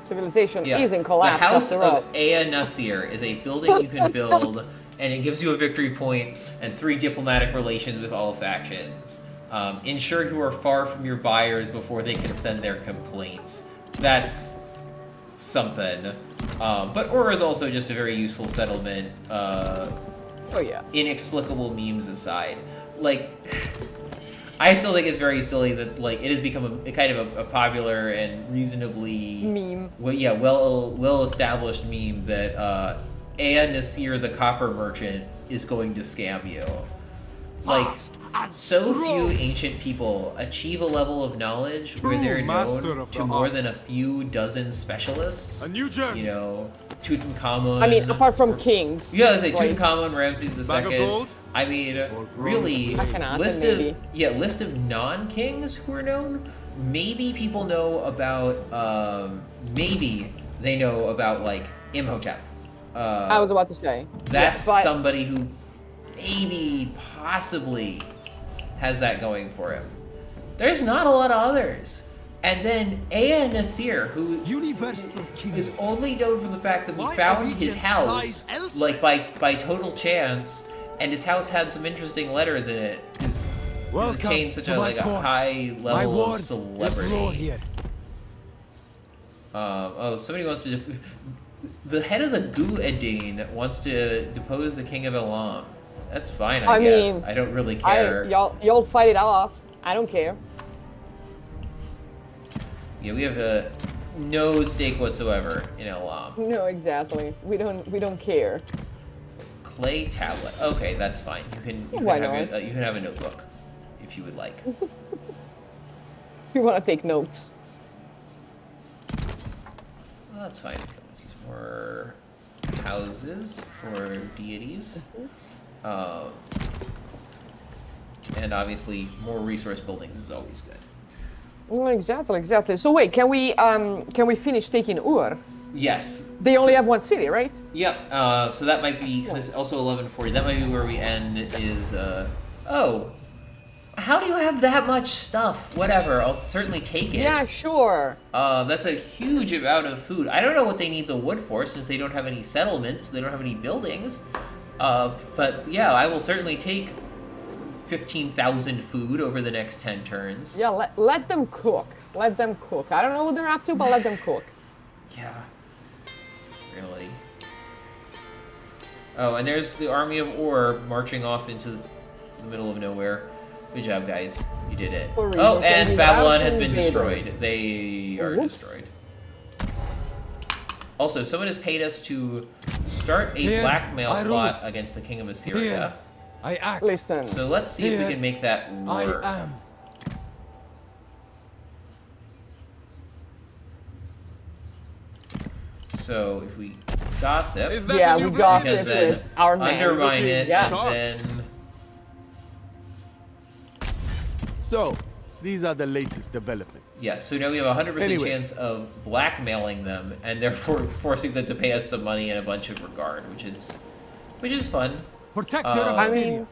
civilization yeah, is in collapse the House after all. of Ea Nasir is a building you can build, and it gives you a victory point and 3 diplomatic relations with all factions. Ensure you are far from your buyers before they can send their complaints. That's something. But Ur is also just a very useful settlement. Oh yeah. Inexplicable memes aside, like I still think it's very silly that like it has become a kind of a popular and reasonably Meme. well established meme that Ea Nasir the copper merchant is going to scam you. Like Fast and so strong. few ancient people achieve a level of knowledge where True they're master known of to the more than a arts. few dozen specialists. A new journey. You know, Tutankhamun. I mean, apart from kings. Yeah, I was like right? Tutankhamun, Ramses the Bag of Second. gold? I mean, Or bronze really, blade? Akhenaten, list maybe. of list of non-kings who are known. Maybe people know about. Maybe they know about like Imhotep. I was about to say. That's yeah, but somebody who maybe possibly has that going for him. There's not a lot of others. And then Ea Nasir, who Universal king. is only known for the fact that we My found his allegiance house, lies elsewhere. like by total chance, and his house had some interesting letters in it. He's Welcome attained such to a my like a court. high My level ward of is law celebrity. here. Oh, somebody wants to. The head of the Gu-Edin wants to depose the king of Elam. That's fine, I I guess. mean, I don't really care. y'all fight it off. I don't care. Yeah, we have no stake whatsoever in Elam. No, exactly. We don't care. Clay tablet. Okay, that's fine. Why You can have a notebook if you would like. We want to take notes. Well, that's fine. Let's use more houses for deities. And obviously, more resource buildings is always good. Well, exactly. So wait, can we finish taking Ur? Yes. They only have one city, right? Yep. So that might be because it's also 1140. That might be where we end. Is oh, how do you have that much stuff? Whatever. I'll certainly take it. Yeah, sure. That's a huge amount of food. I don't know what they need the wood for since they don't have any settlements. They don't have any buildings. But yeah, I will certainly take 15,000 food over the next 10 turns. Yeah, let them cook. Let them cook. I don't know what they're up to, but let them cook. Yeah. Really. Oh, and there's the army of Ur marching off into the middle of nowhere. Good job, guys. You did it. For Oh, reasons, and and Babylon without has been invaders. destroyed. They are Whoops. destroyed. Also, someone has paid us to start a Here, blackmail I rule. plot against the king of Assyria. Here, I act. Listen. So let's see if we Here, can make that work. I am. So if we gossip, Is that Yeah, the we new gossip because blaze? then with our man. undermine it, Yeah. Sharp. then So, these are the latest developments. Yes, so now we have a 100% Anyway. chance of blackmailing them and therefore forcing them to pay us some money and a bunch of regard, which is fun. Protector of I Syria. mean,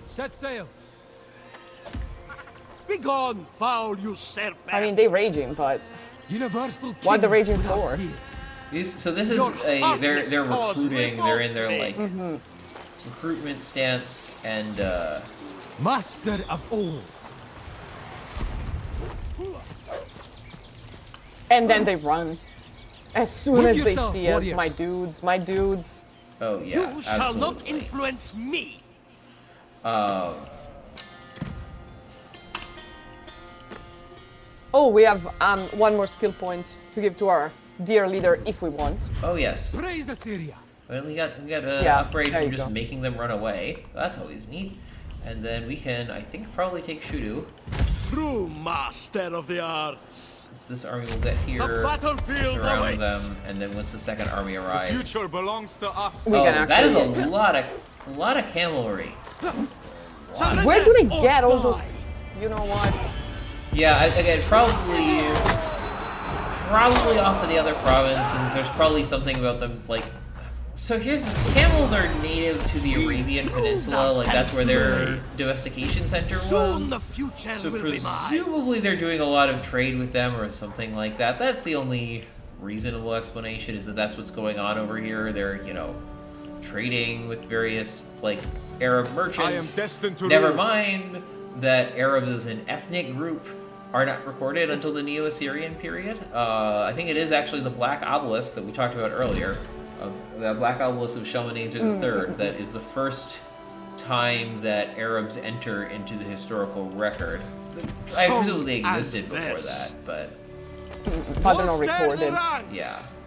Set sail. Begone, foul usurper! I mean, they raging, but Universal what the king raging without for? peer. So this is Your they're heartless cause recruiting. They're in their revolts me. like recruitment stance, and Master of all. and then they run. As soon With as they yourself, see us, warriors. my dudes. oh yeah, You shall not absolutely. influence me! Oh, we have one more skill point to give to our dear leader if we want. Oh yes. Praise Assyria. Well, we got Yeah, upgrades there from you just go. making them run away. That's always neat. And then we can, I think, probably take Shudu. True master of the arts! So this army will get here, The battlefield surround awaits! them, and then once the second army The arrives, future belongs to us. We oh, can that is actually- a lot of cavalry. Surrender Where do they or get all those? die. You know what? Yeah, again, probably off of the other province, and there's probably something about them like. So here's the camels are native to the Arabian Peninsula, like that's where their domestication center Soon the was. future So will be mine. presumably they're doing a lot of trade with them or something like that. That's the only reasonable explanation, is that that's what's going on over here. They're, trading with various like Arab merchants. I am destined to Never rule. mind that Arabs as an ethnic group are not recorded until the Neo-Assyrian period. I think it is actually the Black Obelisk that we talked about earlier, of the Black Obelisk of Shalmaneser III, that is the first time that Arabs enter into the historical record. I Song presume they existed and before verse. that, but But they're not Bolster the recorded. ranks. yeah.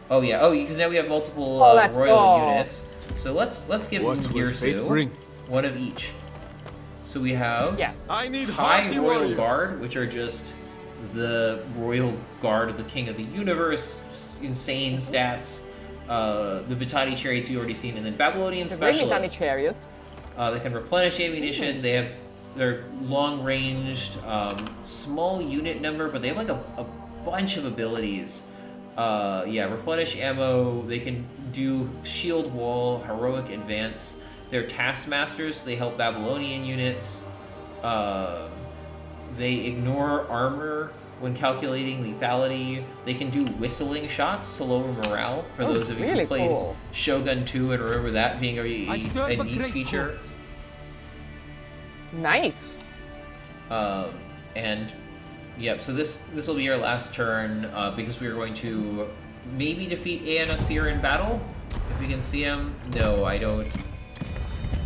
Oh yeah. Oh, because now we have multiple Oh, let's royal go. units. So let's give What them will fate Girsu, bring? one of each. So we have Yeah. I need High hearty Royal warriors. Guard, which are just the Royal Guard of the King of the Universe, insane stats. The Batati chariots you already seen, and then Babylonian The Ringitani specialists. chariots. They can replenish ammunition. They have their long-ranged, small unit number, but they have like a bunch of abilities. Replenish ammo. They can do shield wall, heroic advance. They're taskmasters. They help Babylonian units. They ignore armor when calculating lethality. They can do whistling shots to lower morale. For Oh, those of you really who played cool. Shogun 2 and remember that being I serve a a neat great feature. cause. Nice. And yep, so this will be our last turn because we are going to maybe defeat Nasir in battle if we can see him. No, I don't.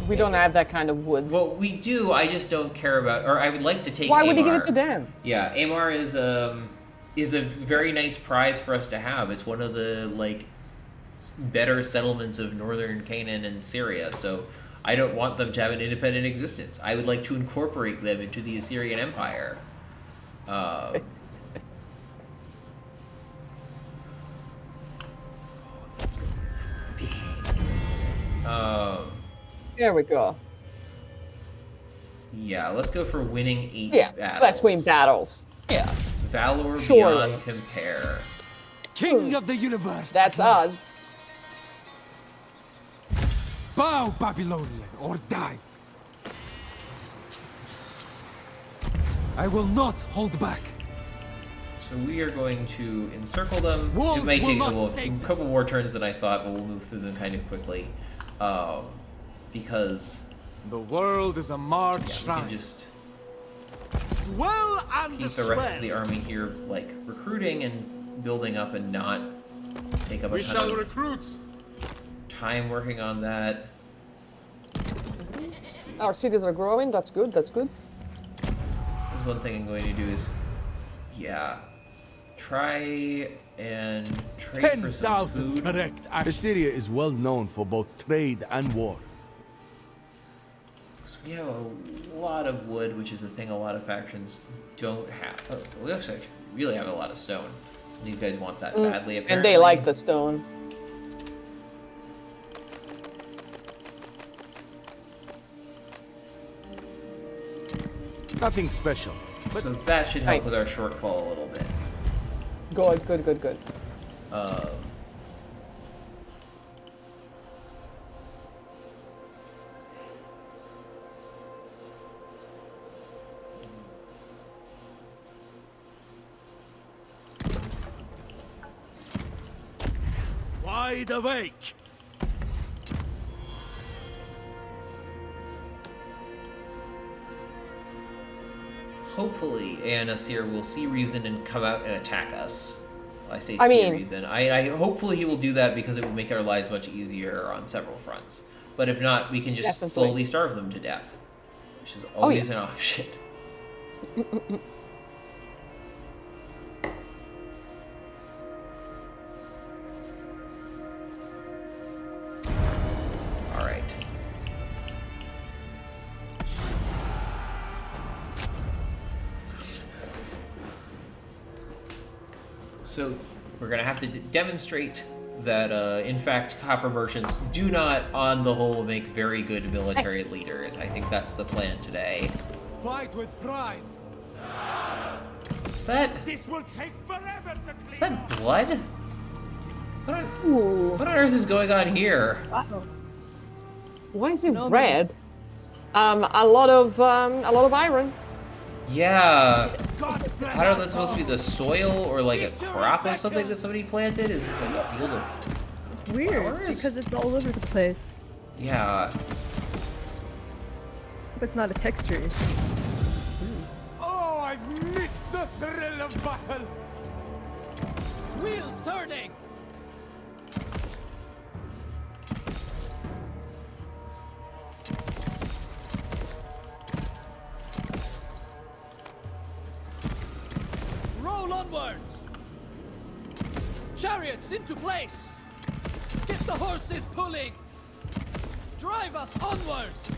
We don't have that kind of wood. Well, we do. I just don't care about. Or I would like to take. Why would you give Amar. it to them? Yeah, Amar is a very nice prize for us to have. It's one of the better settlements of northern Canaan and Syria. So I don't want them to have an independent existence. I would like to incorporate them into the Assyrian Empire. Let's go. There we go. Yeah, let's go for winning 8 Yeah, battles. let's win battles. Yeah, Valor Surely. beyond compare. King of the universe. that's at last. us. Bow, Babylonian, or die. I will not hold back. So we are going to encircle them. Walls It may will take not a save them. couple more turns than I thought, but we'll move through them kind of quickly. Because The world is a marred we can shrine. just Dwell and keep the rest of the army here, recruiting and building up and not take up a We ton shall of recruit. time working on that. Our cities are growing. That's good. That's good. This one thing I'm going to do is, try and trade for some 10,000 food. correct. Assyria is well known for both trade and war. So we have a lot of wood, which is a thing a lot of factions don't have. Oh, we actually really have a lot of stone. And these guys want that badly, apparently. And they like the stone. Nothing special. So that should help Nice. with our shortfall a little bit. Good. Um, Wide awake! Hopefully, Anasir will see reason and come out and attack us. I say I see mean- reason. I hopefully he will do that because it will make our lives much easier on several fronts. But if not, we can just Definitely. slowly starve them to death, which is Oh, always yeah. an option. All right. So we're going to have to demonstrate that, in fact, copper merchants do not, on the whole, make very good military leaders. I think that's the plan today. Fight with pride! Is that, This will take forever to clean is that blood? Ooh, What on earth is going on here? Wow. why is it No, red? A lot of iron. Yeah. God bless I don't know if our that's supposed to be cause. the soil or like a crop of something that somebody planted. Is this like a field of... It's weird Where is- because it's all over the place. Yeah. But it's not a texture issue. Oh, I've missed the thrill of battle! Wheels turning! Roll onwards! Chariots into place! Get the horses pulling! Drive us onwards!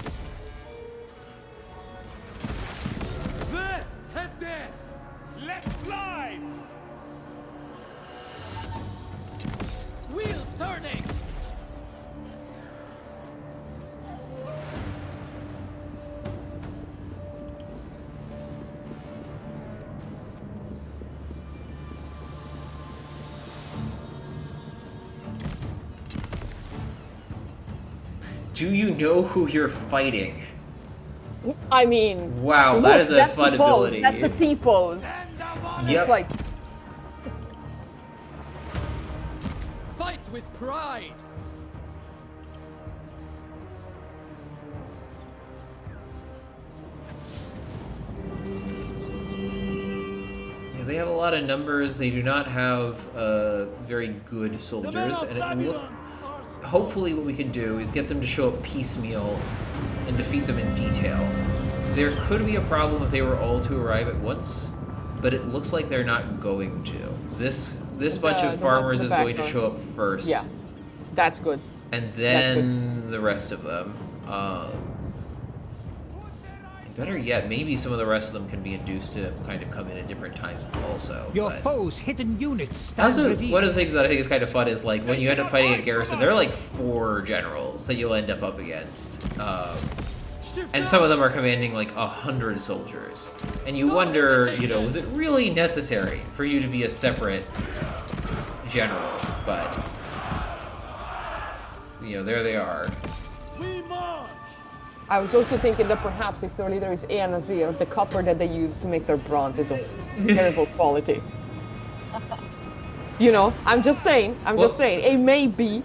There! Head there! Let's fly! Wheels turning! Do you know who you're fighting? I mean, Wow, look, that is a that's fun the pose. ability. That's the T pose. Yep. It's like, Fight with pride! Yeah, they have a lot of numbers. They do not have very good The men soldiers, of and it look, Babylon are... hopefully what we can do is get them to show up piecemeal and defeat them in detail. There could be a problem if they were all to arrive at once, but it looks like they're not going to. This bunch The- of the ones in farmers the is going to background. show up first, yeah, that's good. and That's then the rest of them. Better yet, maybe some of the rest of them can be induced to kind of come in at different times also. Your but- foe's hidden units stand Also, revealed. one of the things that I think is kind of fun is like when you end up fighting a garrison, there are like 4 generals that you'll end up against, Shift and out! some of them are commanding like 100 soldiers, and you wonder, you know, was it really necessary for you to be a separate general? But you know, there they are. We march! I was also thinking that perhaps if their leader is Anazir, the copper that they use to make their bronze is of terrible quality. You know, I'm just saying. It may be.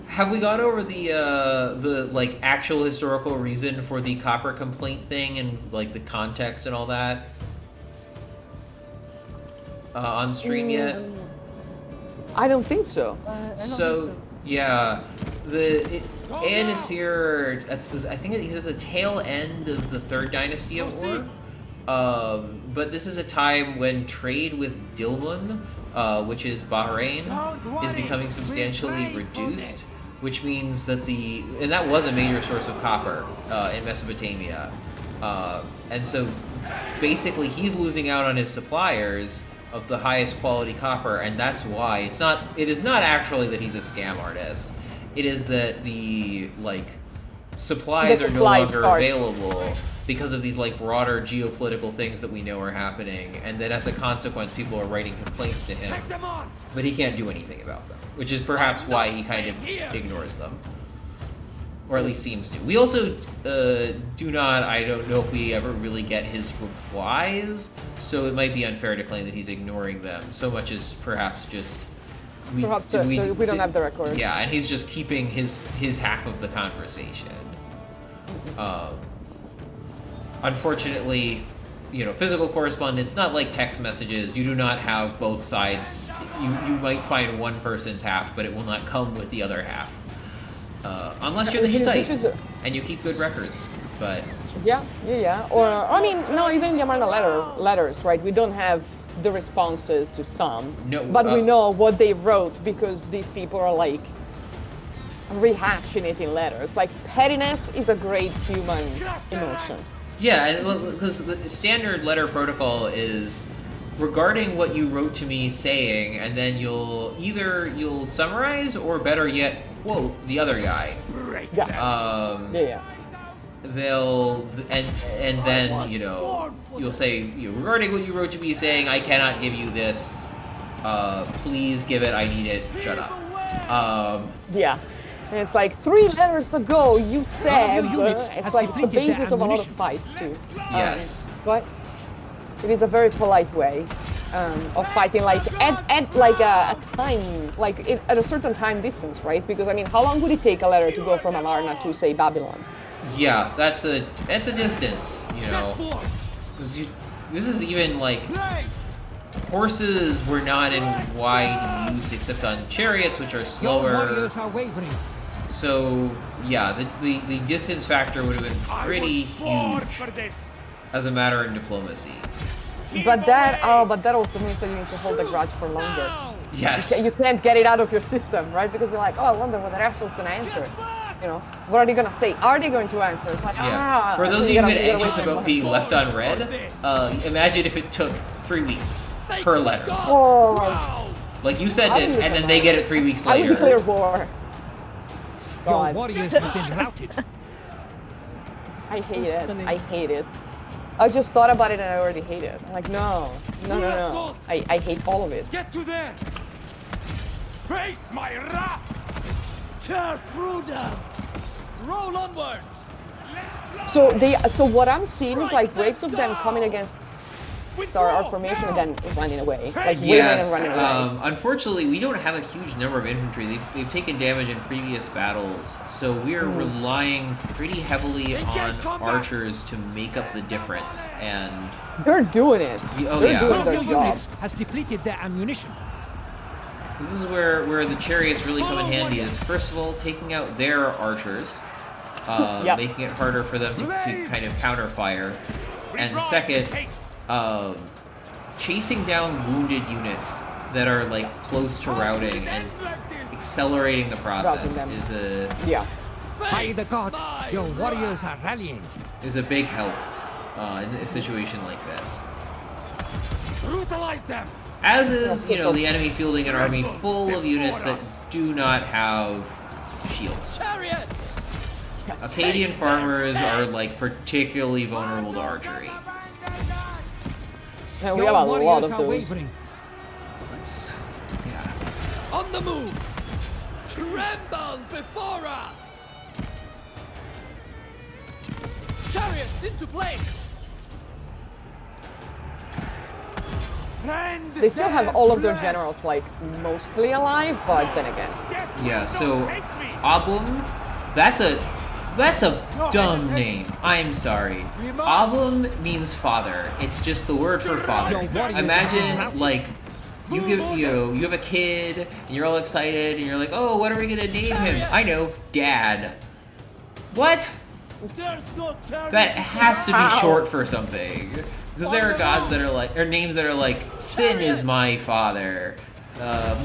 Have we gone over the like actual historical reason for the copper complaint thing and like the context and all that on stream yet? I don't think so. I don't think So yeah, Anasir was, I think he's at the tail end of the 3rd dynasty of Ur. But this is a time when trade with Dilmun, which is Bahrain, is becoming substantially reduced, which means that and that was a major source of copper in Mesopotamia. And so basically he's losing out on his suppliers of the highest quality copper, and that's why it is not actually that he's a scam artist. It is that the like supplies The are no supplies longer are- available, because of these like broader geopolitical things that we know are happening, and then as a consequence, people are writing complaints to him, but he can't do anything about them, which is perhaps why he kind of ignores them, or at least seems to. We also do not. I don't know if we ever really get his replies, so it might be unfair to claim that he's ignoring them so much as perhaps just. We don't have the record. Yeah, and he's just keeping his half of the conversation. Unfortunately, physical correspondence, not like text messages. You do not have both sides. You might find one person's half, but it will not come with the other half. Unless you're the Hittites, and you keep good records. But yeah. Or I mean, no, even the Amarna letters, right? We don't have the responses to some, but we know what they wrote because these people are like rehashing it in letters. Like pettiness is a great human emotion. Yeah, and because the standard letter protocol is regarding what you wrote to me saying, and then you'll summarize or better yet quote the other guy. They'll and then you'll say regarding what you wrote to me saying I cannot give you this, please give it, I need it, shut up. And it's like 3 letters ago you said it's like the basis of a lot of fights too. Yes. But it is a very polite way of fighting, like at like a time, like at a certain time distance, right? Because I mean, how long would it take a letter to go from Amarna to say Babylon? Yeah, that's a distance, This is even like horses were not in wide use except on chariots, which are slower. So yeah, the distance factor would have been pretty huge as a matter of diplomacy. But that also means that you need to hold the grudge for longer. Yes. You can't get it out of your system, right? Because you're like, oh, I wonder what the asshole's gonna answer. What are they gonna say? Are they going to answer? It's like, For those of you who get anxious about being left on red, imagine if it took 3 weeks per letter. Oh. Like you sent it, and then they get it 3 weeks later. I would declare war. Your warriors have been routed. I hate it. I hate it. I just thought about it and I already hate it. I'm like, no. I hate all of it. Get to there! Face my wrath! Tear through them! Roll onwards! So what I'm seeing is like waves of them coming against our formation and then running away. Like waving and running away. Unfortunately, we don't have a huge number of infantry. They've taken damage in previous battles, so we're relying pretty heavily on archers to make up the difference. And they're doing it. They're doing their job. Has depleted their ammunition. This is where the chariots really come in handy. Is first of all taking out their archers, making it harder for them to kind of counter fire, and second, chasing down wounded units that are like close to routing and accelerating the process By the gods, your warriors are rallying. Is a big help in a situation like this. Brutalize them. As is, the enemy fielding an army full of units that do not have shields. Chariots! Acadian farmers are like particularly vulnerable to archery. And we have a lot of those. On the move! Tremble before us! Chariots into place! They still have all of their generals like mostly alive, but then again. Yeah, so Oblum, that's a dumb name. I'm sorry. Oblum means father. It's just the word for father. Imagine like you have a kid and you're all excited and you're like, oh, what are we gonna name him? I know, Dad. What? That has to be short for something. Because there are gods that are like, or names that are like, Sin is my father,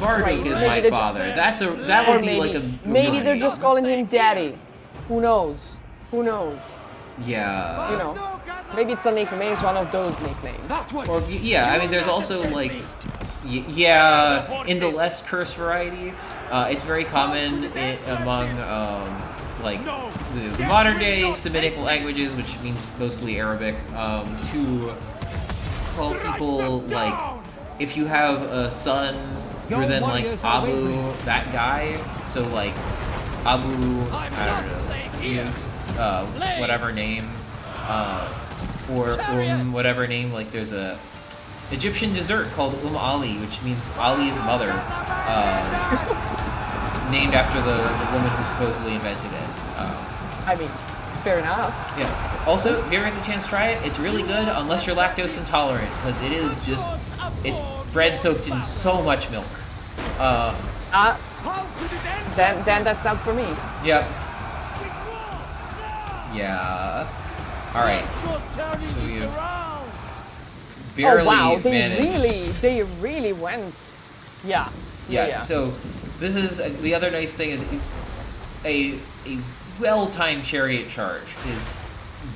Marduk is my father. That would be like a. Maybe they're just calling him Daddy. Who knows? Yeah. Maybe it's a nickname. Maybe it's one of those nicknames. Or yeah, I mean, there's also like, in the less cursed variety, it's very common among like the modern day Semitic languages, which means mostly Arabic, to call people like if you have a son, you're then like Abu, that guy. So like Abu, I don't know, use whatever name, or whatever name. Like there's a Egyptian dessert called Ali, which means Ali's mother, named after the woman who supposedly invented it. I mean, fair enough. Yeah. Also, if you ever get the chance to try it, it's really good unless you're lactose intolerant, because it is just, it's bread soaked in so much milk. Then that's not for me. Yep. Yeah. All right. So you barely managed. They really went. Yeah. Yeah. So this is the other nice thing is a well-timed chariot charge is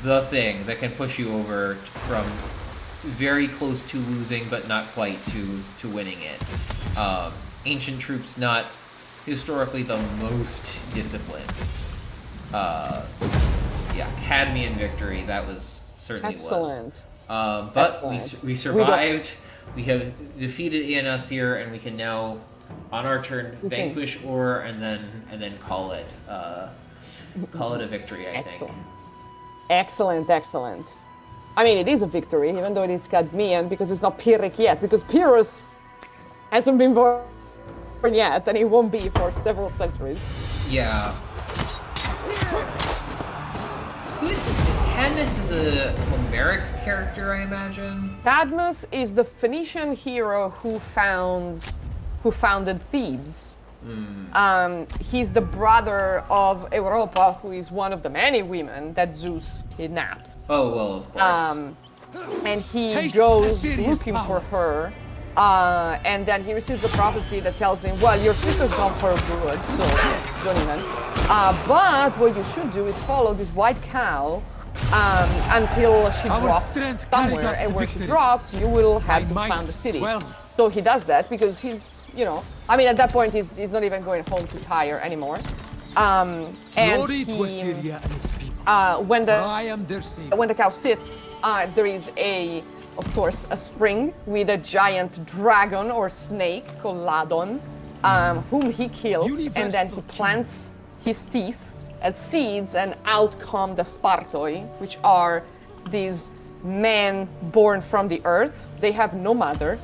the thing that can push you over from very close to losing but not quite to winning it. Ancient troops not historically the most disciplined. Cadmean victory, that was certainly Excellent. was. But Excellent. we survived. We have defeated Ian Nasir, and we can now, on our turn, vanquish Or and then call it a victory. I think. Excellent. I mean, it is a victory, even though it is Cadmean, because it's not Pyrrhic yet, because Pyrrhus hasn't been born yet, and it won't be for several centuries. Yeah. Cadmus is a Homeric character, I imagine. Cadmus is the Phoenician hero who founded Thebes. He's the brother of Europa, who is one of the many women that Zeus kidnaps. Oh, well, of course. And he goes looking for her, and then he receives a prophecy that tells him, well, your sister's gone for good, so don't even. But what you should do is follow this white cow until she drops somewhere, and when she drops, you will have to found the city. So he does that because he's, I mean, at that point, he's not even going home to Tyre anymore. And when the cow sits, there is of course, a spring with a giant dragon or snake called Ladon, whom he kills, and then he plants his teeth as seeds, and out come the Spartoi, which are these men born from the earth. They have no mother.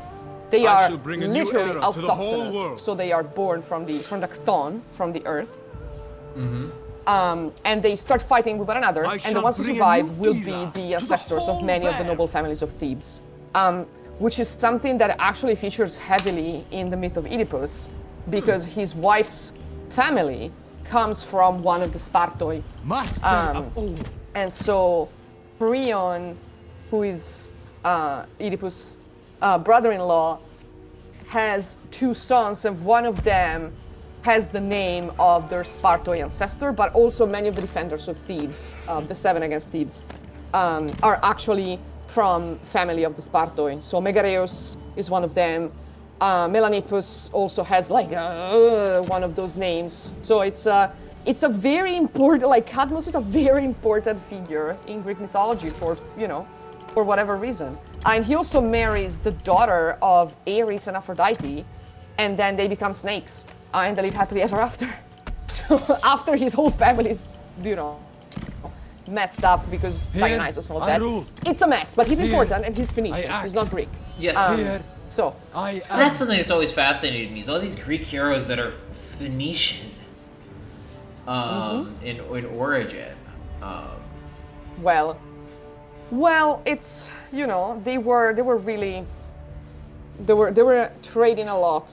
They are literally autochthonous, so they are born from the chthon, from the earth. And they start fighting with one another, and the ones who survive will be the ancestors of many of the noble families of Thebes, which is something that actually features heavily in the myth of Oedipus, because his wife's family comes from one of the Spartoi. And so Prion, who is Oedipus' brother-in-law, has two sons, and one of them has the name of their Spartoi ancestor, but also many of the defenders of Thebes, the seven against Thebes, are actually from family of the Spartoi. So Megareus is one of them. Melanippus also has like one of those names. So it's a very important, like Cadmus is a very important figure in Greek mythology for whatever reason. And he also marries the daughter of Ares and Aphrodite, and then they become snakes, and they live happily ever after. So after his whole family is, messed up because Dionysus and all that. It's a mess, but he's important and he's Phoenician. He's not Greek. Yes. That's something that's always fascinated me. Is all these Greek heroes that are Phoenician in origin. Well, it's they were trading a lot.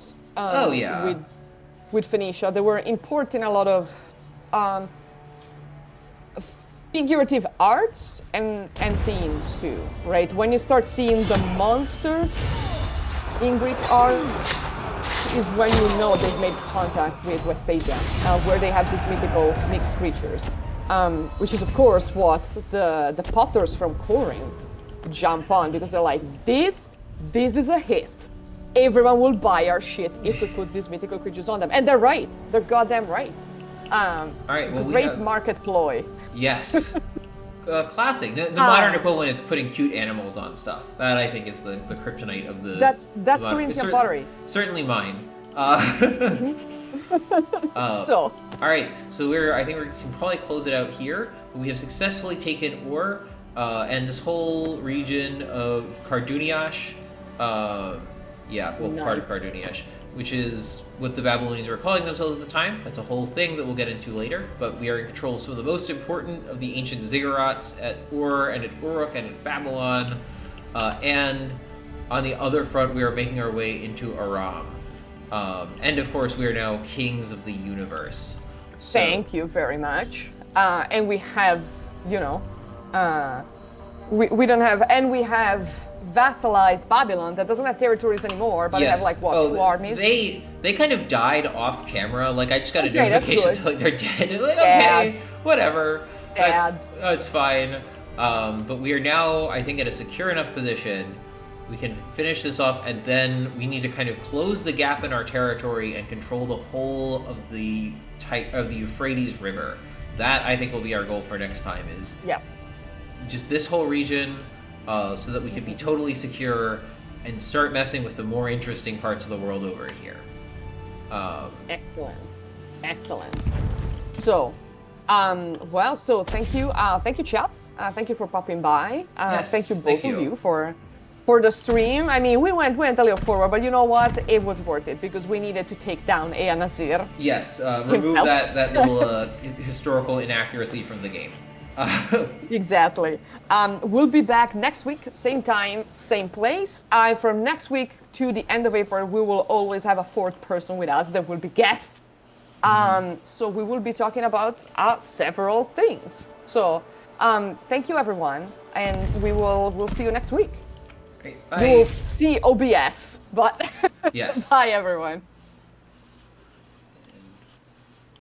With Phoenicia, they were importing a lot of figurative arts and themes too, right? When you start seeing the monsters in Greek art is when you know they've made contact with West Asia, where they have these mythical mixed creatures, which is of course what the potters from Corinth jump on, because they're like, this is a hit. Everyone will buy our shit if we put these mythical creatures on them. And they're right. They're goddamn right. All right. Well, Great market ploy. Yes. Classic. The modern equivalent is putting cute animals on stuff. That I think is the kryptonite of the. That's the Corinthian pottery. Certainly mine. So. All right. So I think we can probably close it out here. We have successfully taken Ur and this whole region of Karduniash. Part of Karduniash, which is what the Babylonians were calling themselves at the time. That's a whole thing that we'll get into later. But we are in control of some of the most important of the ancient ziggurats at Ur and at Uruk and at Babylon. And on the other front, we are making our way into Aram. And of course, we are now kings of the universe. So, thank you very much. And we have, we don't have, and we have vassalized Babylon that doesn't have territories anymore, but yes. they have two armies. They kind of died off camera. Like I just got a Okay, notification like they're dead. Like, okay, whatever. That's fine. But we are now, I think, at a secure enough position. We can finish this off, and then we need to kind of close the gap in our territory and control the whole of the Euphrates River. That I think will be our goal for next time. Is just this whole region. So that we can be totally secure and start messing with the more interesting parts of the world over here. Excellent. So, so thank you, chat. Thank you for popping by. Thank you both of you for the stream. I mean, we went a little forward, but you know what? It was worth it because we needed to take down Ea Nazir. Yes, remove that little historical inaccuracy from the game. Exactly. We'll be back next week, same time, same place. From next week to the end of April, we will always have a fourth person with us that will be guests. So we will be talking about several things. So thank you, everyone, and we'll see you next week. Great. You will see OBS, but yes. Bye, everyone.